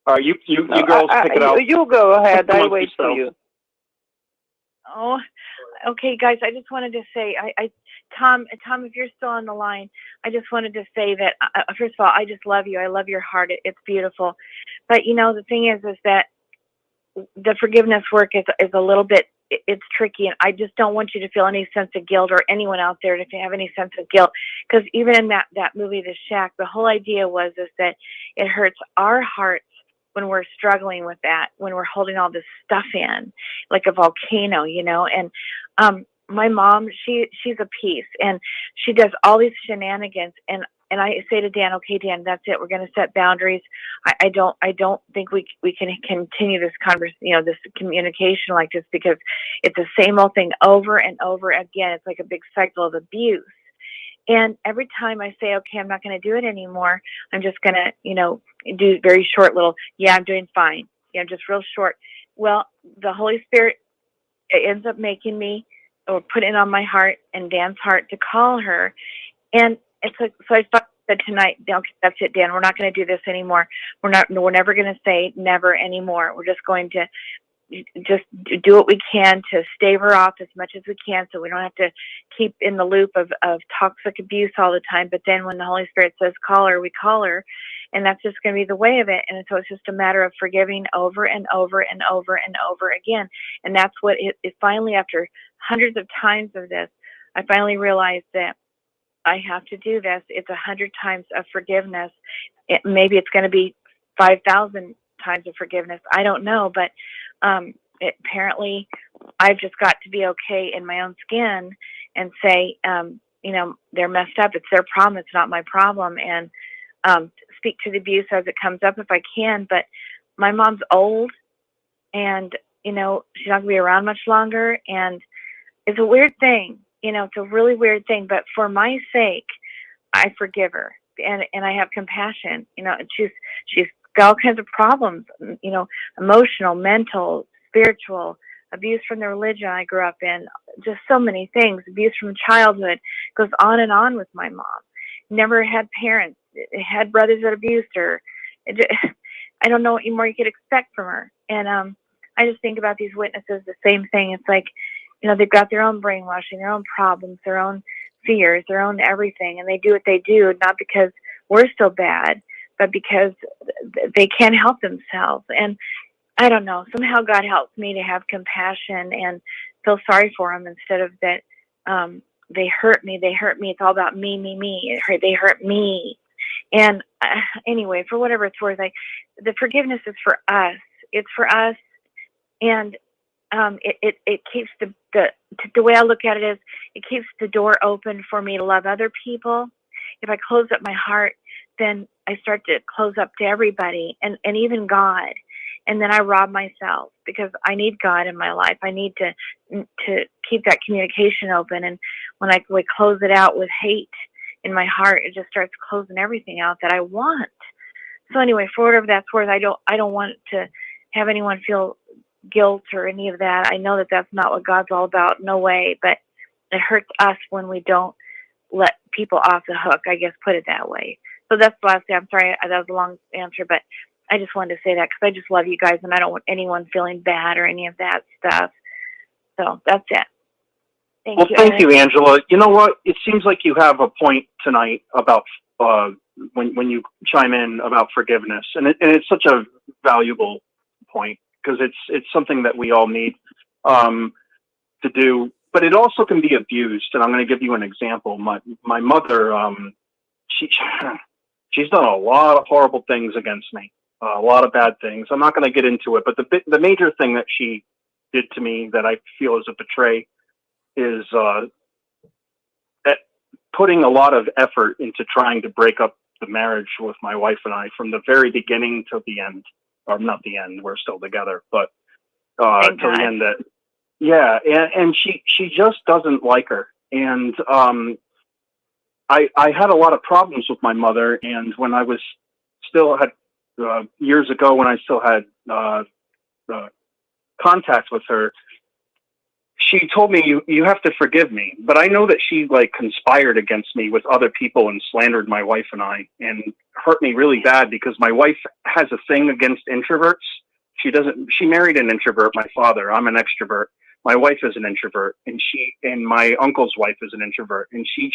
All right, you girls pick it out. You go ahead. I wait for you. Oh, okay, guys. I just wanted to say, Tom, if you're still on the line, I just wanted to say that first of all, I just love you. I love your heart. It's beautiful. But the thing is that the forgiveness work is a little bit. It's tricky, and I just don't want you to feel any sense of guilt, or anyone out there to have any sense of guilt, because even in that movie, The Shack, the whole idea is that it hurts our hearts when we're struggling with that, when we're holding all this stuff in, like a volcano, and my mom, she's a piece, and she does all these shenanigans, and I say to Dan, okay, Dan, that's it. We're going to set boundaries. I don't think we can continue this this communication like this, because it's the same old thing over and over again. It's like a big cycle of abuse. And every time I say, okay, I'm not going to do it anymore, I'm just going to, do very short little, I'm doing fine. Just real short. Well, the Holy Spirit ends up making me, or putting on my heart and Dan's heart, to call her. And it's like, so I said tonight, okay, that's it, Dan. We're not going to do this anymore. We're never going to say never anymore. We're just going to just do what we can to stave her off as much as we can, so we don't have to keep in the loop of toxic abuse all the time. But then when the Holy Spirit says call her, we call her, and that's just going to be the way of it. And so it's just a matter of forgiving over and over and over and over again. And that's what it finally, after hundreds of times of this, I finally realized that I have to do this. It's 100 times of forgiveness. Maybe it's going to be 5,000 times of forgiveness. I don't know, but apparently I've just got to be okay in my own skin and say, they're messed up. It's their problem. It's not my problem. And speak to the abuse as it comes up if I can. But my mom's old, and she's not going to be around much longer. And it's a weird thing. It's a really weird thing. But for my sake, I forgive her, and I have compassion. She's got all kinds of problems. Emotional, mental, spiritual, abuse from the religion I grew up in, just so many things. Abuse from childhood, goes on and on with my mom. Never had parents, had brothers that abused her. I don't know what more you could expect from her. And I just think about these witnesses, the same thing. It's like, they've got their own brainwashing, their own problems, their own fears, their own everything. And they do what they do, not because we're so bad, but because they can't help themselves. And I don't know, somehow God helps me to have compassion and feel sorry for them instead of that they hurt me. It's all about me. They hurt me. And anyway, for whatever it's worth, the forgiveness is for us. It's for us. And it keeps the way I look at it is, it keeps the door open for me to love other people. If I close up my heart, then I start to close up to everybody and even God. And then I rob myself, because I need God in my life. I need to keep that communication open. And when I close it out with hate in my heart, it just starts closing everything out that I want. So anyway, for whatever that's worth, I don't want to have anyone feel guilt or any of that. I know that that's not what God's all about. No way. But it hurts us when we don't let people off the hook, I guess, put it that way. So that's the last thing. I'm sorry, that was a long answer, but I just wanted to say that because I just love you guys, and I don't want anyone feeling bad or any of that stuff. So that's it. Well, thank you, Angela. You know what? It seems like you have a point tonight about when you chime in about forgiveness, and it's such a valuable point, because it's something that we all need to do. But it also can be abused, and I'm going to give you an example. My mother, she's done a lot of horrible things against me. A lot of bad things. I'm not going to get into it, but the major thing that she did to me that I feel is a betray is putting a lot of effort into trying to break up the marriage with my wife and I from the very beginning to the end. Or not the end, we're still together, but to the end that, yeah, and she just doesn't like her. And I had a lot of problems with my mother, and when I was still had years ago, when I still had contact with her, she told me, you have to forgive me. But I know that she conspired against me with other people and slandered my wife and I, and hurt me really bad, because my wife has a thing against introverts. She married an introvert, my father. I'm an extrovert. My wife is an introvert, and my uncle's wife is an introvert, and she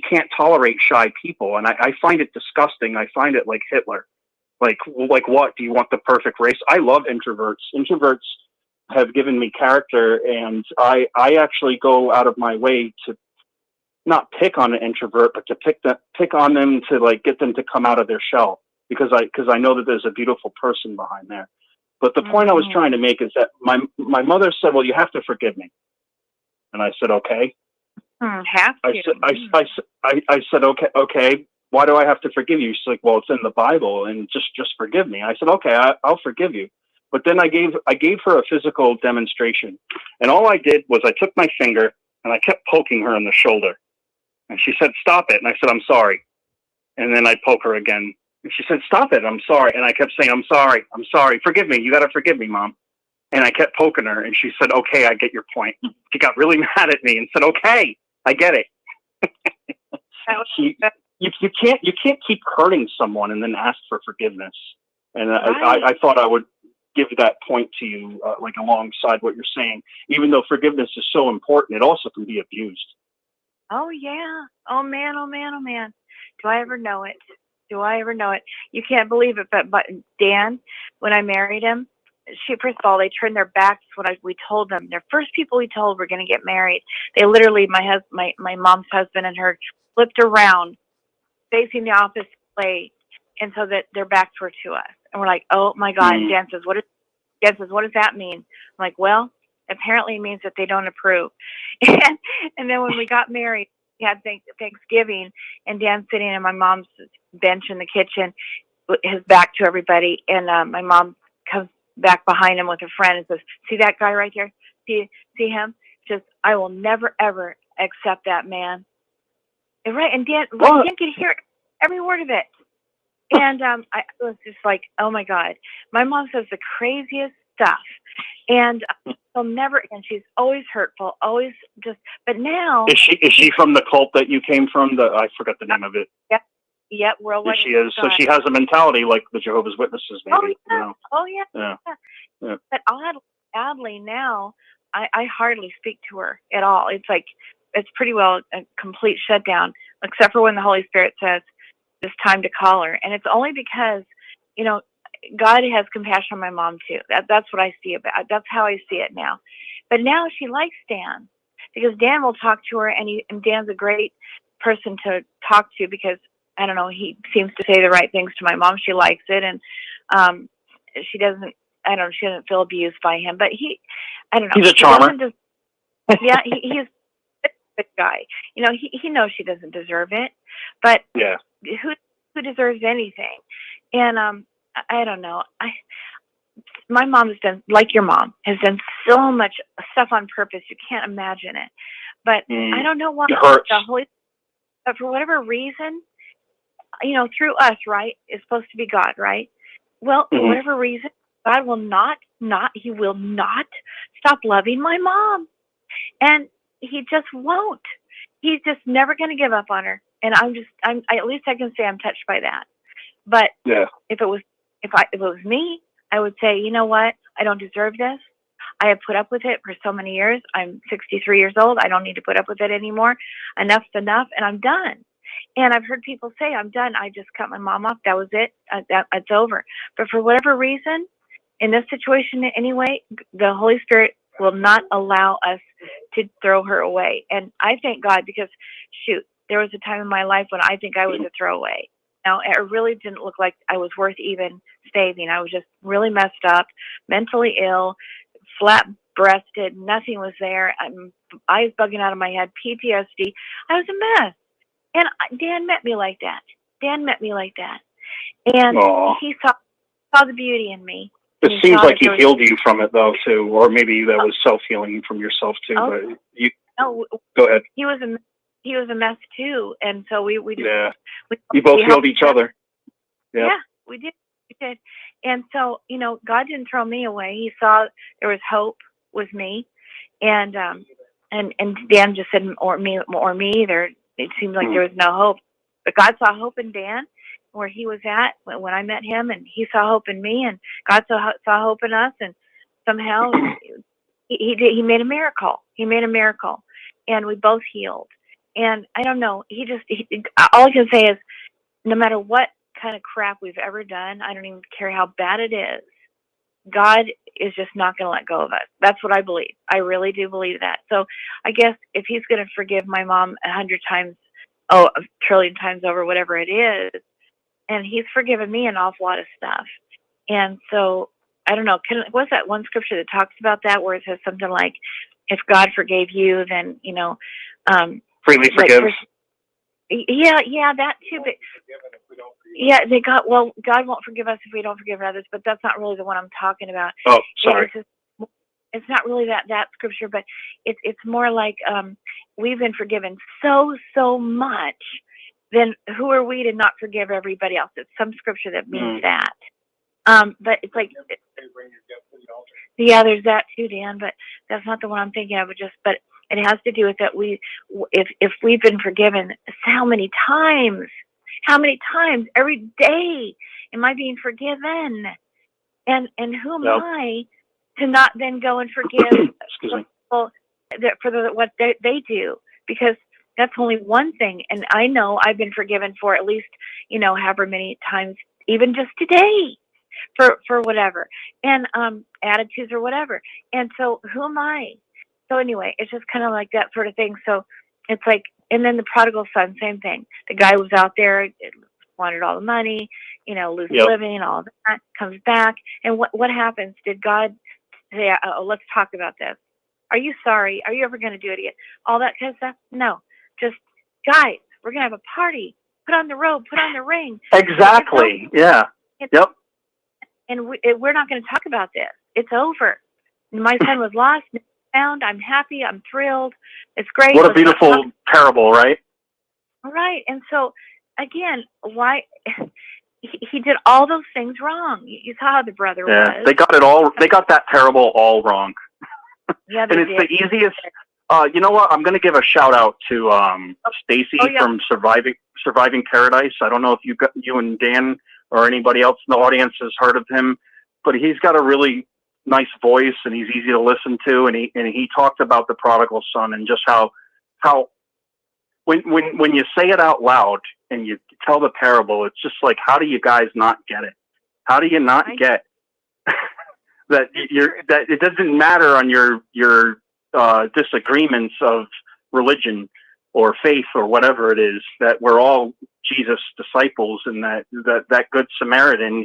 can't tolerate shy people. And I find it disgusting. I find it like Hitler. Like what? Do you want the perfect race? I love introverts. Introverts have given me character, and I actually go out of my way to not pick on an introvert, but to pick on them to get them to come out of their shell, because I know that there's a beautiful person behind there. But the point I was trying to make is that my mother said, well, you have to forgive me. And I said, okay. Have to. I said, okay. Why do I have to forgive you? She's like, well, it's in the Bible, and just forgive me. I said, okay, I'll forgive you. But then I gave her a physical demonstration, and all I did was I took my finger and I kept poking her in the shoulder, and she said, stop it. And I said, I'm sorry. And then I poke her again, and she said, stop it. I'm sorry. And I kept saying, I'm sorry. Forgive me. You got to forgive me, Mom. And I kept poking her, and she said, okay, I get your point. She got really mad at me and said, okay, I get it. You can't keep hurting someone and then ask for forgiveness. And I thought I would give that point to you, alongside what you're saying. Even though forgiveness is so important, it also can be abused. Oh yeah. Oh man. Do I ever know it? You can't believe it, but Dan, when I married him, first of all, they turned their backs when we told them. They're first people we told we're going to get married. They literally, my mom's husband and her, flipped around, facing the opposite way, and so that their backs were to us. And we're like, oh my God. And Dan says, what does that mean? I'm like, well, apparently it means that they don't approve. And then when we got married, we had Thanksgiving, and Dan's sitting in my mom's bench in the kitchen, his back to everybody, and my mom comes back behind him with a friend and says, "See that guy right there? See him? Just, I will never ever accept that man." And right, and Dan could hear every word of it. And I was just like, oh my God. My mom says the craziest stuff. And she'll never, and she's always hurtful, always just, but now. Is she from the cult that you came from? I forgot the name of it. Yep, worldwide. She is. So she has a mentality like the Jehovah's Witnesses, maybe. Oh, yeah. But oddly now, I hardly speak to her at all. It's like, it's pretty well a complete shutdown, except for when the Holy Spirit says it's time to call her. And it's only because, God has compassion on my mom too. That's what I see about. That's how I see it now. But now she likes Dan, because Dan will talk to her, and Dan's a great person to talk to, because I don't know, he seems to say the right things to my mom. She likes it, and she doesn't. I don't know. She doesn't feel abused by him, but I don't know. He's a charmer. Yeah, he's a good guy. He knows she doesn't deserve it, but yeah, who deserves anything? And I don't know. My mom has done, like your mom, has done so much stuff on purpose. You can't imagine it. But I don't know why. It hurts. But for whatever reason, through us, right? It's supposed to be God, right? Well, for whatever reason, God will he will not stop loving my mom. And he just won't. He's just never going to give up on her. And at least I can say I'm touched by that. But if it was me, I would say, you know what? I don't deserve this. I have put up with it for so many years. I'm 63 years old. I don't need to put up with it anymore. Enough's enough, and I'm done. And I've heard people say, I'm done. I just cut my mom off. That was it. It's over. But for whatever reason, in this situation anyway, the Holy Spirit will not allow us to throw her away. And I thank God, because, shoot, there was a time in my life when I think I was a throwaway. Now, it really didn't look like I was worth even saving. I was just really messed up, mentally ill, flat-breasted. Nothing was there. Eyes bugging out of my head, PTSD. I was a mess. And Dan met me like that. And Aww. he saw the beauty in me. It seems like he healed you from it, though, too. Or maybe that was self-healing from yourself, too. But go ahead. He was a mess, too. And so we you both healed each other. Yeah, we did. And so, God didn't throw me away. He saw there was hope with me. And Dan just said, or me either. It seemed like there was no hope. But God saw hope in Dan, where he was at when I met him, and he saw hope in me, and God saw hope in us, and somehow he made a miracle. He made a miracle, and we both healed. And I don't know, all I can say is, no matter what kind of crap we've ever done, I don't even care how bad it is, God is just not going to let go of us. That's what I believe. I really do believe that. So I guess if he's going to forgive my mom 100 times, a trillion times over, whatever it is, and he's forgiven me an awful lot of stuff. And so I don't know, what's that one scripture that talks about that, where it says something like, if God forgave you, then, freely forgive. Yeah, that too. But God won't forgive us if we don't forgive others. But that's not really the one I'm talking about. Oh, sorry. It's not really that scripture, but it's more like we've been forgiven so much. Then who are we to not forgive everybody else? It's some scripture that means that. But it's like, there's that too, Dan. But that's not the one I'm thinking of. But it has to do with that if we've been forgiven, how many times every day am I being forgiven? And who am I to not then go and forgive people for what they do? Because that's only one thing. And I know I've been forgiven for at least, however many times, even just today, for whatever, and attitudes or whatever. And so who am I? So anyway, it's just kind of like that sort of thing. So it's like, and then the prodigal son, same thing. The guy was out there, wanted all the money, lose living, all that, comes back. And what happens? Did God say, let's talk about this? Are you sorry? Are you ever going to do it again? All that kind of stuff. No, just guys, we're going to have a party. Put on the robe, put on the ring. Exactly. Yeah. Yep. And we're not going to talk about this. It's over. My son was lost, found. I'm happy. I'm thrilled. It's great. What a beautiful parable, right? Right. And so, again, why he did all those things wrong. You saw how the brother was. They got it all. They got that parable all wrong. Yeah, and it's the easiest. You know what? I'm going to give a shout out to Stacy from Surviving Paradise. I don't know if you and Dan or anybody else in the audience has heard of him, but he's got a really nice voice and he's easy to listen to. And he talked about the prodigal son and just how when you say it out loud and you tell the parable, it's just like, how do you guys not get it? How do you not get that it doesn't matter on your disagreements of religion or faith or whatever it is, that we're all Jesus disciples, and that good Samaritan,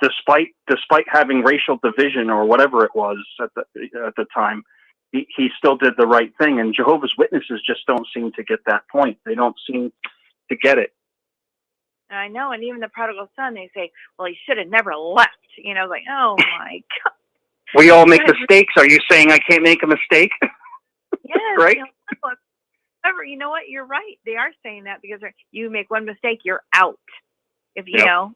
despite having racial division or whatever it was at the time, he still did the right thing. And Jehovah's Witnesses just don't seem to get that point. They don't seem to get it. I know, and even the prodigal son, they say, well, he should have never left. Like, oh my God. We all make mistakes. Are you saying I can't make a mistake? Yes. Right? However, you know what? You're right. They are saying that because you make one mistake, you're out. If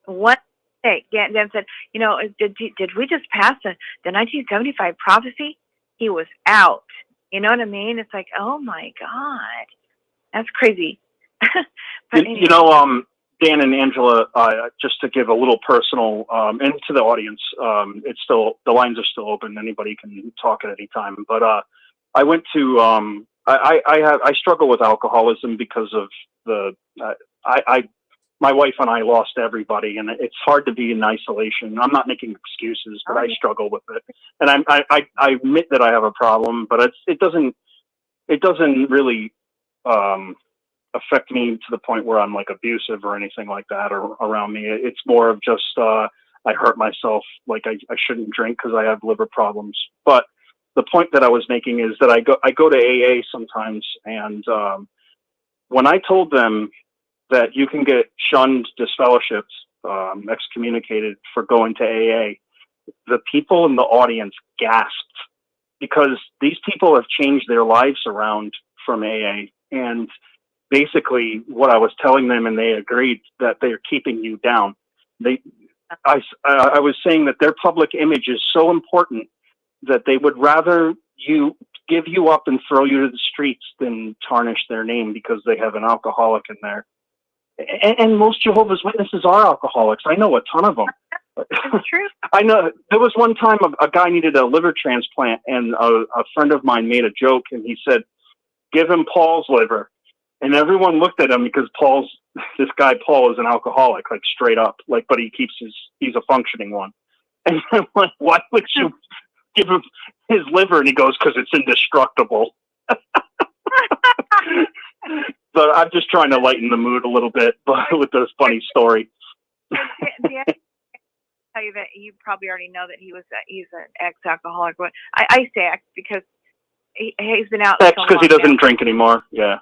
one mistake. Dan said, did we just pass the 1975 prophecy? He was out. You know what I mean? It's like, oh my God, that's crazy. But anyway. Dan and Angela, just to give a little personal, and to the audience, the lines are still open. Anybody can talk at any time. But I went to, I struggle with alcoholism because of my wife and I lost everybody, and it's hard to be in isolation. I'm not making excuses, but I struggle with it, and I admit that I have a problem, but it doesn't really affect me to the point where I'm like abusive or anything like that or around me. It's more of just I hurt myself, like I shouldn't drink because I have liver problems. But the point that I was making is that I go to AA sometimes, and when I told them that you can get shunned, disfellowshipped, excommunicated for going to AA, the people in the audience gasped, because these people have changed their lives around from AA. And basically what I was telling them, and they agreed, that they're keeping you down. I was saying that their public image is so important that they would rather give you up and throw you to the streets than tarnish their name because they have an alcoholic in there. And most Jehovah's Witnesses are alcoholics. I know a ton of them. That's true. I know there was one time a guy needed a liver transplant, and a friend of mine made a joke, and he said, "Give him Paul's liver." And everyone looked at him because this guy Paul is an alcoholic, like straight up, like, but he's a functioning one. And I'm like, why would you give him his liver? And he goes, because it's indestructible. But I'm just trying to lighten the mood a little bit with this funny story. I tell you that you probably already know that he's an ex-alcoholic. But I say ex because he's been out. Ex because he doesn't drink anymore. Yeah.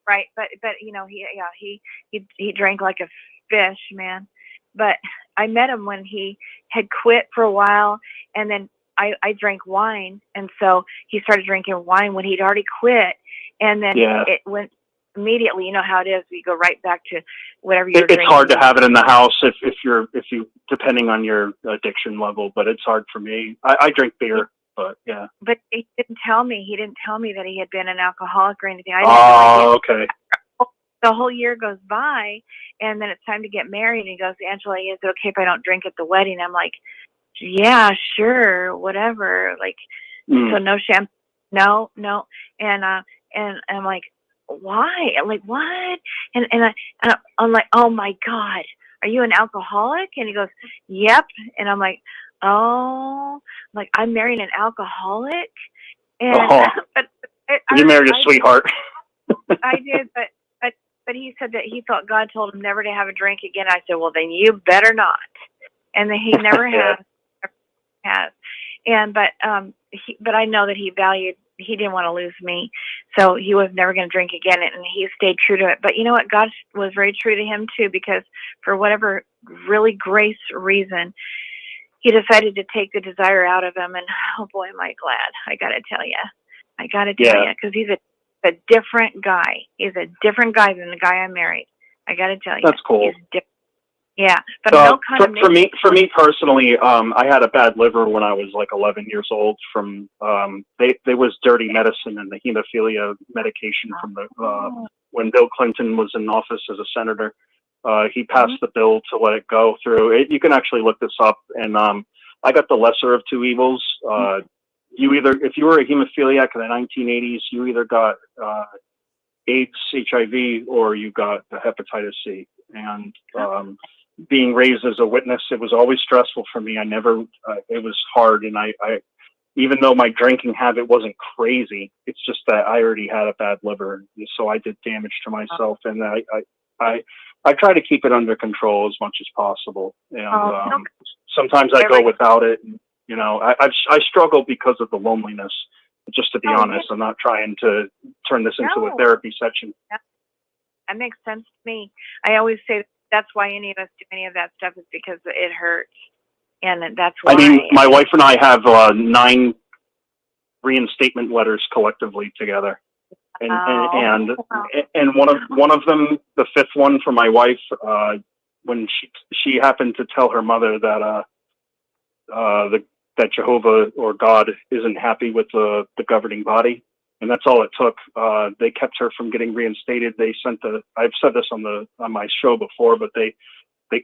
Right. But he drank like a fish, man. But I met him when he had quit for a while, and then I drank wine, and so he started drinking wine when he'd already quit, and then it went immediately. You know how it is. We go right back to whatever you're drinking. It's hard to have it in the house if you depending on your addiction level, but it's hard for me. I drink beer, but yeah. But he didn't tell me. He didn't tell me that he had been an alcoholic or anything. Okay. The whole year goes by, and then it's time to get married. And he goes, Angela, is it okay if I don't drink at the wedding? I'm like, yeah, sure, whatever. Like, so no champagne, no. And I'm like, why? I'm like, what? And I'm like, oh my God, are you an alcoholic? And he goes, yep. And I'm like, oh, like, I'm marrying an alcoholic. And but you married a sweetheart. I did, but he said that he thought God told him never to have a drink again. I said, well, then you better not. And then he never has. And but but I know that he didn't want to lose me, so he was never going to drink again, and he stayed true to it. But you know what? God was very true to him too, because for whatever really grace reason, he decided to take the desire out of him, and oh boy, am I glad. I got to tell you, because he's a different guy. He's a different guy than the guy I married. I got to tell you, That's cool. He's different. Yeah, but no condemnation. For me personally, I had a bad liver when I was like 11 years old. From they was dirty medicine and the hemophilia medication from the when Bill Clinton was in office as a senator. He passed the bill to let it go through. You can actually look this up, and I got the lesser of two evils. You either, if you were a hemophiliac in the 1980s, you either got AIDS, HIV, or you got the hepatitis C. And being raised as a witness, it was always stressful for me. I never, it was hard. And I, even though my drinking habit wasn't crazy, it's just that I already had a bad liver. So I did damage to myself. And I try to keep it under control as much as possible. And sometimes I go without it. And, you know, I struggle because of the loneliness. Just to be honest, I'm not trying to turn this into a therapy session. That makes sense to me. I always say that's why any of us do any of that stuff, is because it hurts. And that's why. I mean, my wife and I have 9 reinstatement letters collectively together. And one of them, the 5th one for my wife, when she happened to tell her mother that that Jehovah or God isn't happy with the governing body, and that's all it took. They kept her from getting reinstated. They sent I've said this on my show before, but they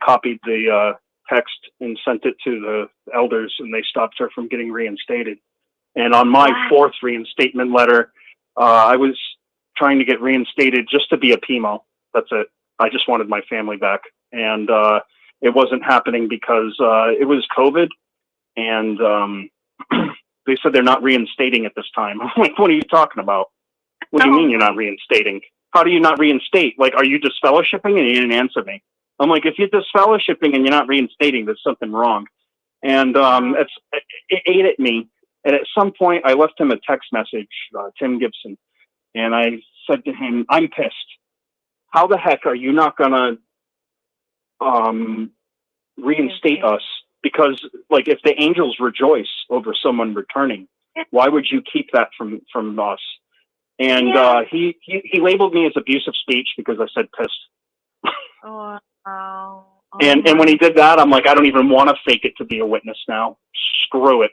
copied the text and sent it to the elders, and they stopped her from getting reinstated. And on my 4th reinstatement letter, I was trying to get reinstated just to be a PMO. That's it. I just wanted my family back. And it wasn't happening because it was COVID. And they said they're not reinstating at this time. I'm like, what are you talking about? What do you mean you're not reinstating? How do you not reinstate? Like, are you disfellowshipping? And he didn't answer me. I'm like, if you're disfellowshipping and you're not reinstating, there's something wrong. And it ate at me. And at some point, I left him a text message, Tim Gibson, and I said to him, I'm pissed. How the heck are you not going to reinstate us? Because, like, if the angels rejoice over someone returning, why would you keep that from us? And he labeled me as abusive speech because I said pissed. And when he did that, I'm like, I don't even want to fake it to be a witness now. Screw it.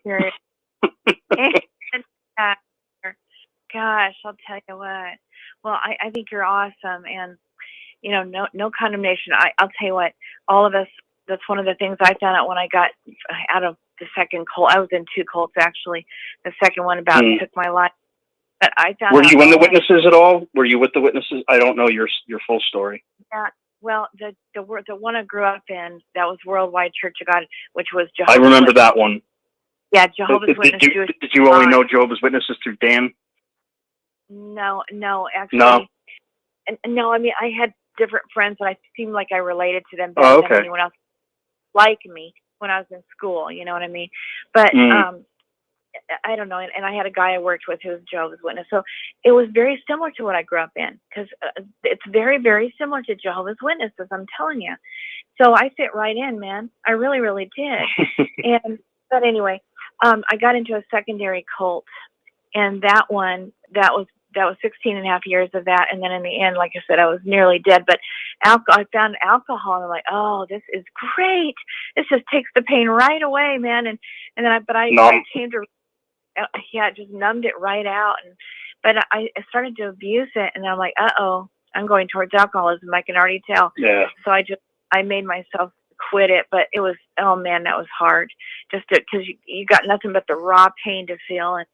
Gosh, I'll tell you what. Well, I think you're awesome, and you know, no condemnation. I'll tell you what, all of us. That's one of the things I found out when I got out of the second cult. I was in 2 cults actually. The second one about took my life. But I found out. Were you in the witnesses at all? Were you with the witnesses? I don't know your full story. Yeah. Well, the one I grew up in, that was Worldwide Church of God, which was Jehovah's I remember Witnesses. that one. Yeah, Jehovah's Witnesses. Did you only know Jehovah's Witnesses through Dan? No, actually. No. No, I mean, I had different friends, and I seemed like I related to them Oh, better than anyone else. Like me when I was in school, you know what I mean? But I don't know. And I had a guy I worked with who was Jehovah's Witness, so it was very similar to what I grew up in, because it's very, very similar to Jehovah's Witnesses. I'm telling you. So I fit right in, man. I really, really did. But anyway, I got into a secondary cult, and that was 16 and a half years of that. And then in the end, like I said, I was nearly dead, but I found alcohol, and I'm like, oh, this is great. This just takes the pain right away, man. And then I came to, it just numbed it right out. But I started to abuse it, and I'm like, uh-oh, I'm going towards alcoholism. I can already tell. Yeah. So I made myself quit it, but it was, oh man, that was hard, just because you got nothing but the raw pain to feel, and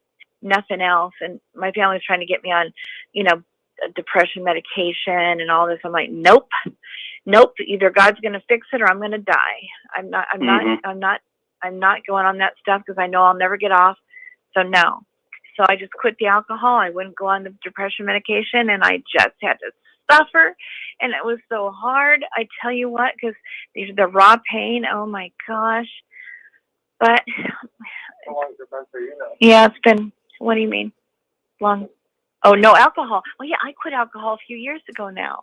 nothing else. And my family was trying to get me on, you know, depression medication and all this. I'm like, nope. Either God's going to fix it or I'm going to die. I'm not going on that stuff, because I know I'll never get off. So no. So I just quit the alcohol. I wouldn't go on the depression medication, and I just had to suffer. And it was so hard. I tell you what, because the raw pain, oh my gosh. But How long has it been for you now? yeah, it's been. What do you mean? Long? Oh, no alcohol. Oh yeah, I quit alcohol a few years ago now.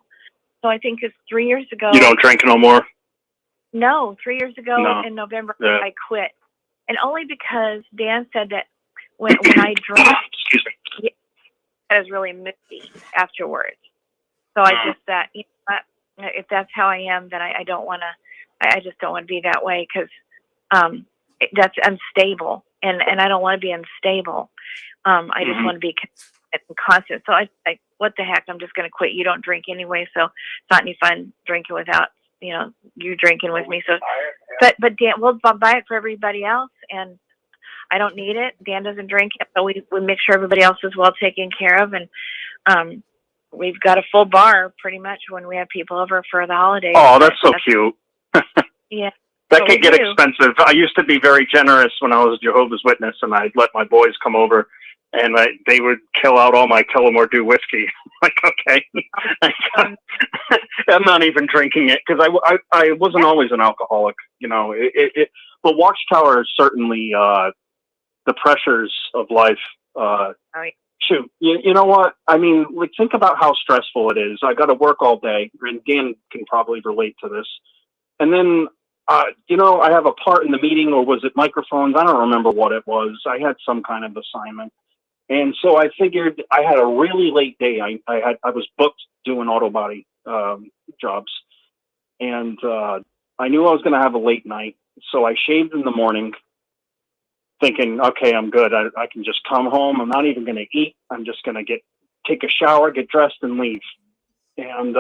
So I think it's 3 years ago. You don't drink no more? No, 3 years ago No. in November Yeah. I quit, and only because Dan said that when I drank, Excuse me. I was really misty afterwards. So I just thought, you know what, if that's how I am, then I don't want to. I just don't want to be that way because that's unstable, and I don't want to be unstable. I just want to be constant. So I what the heck? I'm just going to quit. You don't drink anyway, so it's not any fun drinking without you drinking with me. So, but Dan, we'll buy it for everybody else, and I don't need it. Dan doesn't drink it, but we make sure everybody else is well taken care of, and we've got a full bar pretty much when we have people over for the holidays. Oh, that's so cute. Yeah. That could get expensive. I used to be very generous when I was a Jehovah's Witness, and I'd let my boys come over, and they would kill out all my Killamore Dew whiskey. Like, okay. I'm not even drinking it, because I wasn't always an alcoholic, but Watchtower is certainly the pressures of life. Shoot, you know what? I mean, like, think about how stressful it is. I got to work all day, and Dan can probably relate to this. And then, I have a part in the meeting, or was it microphones? I don't remember what it was. I had some kind of assignment. And so I figured I had a really late day. I was booked doing auto body jobs. And I knew I was going to have a late night. So I shaved in the morning, thinking, okay, I'm good. I can just come home. I'm not even going to eat. I'm just going to take a shower, get dressed, and leave. And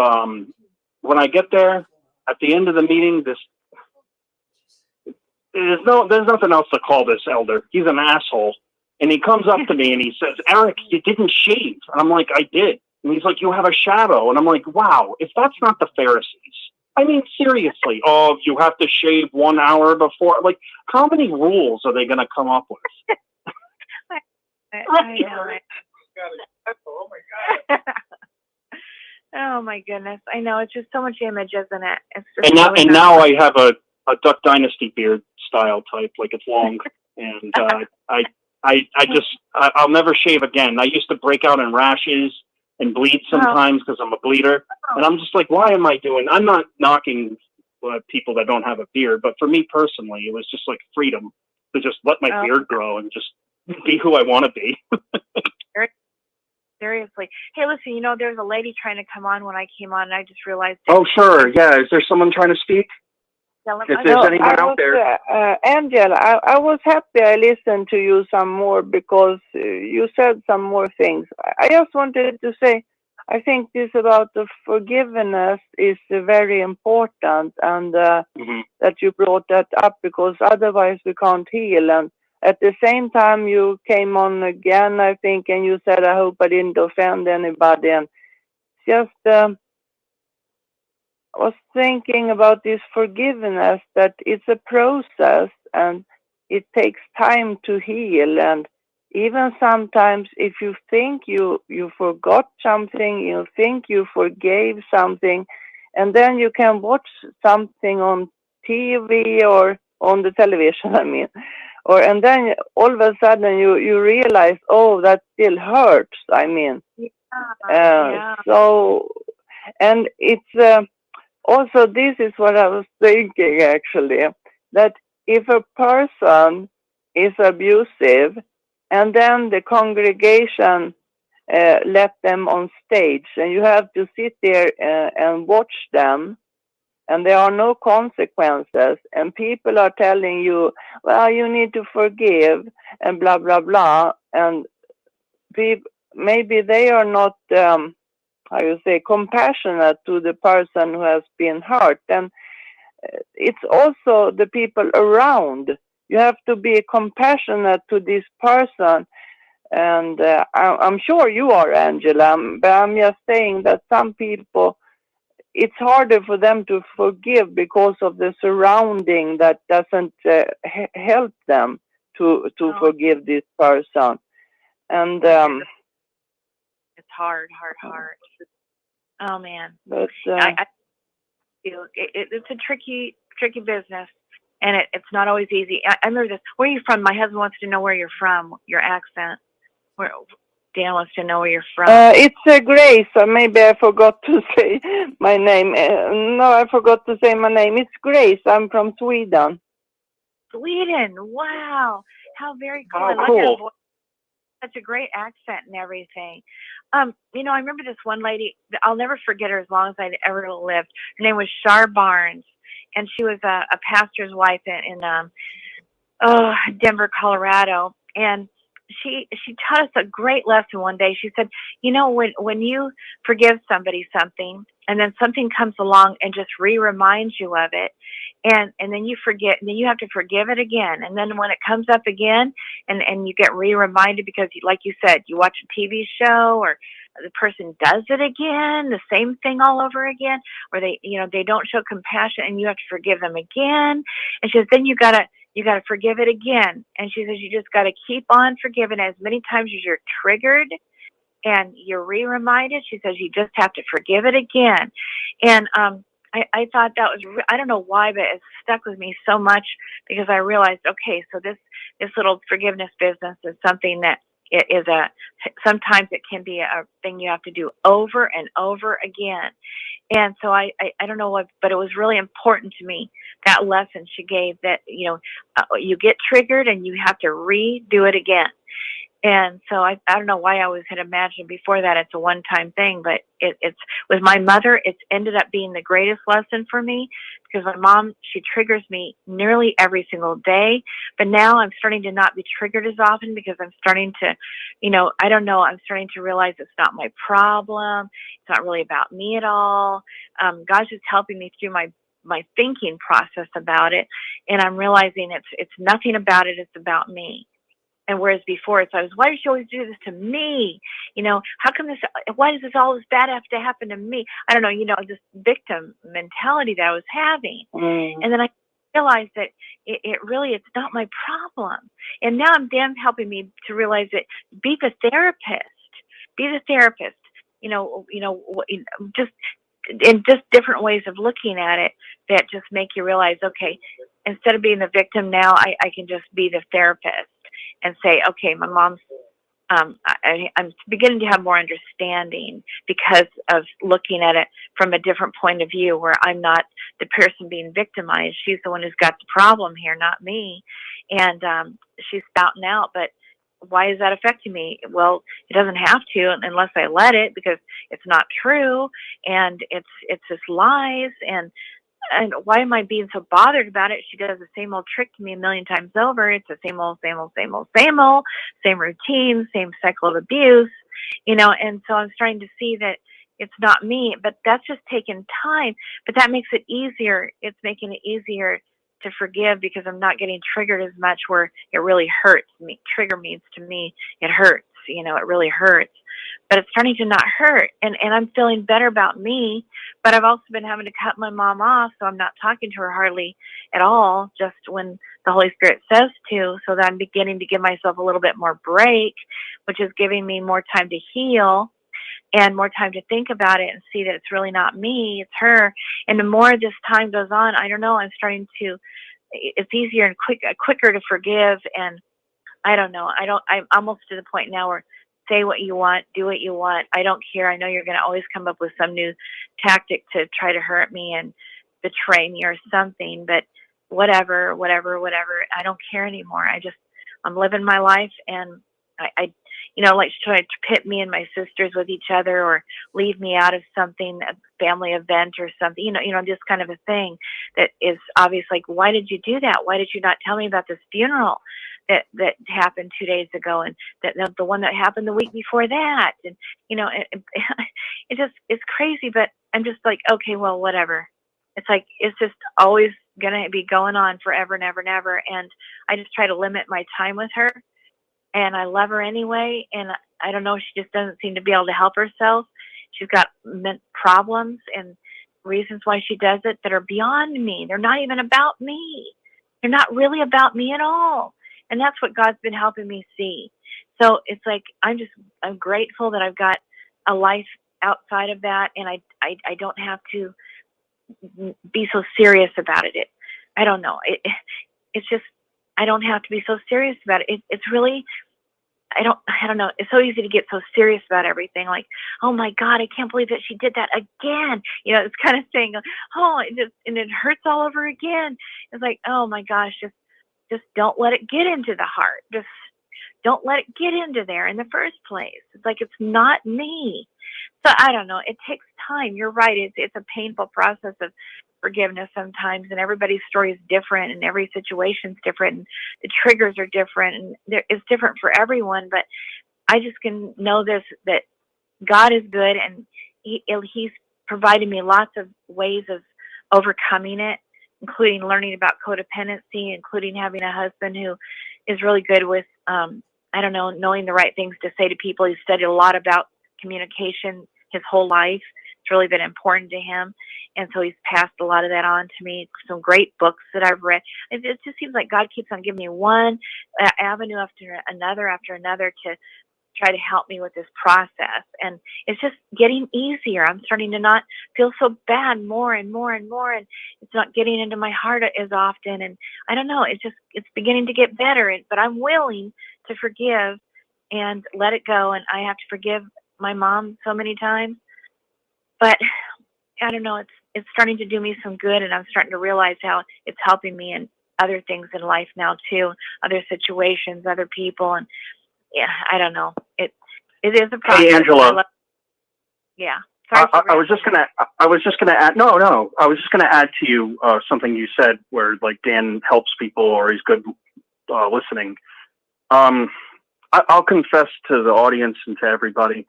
when I get there, at the end of the meeting, there's nothing else to call this elder. He's an asshole. And he comes up to me and he says, Eric, you didn't shave. And I'm like, I did. And he's like, you have a shadow. And I'm like, wow, if that's not the Pharisees. I mean, seriously. Oh, you have to shave 1 hour before. Like, how many rules are they going to come up with? I know it. Oh my God. Oh my goodness. I know. It's just so much image, isn't it? It's And just now, really and now I have a Duck Dynasty beard style type, like it's long. And I'll never shave again. I used to break out in rashes and bleed sometimes because I'm a bleeder. And I'm just like, why am I I'm not knocking people that don't have a beard, but for me personally, it was just like freedom to just let my beard grow and just be who I want to be. Seriously. Hey, listen, there's a lady trying to come on when I came on, and I just realized. Oh, sure. Yeah. Is there someone trying to speak? If there's anyone out there. Angela, I was happy I listened to you some more because you said some more things. I just wanted to say, I think this about the forgiveness is very important, and that you brought that up, because otherwise we can't heal. And at the same time, you came on again, I think, and you said, I hope I didn't offend anybody. And just I was thinking about this forgiveness, that it's a process and it takes time to heal. And even sometimes if you think you forgot something, you think you forgave something, and then you can watch something on TV or on the television, and then all of a sudden you realize, oh, that still hurts. So, and it's also, this is what I was thinking actually, that if a person is abusive and then the congregation let them on stage, and you have to sit there and watch them, and there are no consequences, and people are telling you, well, you need to forgive, and blah, blah, blah, and maybe they are not, compassionate to the person who has been hurt. And it's also the people around. You have to be compassionate to this person. And I'm sure you are, Angela, but I'm just saying that some people, it's harder for them to forgive because of the surrounding that doesn't help them to forgive this person. And it's hard. Oh man, but I feel it's a tricky business. and it's not always easy. I remember this. Where are you from? My husband wants to know where you're from. Your accent. Where Dan wants to know where you're from. It's Grace. Maybe I forgot to say my name. No, I forgot to say my name. It's Grace. I'm from Sweden. Sweden. Wow. How very cool. Oh, I love cool. your voice. Such a great accent and everything. You know, I remember this one lady. I'll never forget her as long as I ever lived. Her name was Shar Barnes, and she was a pastor's wife in Denver, Colorado. And she taught us a great lesson one day. She said, you know, when you forgive somebody something, and then something comes along and just reminds you of it, and then you forget, and then you have to forgive it again. And then when it comes up again, and you get reminded because, like you said, you watch a TV show, or the person does it again, the same thing all over again, or they don't show compassion, and you have to forgive them again. And she says, then you gotta forgive it again. And she says, you just gotta keep on forgiving as many times as you're triggered and you're reminded. She says, you just have to forgive it again. And I thought that was, I don't know why, but it stuck with me so much, because I realized, okay, so this little forgiveness business is something that it is sometimes it can be a thing you have to do over and over again. And so I don't know what, but it was really important to me, that lesson she gave, that, you get triggered and you have to redo it again. And so I don't know why I always had imagined before that it's a one-time thing, but it's with my mother, it's ended up being the greatest lesson for me, because my mom, she triggers me nearly every single day. But now I'm starting to not be triggered as often, because I'm starting to, I don't know, I'm starting to realize it's not my problem. It's not really about me at all. God's just helping me through my thinking process about it. And I'm realizing it's nothing about it. It's about me. And whereas before it's always, why does she always do this to me? How come why does all this bad have to happen to me? I don't know, this victim mentality that I was having. And then I realized that it's not my problem. And now Dan's helping me to realize that be the therapist, just different ways of looking at it that just make you realize, okay, instead of being the victim now, I can just be the therapist and say, okay, my mom's, I'm beginning to have more understanding because of looking at it from a different point of view, where I'm not the person being victimized. She's the one who's got the problem here, not me. And she's spouting out, but why is that affecting me? Well, it doesn't have to unless I let it, because it's not true, and it's just lies. And why am I being so bothered about it? She does the same old trick to me a million times over. It's the same old, same routine, same cycle of abuse, and so I'm starting to see that it's not me, but that's just taking time. But that makes it easier. It's making it easier to forgive, because I'm not getting triggered as much, where it really hurts me. Trigger means to me, it hurts, it really hurts. But it's starting to not hurt, and I'm feeling better about me. But I've also been having to cut my mom off, so I'm not talking to her hardly at all, just when the Holy Spirit says to, so that I'm beginning to give myself a little bit more break, which is giving me more time to heal and more time to think about it and see that it's really not me, it's her. And the more this time goes on, I don't know, I'm starting to, it's easier and quicker to forgive. And I don't know, I'm almost to the point now where, say what you want, do what you want. I don't care. I know you're going to always come up with some new tactic to try to hurt me and betray me or something, but whatever. I don't care anymore. I'm living my life, and I like to try to pit me and my sisters with each other, or leave me out of something, a family event or something, this kind of a thing that is obvious. Like, why did you do that? Why did you not tell me about this funeral that happened 2 days ago, and that the one that happened the week before that? And it's crazy, but I'm just like, okay, well, whatever. It's like, it's just always gonna be going on forever and ever and ever. And I just try to limit my time with her, and I love her anyway. And I don't know, she just doesn't seem to be able to help herself. She's got problems and reasons why she does it that are beyond me. They're not even about me. They're not really about me at all. And that's what God's been helping me see. So it's like, I'm grateful that I've got a life outside of that, and I don't have to be so serious about it. I don't know. It's just, I don't have to be so serious about it. It's really, I don't know. It's so easy to get so serious about everything. Like, oh my God, I can't believe that she did that again. You know, it's kind of saying, oh, and it hurts all over again. It's like, oh my gosh, just don't let it get into the heart. Just don't let it get into there in the first place. It's like, it's not me. So I don't know. It takes time. You're right. It's a painful process of forgiveness sometimes, and everybody's story is different, and every situation's different, and the triggers are different, and it's different for everyone. But I just can know this, that God is good, and He's provided me lots of ways of overcoming it, including learning about codependency, including having a husband who is really good with, I don't know, knowing the right things to say to people. He's studied a lot about communication his whole life. It's really been important to him. And so he's passed a lot of that on to me. Some great books that I've read. It just seems like God keeps on giving me one avenue after another to try to help me with this process. And it's just getting easier. I'm starting to not feel so bad more and more and more. And it's not getting into my heart as often. And I don't know, it's beginning to get better. But I'm willing to forgive and let it go. And I have to forgive my mom so many times. But I don't know, it's starting to do me some good, and I'm starting to realize how it's helping me in other things in life now too, other situations, other people, and yeah, I don't know. It is a process. Hey, Angela. Yeah. Sorry, I was just gonna add. No. I was just gonna add to you something you said, where like Dan helps people or he's good listening. I'll confess to the audience and to everybody.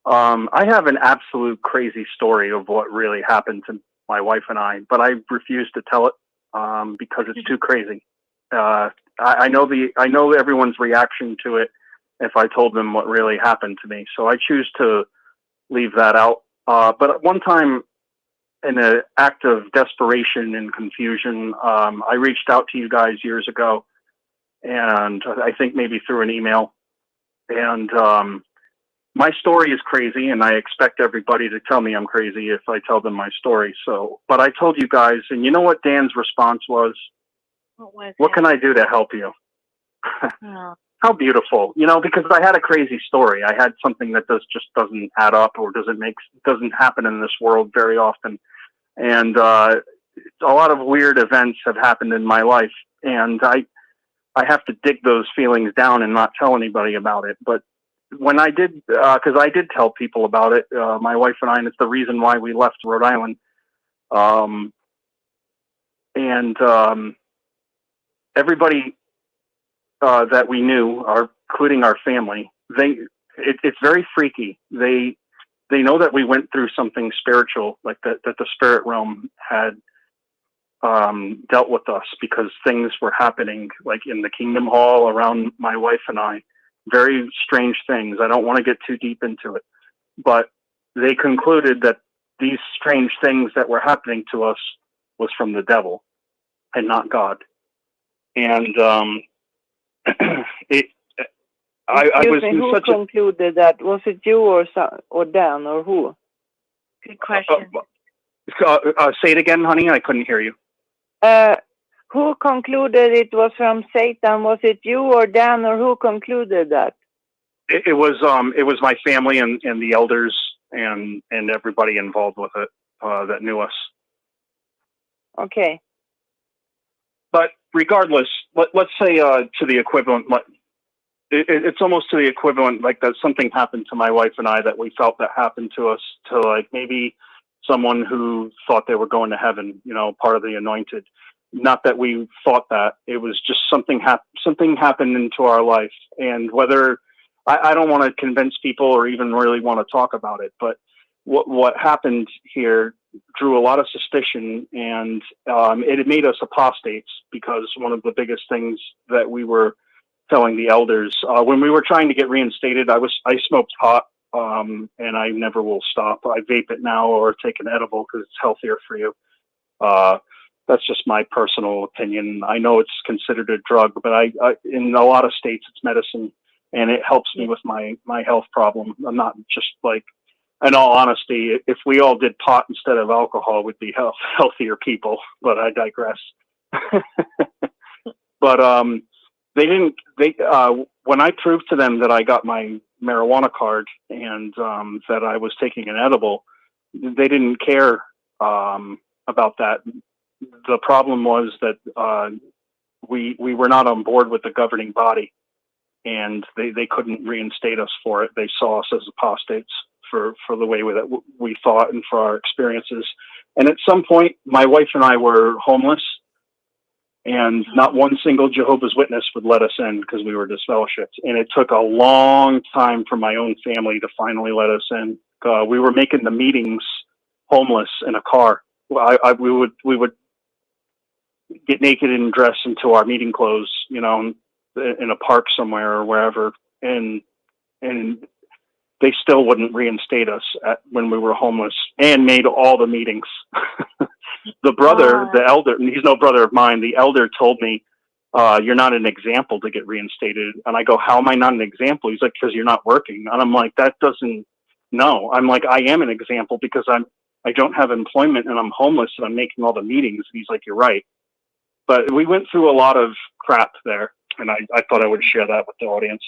I have an absolute crazy story of what really happened to my wife and I, but I refuse to tell it because it's too crazy. I know everyone's reaction to it if I told them what really happened to me, so I choose to leave that out. But at one time, in an act of desperation and confusion, I reached out to you guys years ago, and I think maybe through an email, and my story is crazy, and I expect everybody to tell me I'm crazy if I tell them my story. So, but I told you guys, and you know what Dan's response was? What can I do to help you? Oh. How beautiful, you know, because I had a crazy story. I had something that just doesn't add up or doesn't happen in this world very often. And a lot of weird events have happened in my life, and I have to dig those feelings down and not tell anybody about it. But when I did, because I did tell people about it, my wife and I, and it's the reason why we left Rhode Island. Everybody that we knew, including our family, it's very freaky. They know that we went through something spiritual, like that the spirit realm had dealt with us, because things were happening like in the Kingdom Hall around my wife and I. Very strange things. I don't want to get too deep into it, but they concluded that these strange things that were happening to us was from the devil and not God. And who concluded that? Was it you or Dan or who? Good question. Say it again, honey. I couldn't hear you. Who concluded it was from Satan? Was it you or Dan, or who concluded that? It was my family and the elders and everybody involved with it that knew us. Okay. But regardless, let's say to the equivalent, it's almost to the equivalent, like that something happened to my wife and I that we felt that happened to us, to like maybe someone who thought they were going to heaven, you know, part of the anointed. Not that we thought that. It was just something happened into our life. And whether, I don't want to convince people or even really want to talk about it, but what happened here drew a lot of suspicion, and it made us apostates, because one of the biggest things that we were telling the elders, when we were trying to get reinstated, I smoked pot, and I never will stop. I vape it now or take an edible because it's healthier for you. That's just my personal opinion. I know it's considered a drug, but I in a lot of states it's medicine, and it helps me with my health problem. I'm not just like, in all honesty, if we all did pot instead of alcohol, we'd be healthier people, but I digress. But they didn't. When I proved to them that I got my marijuana card and that I was taking an edible, they didn't care about that. The problem was that we were not on board with the governing body, and they couldn't reinstate us for it. They saw us as apostates for the way that we thought and for our experiences. And at some point, my wife and I were homeless, and not one single Jehovah's Witness would let us in because we were disfellowshipped. And it took a long time for my own family to finally let us in. We were making the meetings homeless in a car. We would get naked and dress into our meeting clothes, you know, in a park somewhere or wherever, and they still wouldn't reinstate us when we were homeless, and made all the meetings. The brother, the elder, and he's no brother of mine, the elder told me, you're not an example to get reinstated. And I go, how am I not an example? He's like, because you're not working. And I'm like, that doesn't, no. I'm like, I am an example because I don't have employment and I'm homeless and I'm making all the meetings. And he's like, you're right. But we went through a lot of crap there, and I thought I would share that with the audience.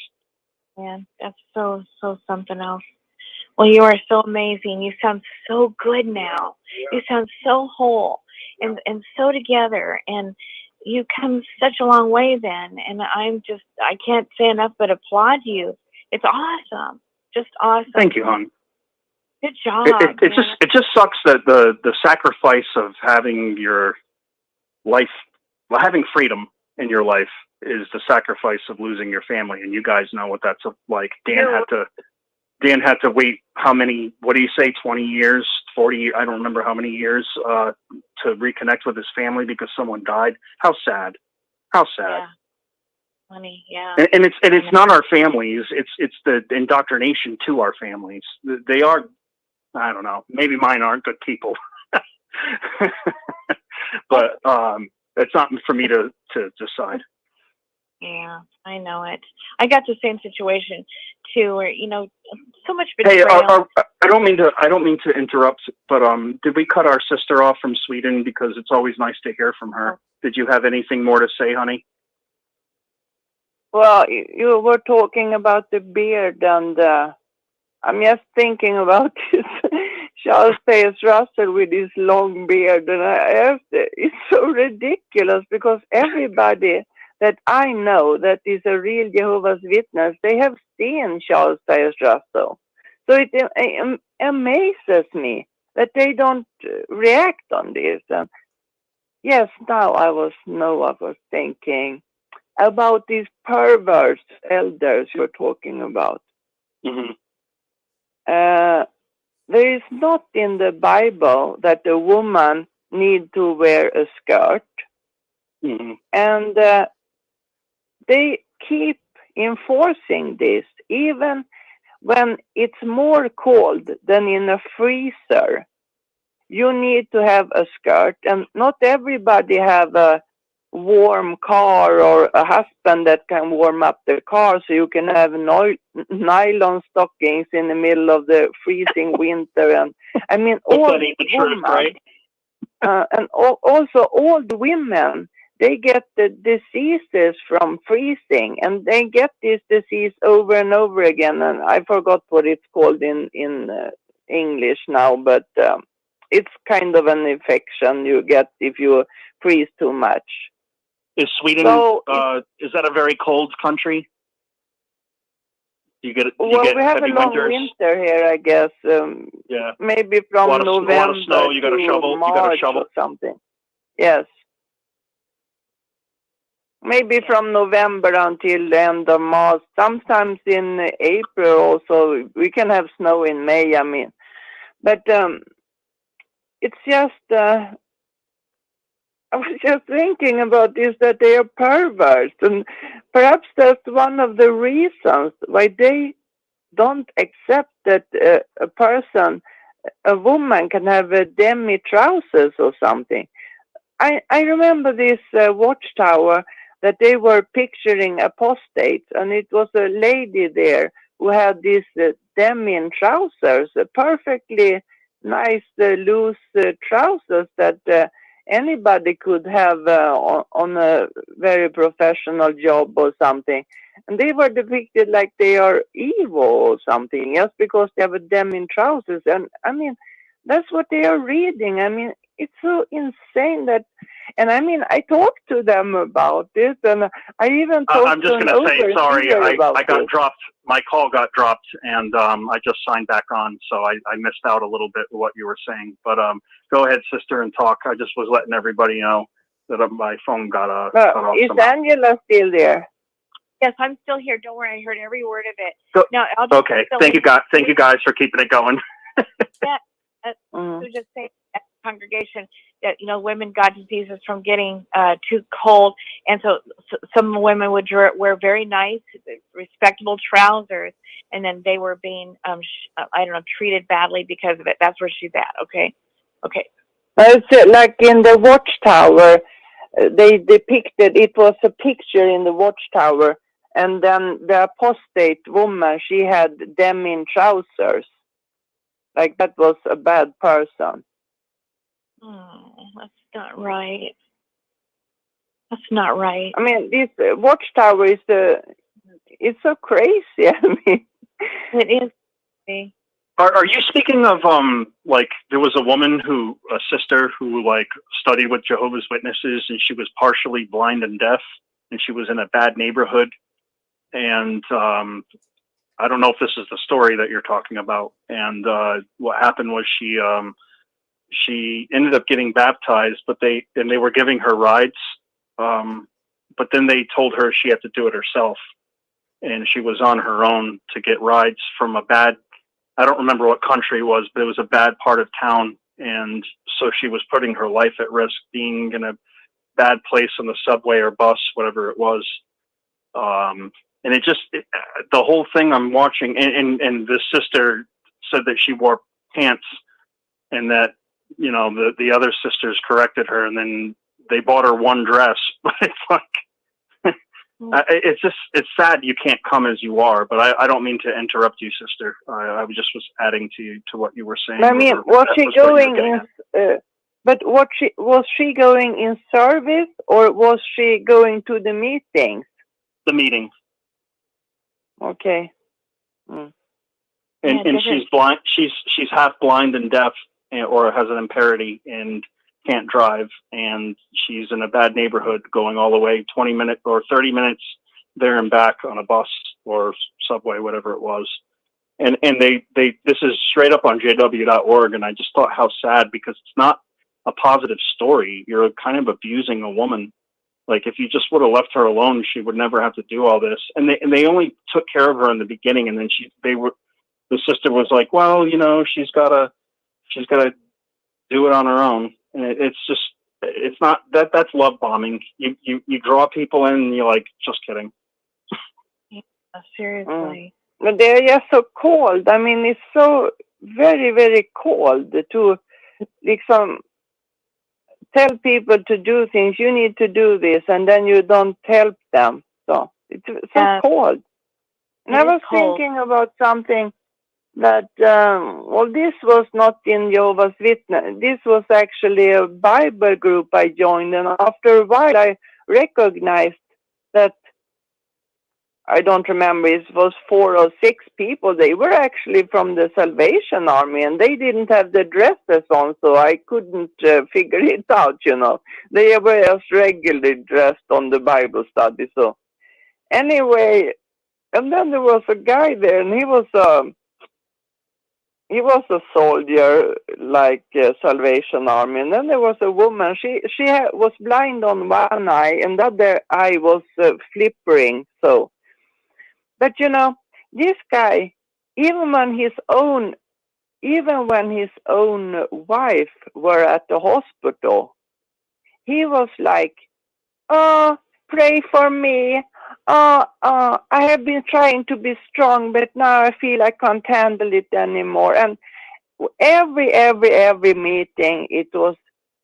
Yeah, that's so something else. Well, you are so amazing. You sound so good now. You sound so whole and so together, and you come such a long way then. And I can't say enough but applaud you. It's awesome. Just awesome. Thank you, hon. Good job. It just sucks that the sacrifice of having your life, having freedom in your life, is the sacrifice of losing your family, and you guys know what that's like. Dan had to wait how many? What do you say? 20 years, 40? I don't remember how many years to reconnect with his family because someone died. How sad! How sad! Yeah. Funny, yeah. And it's not our families. It's the indoctrination to our families. They are. I don't know. Maybe mine aren't good people, but it's not for me to decide. Yeah, I know it. I got the same situation too, where so much Hey, betrayal. I don't mean to interrupt, but did we cut our sister off from Sweden? Because it's always nice to hear from her. Did you have anything more to say, honey? Well, you were talking about the beard, and I'm just thinking about this Charles Taze Russell with his long beard, and it's so ridiculous because everybody that I know that is a real Jehovah's Witness, they have seen Charles Taze Russell. So it amazes me that they don't react on this. And yes, now I was thinking about these perverse elders you're talking about. Mm-hmm. There is not in the Bible that a woman need to wear a skirt. Mm-hmm. And they keep enforcing this even when it's more cold than in a freezer. You need to have a skirt, and not everybody have a warm car or a husband that can warm up their car, so you can have nylon stockings in the middle of the freezing winter. And I mean, all women, right? and also old women, they get the diseases from freezing, and they get this disease over and over again. And I forgot what it's called in English now, but it's kind of an infection you get if you freeze too much. Is Sweden, is that a very cold country? We have a long winter here, I guess. Yeah. Maybe from November a lot of snow. You got to shovel. March You got to shovel or something. Yes. Maybe from November until the end of March. Sometimes in April also. We can have snow in May, I mean. But it's just... I was just thinking about this, that they are perverts, and perhaps that's one of the reasons why they don't accept that a woman can have a demi trousers or something. I remember this Watchtower that they were picturing apostates, and it was a lady there who had these demi trousers, perfectly nice loose trousers that. anybody could have on a very professional job or something. And they were depicted like they are evil or something, just because they have a dem in trousers. And I mean, that's what they are reading. I mean, it's so insane that, and I mean, I talked to them about this, and I even talked I'm just to an going to say sorry. about I got this. dropped. My call got dropped, and I just signed back on, so I missed out a little bit of what you were saying. But go ahead, sister, and talk. I just was letting everybody know that my phone got cut off. Is somehow. Angela still there? Yes, I'm still here. Don't worry, I heard every word of it. So, No, I'll just okay. Thank you, guys. Thank you guys for keeping it going. To just say at the congregation that women got diseases from getting too cold, and so some women would wear very nice, respectable trousers, and then they were being treated badly because of it. That's where she's at. Okay. It's like in the Watchtower, they depicted, it was a picture in the Watchtower, and then the apostate woman, she had them in trousers. Like that was a bad person. Oh, that's not right. That's not right. I mean, this Watchtower is it's so crazy. I mean, it is. Are you speaking of like there was a sister who like studied with Jehovah's Witnesses, and she was partially blind and deaf, and she was in a bad neighborhood, and I don't know if this is the story that you're talking about. And what happened was she ended up getting baptized, but they were giving her rides, but then they told her she had to do it herself, and she was on her own to get rides from I don't remember what country it was, but it was a bad part of town. And so she was putting her life at risk being in a bad place on the subway or bus, whatever it was. And the whole thing I'm watching, and the sister said that she wore pants, and that, the other sisters corrected her, and then they bought her one dress. But it's like, it's sad you can't come as you are, but I don't mean to interrupt you, sister. I just was adding to what you were saying. I mean, was she going in? But was she going in service, or was she going to the meetings? The meetings. Okay. And she's blind. She's half blind and deaf, or has an impairment and can't drive, and she's in a bad neighborhood going all the way 20 minutes or 30 minutes there and back on a bus or subway, whatever it was. And they this is straight up on jw.org, and I just thought how sad, because it's not a positive story. You're kind of abusing a woman. Like, if you just would have left her alone, she would never have to do all this. And they only took care of her in the beginning, and then the sister was like, well, she's gotta do it on her own. And it's not that's love bombing. You draw people in, and you're like, just kidding. Yeah, seriously. But they're just so cold. I mean, it's so very, very cold to tell people to do things. You need to do this, and then you don't help them. So it's so cold. And I was thinking about something that, this was not in Jehovah's Witness. This was actually a Bible group I joined, and after a while I recognized that, I don't remember, it was 4 or 6 people. They were actually from the Salvation Army, and they didn't have the dresses on, so I couldn't figure it out, They were just regularly dressed on the Bible study. So anyway, and then there was a guy there, and he was a soldier, like Salvation Army. And then there was a woman. She was blind on one eye, and the other eye was flippering. So, but this guy, even when his own wife were at the hospital, he was like, "Oh, pray for me. I have been trying to be strong, but now I feel I can't handle it anymore." And every meeting, it was,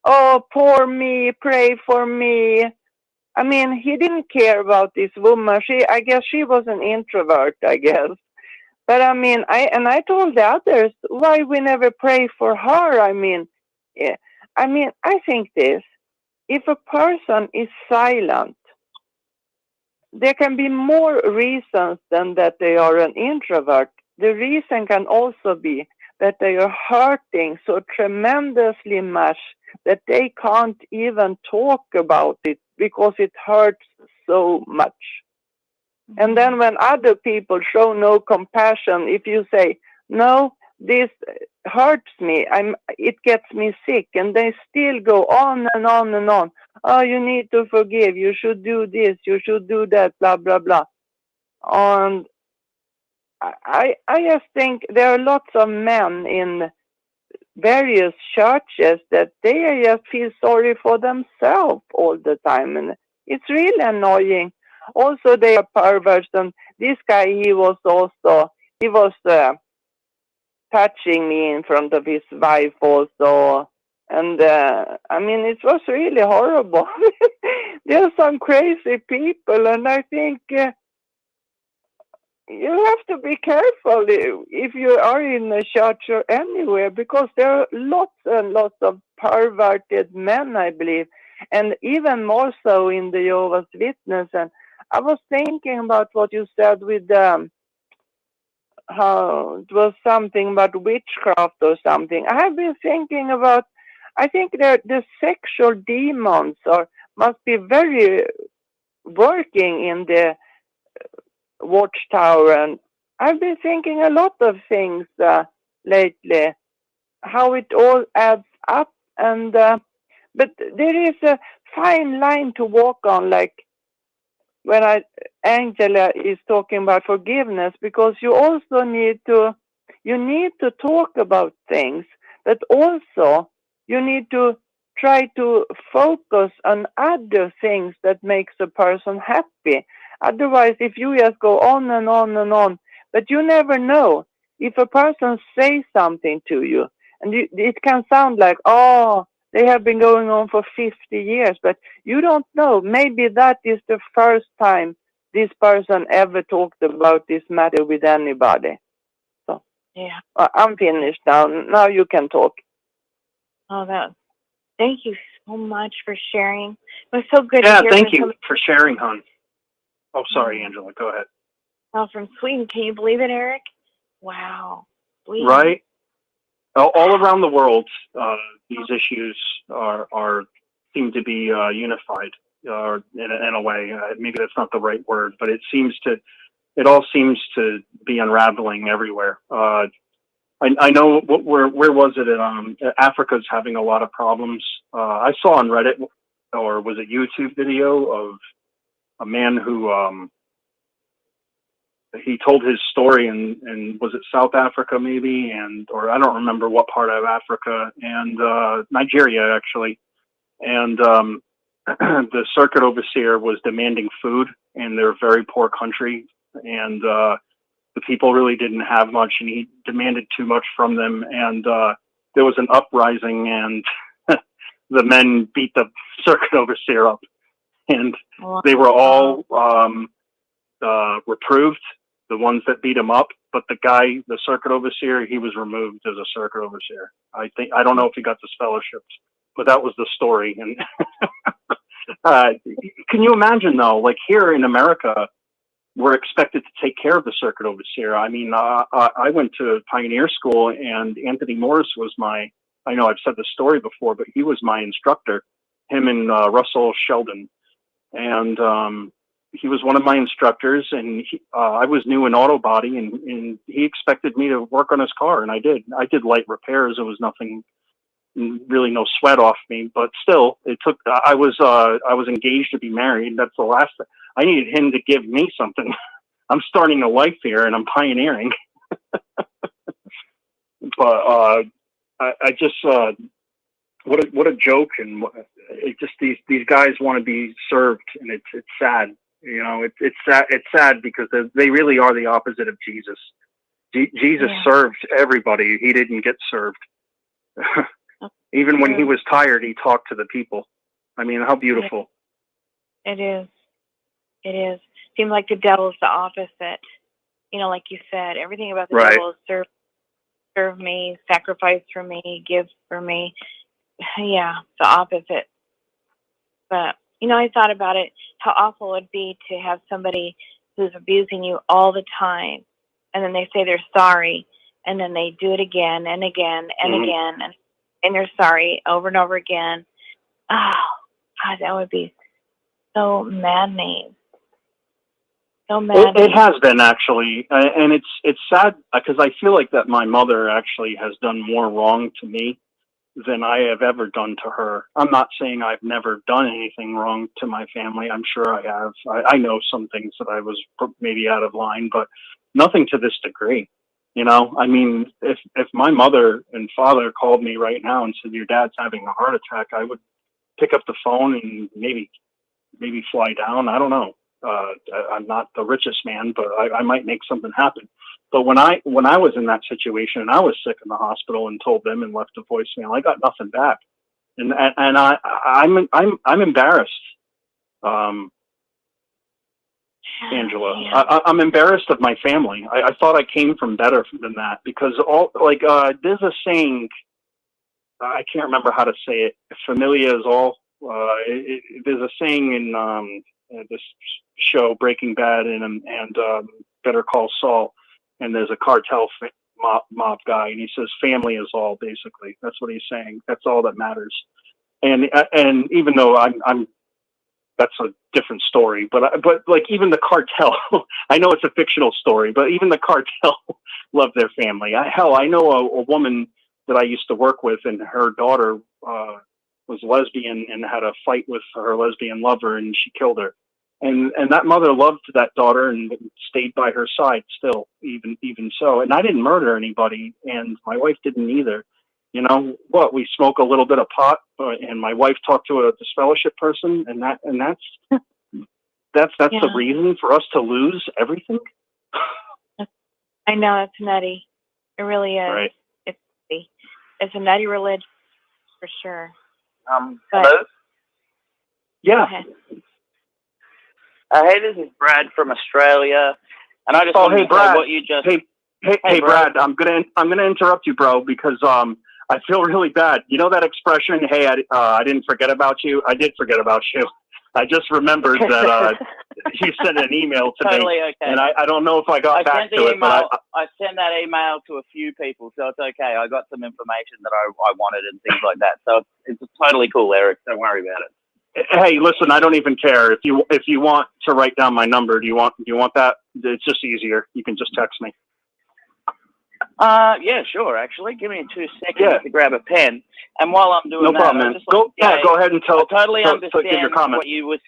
"Oh, poor me, pray for me." I mean, he didn't care about this woman. I guess she was an introvert, I guess. But I mean, I told the others, why we never pray for her? I mean, I think this. if a person is silent, there can be more reasons than that they are an introvert. The reason can also be that they are hurting so tremendously much that they can't even talk about it because it hurts so much. And then when other people show no compassion, if you say, no, this hurts me, it gets me sick, and they still go on and on and on. Oh, you need to forgive, you should do this, you should do that, blah, blah, blah. And I just think there are lots of men in various churches that they just feel sorry for themselves all the time, and it's really annoying. Also, they are perverts, and this guy, he was touching me in front of his wife also, and I mean, it was really horrible. There are some crazy people, and I think you have to be careful if you are in a church or anywhere, because there are lots and lots of perverted men, I believe, and even more so in the Jehovah's Witness. And I was thinking about what you said with how it was something about witchcraft or something. I have been thinking about, I think the sexual demons must be very working in the Watchtower, and I've been thinking a lot of things lately, how it all adds up, and but there is a fine line to walk on, like when Angela is talking about forgiveness, because you also need to talk about things, but also you need to try to focus on other things that makes a person happy. Otherwise, if you just go on and on and on, but you never know if a person says something to you, and it can sound like, oh, they have been going on for 50 years, but you don't know. Maybe that is the first time this person ever talked about this matter with anybody. So, Yeah. I'm finished now. Now you can talk. Oh, thank you so much for sharing. It was so good to Yeah, hear thank from you somebody. for sharing, hon. Oh, sorry, Angela. Go ahead. Oh, from Sweden. Can you believe it, Eric? Wow. Sweden. Right? All around the world, these issues seem to be unified in a way. Maybe that's not the right word, but it all seems to be unraveling everywhere. I know where was it? Africa's having a lot of problems. I saw on Reddit, or was it YouTube video of a man who he told his story in was it South Africa maybe, or I don't remember what part of Africa, and Nigeria actually, and the circuit overseer was demanding food in their very poor country, and the people really didn't have much, and he demanded too much from them, and there was an uprising, and the men beat the circuit overseer up, and they were all reproved, the ones that beat him up, but the circuit overseer, he was removed as a circuit overseer. I don't know if he got the fellowships, but that was the story. And can you imagine though, like here in America, we're expected to take care of the circuit overseer. I mean, I went to Pioneer School, and Anthony Morris was I know I've said this story before, but he was my instructor, him and Russell Sheldon. And he was one of my instructors, and I was new in auto body, and he expected me to work on his car, and I did. I did light repairs. It was nothing, really no sweat off me, but still, it took. I was engaged to be married. That's the last thing. I needed him to give me something. I'm starting a life here, and I'm pioneering. But I just what a joke, and it just these guys want to be served, and it's sad. You know, it's sad. It's sad because they really are the opposite of Jesus. Jesus served everybody. He didn't get served. Even when he was tired, he talked to the people. I mean, how beautiful. It is. It is. Seems like the devil's the opposite. You know, like you said, everything about the devil is serve me, sacrifice for me, give for me. Yeah, the opposite. But, you know, I thought about it, how awful it would be to have somebody who's abusing you all the time, and then they say they're sorry, and then they do it again and again and again, and they're sorry over and over again. Oh, God, that would be so maddening. So maddening. It has been, actually, and it's sad because I feel like that my mother actually has done more wrong to me than I have ever done to her. I'm not saying I've never done anything wrong to my family. I'm sure I have. I know some things that I was maybe out of line, but nothing to this degree. You know, I mean, if my mother and father called me right now and said, your dad's having a heart attack, I would pick up the phone and maybe fly down. I don't know. I'm not the richest man, but I might make something happen. But when I was in that situation and I was sick in the hospital and told them and left a voicemail, I got nothing back, and I'm embarrassed, Angela. I'm embarrassed of my family. I thought I came from better than that, because there's a saying, I can't remember how to say it. Familia is all. There's a saying in this show Breaking Bad and Better Call Saul, and there's a cartel mob guy, and he says family is all. Basically, that's what he's saying. That's all that matters. And even though I'm that's a different story, but like even the cartel, I know it's a fictional story, but even the cartel love their family. I know a woman that I used to work with, and her daughter was lesbian and had a fight with her lesbian lover, and she killed her. And that mother loved that daughter and stayed by her side still, even so. And I didn't murder anybody, and my wife didn't either. You know what? We smoke a little bit of pot, and my wife talked to a disfellowship person, and that's the reason for us to lose everything. I know, it's nutty. It really is. Right. It's nutty. It's a nutty religion for sure. Hello? Yeah. Hey, this is Brad from Australia, and I just wanted to say what you just. Hey, Brad, I'm gonna interrupt you, bro, because I feel really bad. You know that expression? Hey, I didn't forget about you. I did forget about you. I just remembered that you sent an email to Totally me, okay. and I don't know if I got back to it, but I sent that email to a few people, so it's okay. I got some information that I wanted and things like that, so it's totally cool, Eric. Don't worry about it. Hey, listen, I don't even care. If you want to write down my number, do you want that? It's just easier. You can just text me. Yeah, sure. Actually, give me 2 seconds to grab a pen. And while I'm doing no problem, man. Go ahead and tell. I totally give your understand comment. what you was.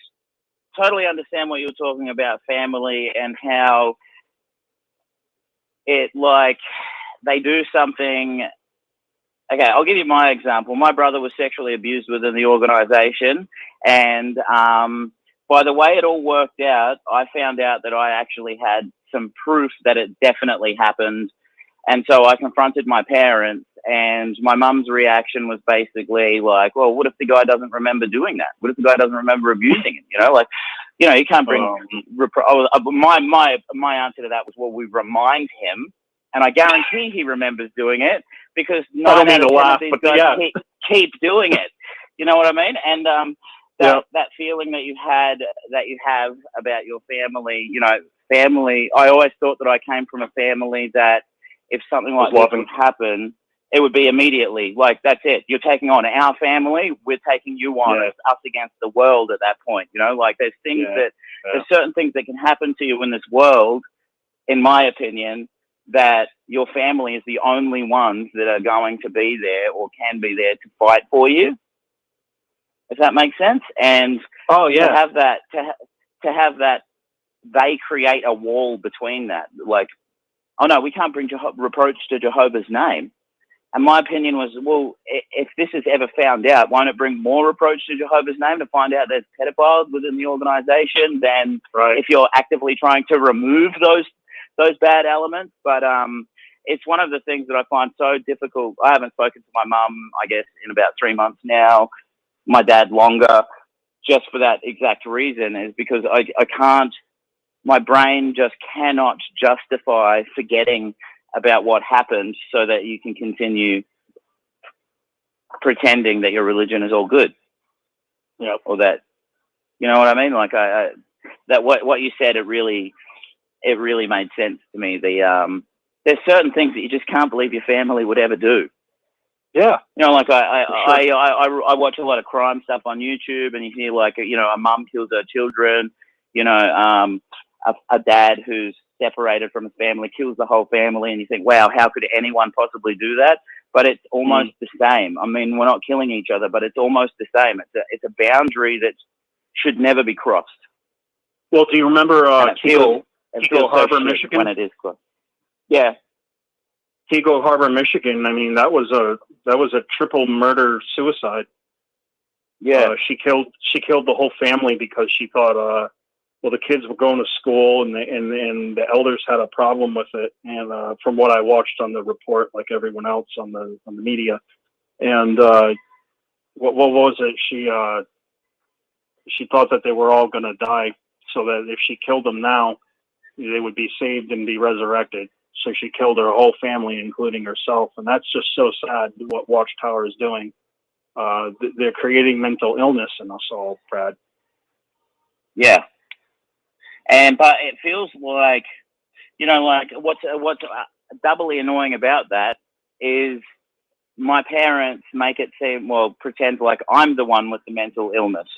Totally understand what you were talking about, family, and how it they do something. Okay, I'll give you my example. My brother was sexually abused within the organization, and by the way it all worked out, I found out that I actually had some proof that it definitely happened. And so I confronted my parents, and my mum's reaction was basically like, well, what if the guy doesn't remember doing that? What if the guy doesn't remember abusing him? You can't bring... My answer to that was, well, we remind him, and I guarantee he remembers doing it, because 9 out of 10 of these guys keep doing it. You know what I mean? And that feeling that you have about your family, family, I always thought that I came from a family that if something like this would happen, it would be immediately like, that's it. You're taking on our family. We're taking you on. It's us against the world at that point. There's things there's certain things that can happen to you in this world, in my opinion, that your family is the only ones that are going to be there or can be there to fight for you. If that makes sense. And to have that, they create a wall between that. Like, oh no, we can't bring reproach to Jehovah's name. And my opinion was, well, if this is ever found out, why not bring more reproach to Jehovah's name to find out there's pedophiles within the organization than if you're actively trying to remove those bad elements. But it's one of the things that I find so difficult. I haven't spoken to my mum, I guess, in about 3 months now. My dad longer, just for that exact reason, is because I can't. My brain just cannot justify forgetting about what happened so that you can continue pretending that your religion is all good. Or that You know what I mean? Like that what you said, it really made sense to me. There's certain things that you just can't believe your family would ever do. Yeah. You know, like I watch a lot of crime stuff on YouTube, and you hear like, you know, a mum kills her children, you know, a dad who's separated from his family kills the whole family, and you think, wow, how could anyone possibly do that? But it's almost the same. I mean, we're not killing each other, but it's almost the same. It's a boundary that should never be crossed. Well, do you remember Eagle Harbor, so Michigan? when it is crossed. Yeah. Eagle Harbor, Michigan. I mean, that was a triple murder suicide. Yeah. She killed the whole family because she thought, well, the kids were going to school and the elders had a problem with it. And from what I watched on the report, like everyone else on the media, and what was it? She thought that they were all going to die, so that if she killed them now, they would be saved and be resurrected. So she killed her whole family, including herself. And that's just so sad what Watchtower is doing. They're creating mental illness in us all, Brad. Yeah. But it feels like, you know, like what's doubly annoying about that is my parents make it seem, well, pretend like I'm the one with the mental illness.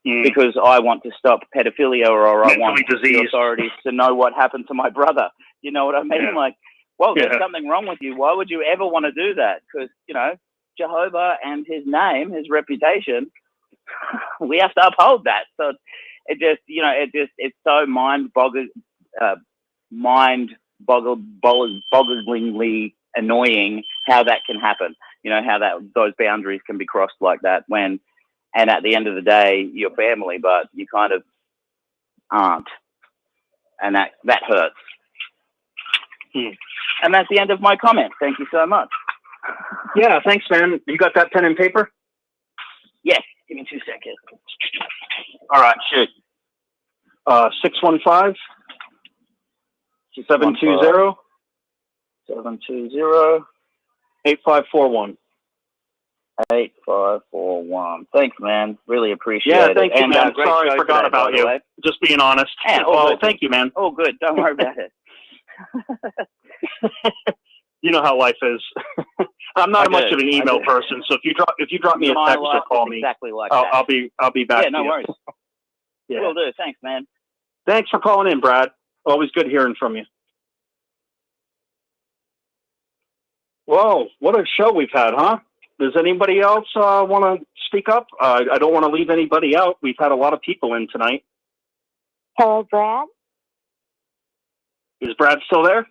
Because I want to stop pedophilia, or I want the authorities to know what happened to my brother. You know what I mean? Yeah. Like, well, there's something wrong with you. Why would you ever want to do that? Because, you know, Jehovah and his name, his reputation, we have to uphold that. So it just, you know, it's so mind-bogglingly annoying how that can happen. You know, how those boundaries can be crossed like that and at the end of the day, you're family, but you kind of aren't. And that hurts. And that's the end of my comment. Thank you so much. Yeah, thanks, man. You got that pen and paper? Yes. Give me 2 seconds. All right. Shoot. 615 720 8541. 8541. Thanks, man. Really appreciate it. Yeah, thank you, man. Great Sorry, I show forgot today, about by the you. way. Just being honest. Yeah, Oh, thank you, man. Oh, good. Don't worry about it. You know how life is. I'm not much of an email person, so if you drop me a text or call me, exactly like I'll be back. Yeah, no to you. worries. Yeah. Will do. Thanks, man. Thanks for calling in, Brad. Always good hearing from you. Whoa, what a show we've had, huh? Does anybody else want to speak up? I don't want to leave anybody out. We've had a lot of people in tonight. Hello, Brad? Is Brad still there?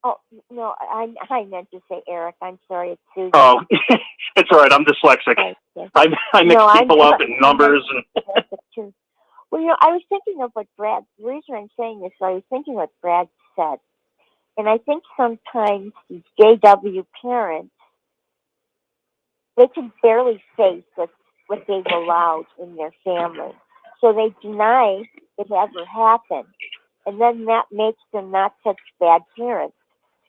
Oh, no, I meant to say Eric. I'm sorry, it's Susan. Oh, it's all right. I'm dyslexic. I mix people up in numbers. Well, you know, I was thinking of what the reason I'm saying this, I was thinking what Brad said. And I think sometimes these JW parents, they can barely face what they've allowed in their family. So they deny it ever happened. And then that makes them not such bad parents.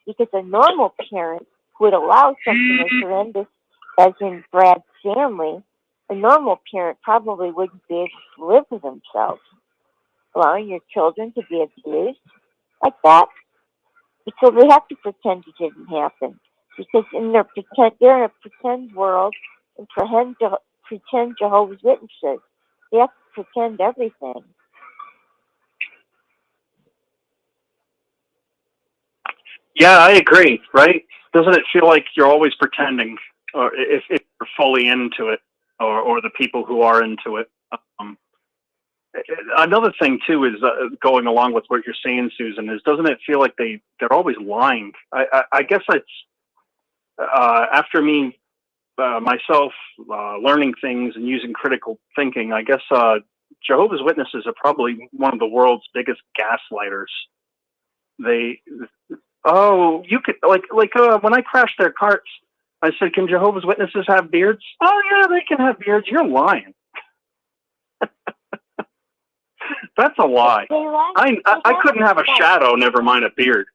Because a normal parent would allow something as horrendous as in Brad's family, a normal parent probably wouldn't be able to live with themselves. Allowing your children to be abused like that. So they have to pretend it didn't happen. Because they're in a pretend world and pretend Jehovah's Witnesses. They have to pretend everything. Yeah, I agree, right? Doesn't it feel like you're always pretending, or if you're fully into it, or the people who are into it? Another thing, too, is going along with what you're saying, Susan, is doesn't it feel like they're always lying? I guess it's after me, myself, learning things and using critical thinking, I guess Jehovah's Witnesses are probably one of the world's biggest gaslighters. You could when I crashed their carts, I said, "Can Jehovah's Witnesses have beards?" Oh yeah, they can have beards. You're lying. That's a lie. I couldn't have a shadow, never mind a beard.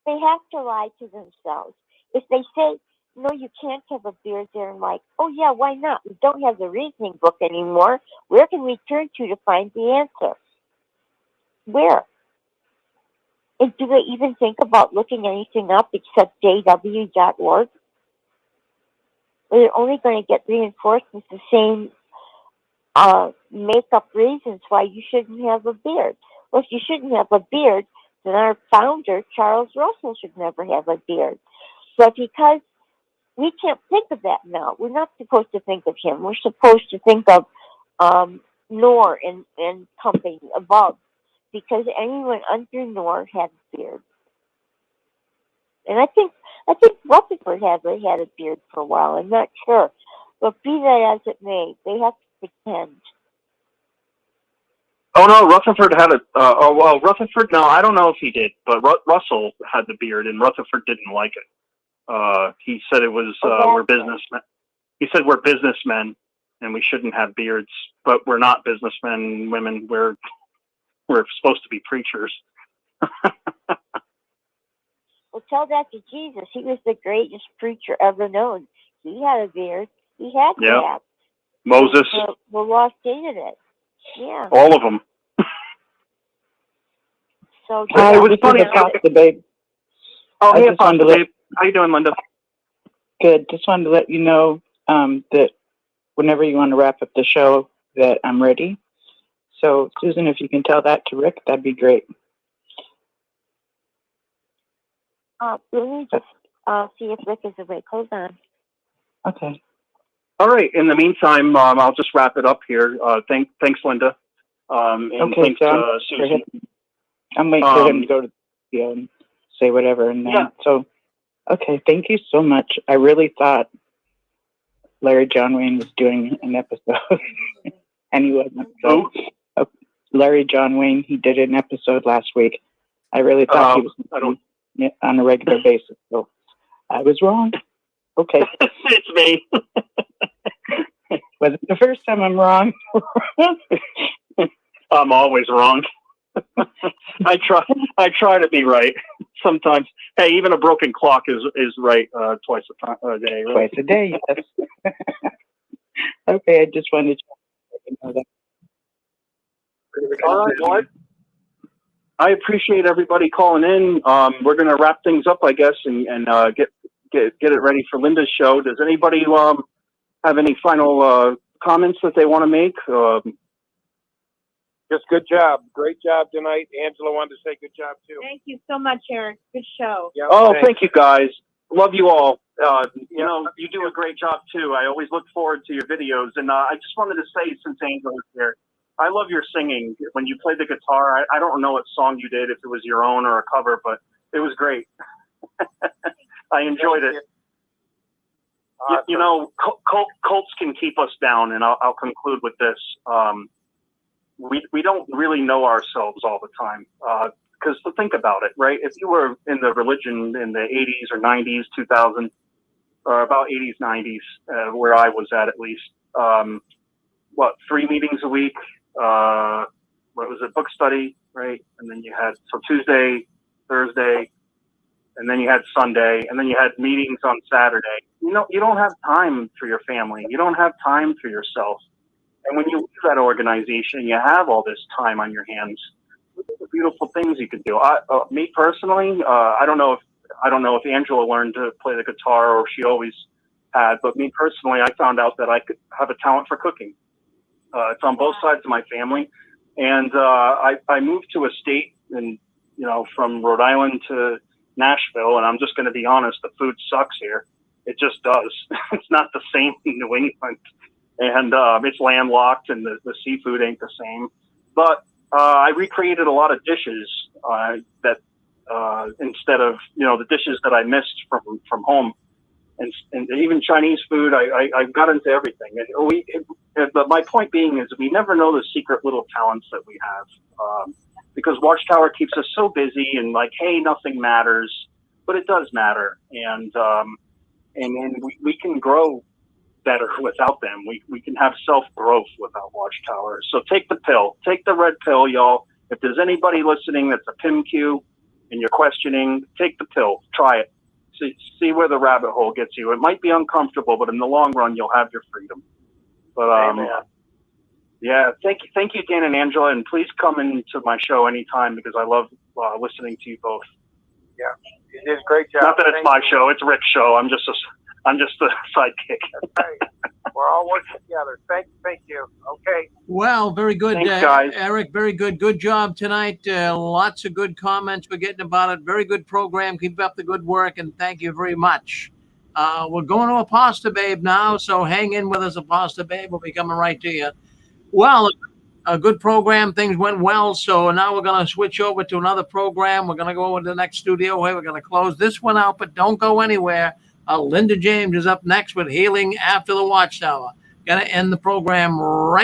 They have to lie to themselves. If they say no, you can't have a beard there. And like, oh yeah, why not? We don't have the reasoning book anymore. Where can we turn to find the answer? Where? And do they even think about looking anything up except jw.org? They're only going to get reinforced with the same make-up reasons why you shouldn't have a beard. Well, if you shouldn't have a beard, then our founder, Charles Russell, should never have a beard. But because we can't think of that now, we're not supposed to think of him. We're supposed to think of Knorr and company above, because anyone under Knorr had a beard. And I think Rutherford had a beard for a while. I'm not sure, but be that as it may, they have to pretend. Oh no, Rutherford had a. Rutherford. No, I don't know if he did, but Russell had the beard, and Rutherford didn't like it. He said it was we're businessmen. He said we're businessmen, and we shouldn't have beards. But we're not businessmen, women. We're supposed to be preachers. Well, tell that to Jesus. He was the greatest preacher ever known. He had a beard. He had to have. Moses. The law stated it. Yeah. All of them. So it was funny. Babe. Oh, hey, Apostle Babe. How you doing, Linda? Good. Just wanted to let you know that whenever you want to wrap up the show, that I'm ready. So, Susan, if you can tell that to Rick, that'd be great. Let me just see if Rick is awake. Hold on. Okay. All right. In the meantime, I'll just wrap it up here. Thanks, Linda. And okay, thanks, Susan. I'm waiting for him to go to and say whatever. And then, so, okay, thank you so much. I really thought Larry John Wayne was doing an episode, and he wasn't. So, Larry John Wayne, he did an episode last week. I really thought he was on a regular basis. So I was wrong. Okay. It's me. Was it the first time I'm wrong? I'm always wrong. I try to be right sometimes. Hey, even a broken clock is right twice a day. Right? Twice a day, yes. Okay, I just wanted to know that. All right, well, I appreciate everybody calling in. We're going to wrap things up, I guess, and get it ready for Linda's show. Does anybody have any final comments that they want to make? Just good job. Great job tonight. Angela wanted to say good job, too. Thank you so much, Eric. Good show. Yeah, thank you, guys. Love you all. You know, you do a great job, too. I always look forward to your videos. And I just wanted to say, since Angela was here, I love your singing. When you play the guitar, I don't know what song you did, if it was your own or a cover, but it was great. I enjoyed it. Awesome. You know, cults can keep us down, and I'll conclude with this. We don't really know ourselves all the time. Because think about it, right? If you were in the religion in the 80s or 90s, 2000, or about 80s, 90s, where I was at least, 3 meetings a week? What was it? Book study, right? And then you had, so Tuesday, Thursday, and then you had Sunday, and then you had meetings on Saturday. You know, you don't have time for your family. You don't have time for yourself. And when you leave that organization, you have all this time on your hands. The beautiful things you could do. Me personally, I don't know if Angela learned to play the guitar or she always had, but me personally, I found out that I could have a talent for cooking. It's on both sides of my family, and I moved to a state, and from Rhode Island to Nashville, and I'm just going to be honest, the food sucks here. It just does. It's not the same in New England, and it's landlocked, and the seafood ain't the same. But I recreated a lot of dishes that instead of the dishes that I missed from home, and even Chinese food. I got into everything, but my point being is we never know the secret little talents that we have, because Watchtower keeps us so busy and like, hey, nothing matters, but it does matter, and we can grow better without them. We can have self-growth without Watchtower. So take the pill. Take the red pill, y'all. If there's anybody listening that's a PIMQ and you're questioning, take the pill. Try it. See where the rabbit hole gets you. It might be uncomfortable, but in the long run, you'll have your freedom. But yeah, thank you, Dan and Angela, and please come into my show anytime because I love listening to you both. Yeah, you did a great job. Not that it's my show; it's Rick's show. I'm just a sidekick. That's right. We're all working together. Thank you. Okay. Well, very good, Thanks, guys. Eric. Very good. Good job tonight. Lots of good comments we're getting about it. Very good program. Keep up the good work, and thank you very much. We're going to Apostle Babe now, so hang in with us, Apostle Babe. We'll be coming right to you. Well, a good program. Things went well, so now we're going to switch over to another program. We're going to go over to the next studio. Hey, we're going to close this one out, but don't go anywhere. Linda James is up next with Healing After the Watchtower. Going to end the program right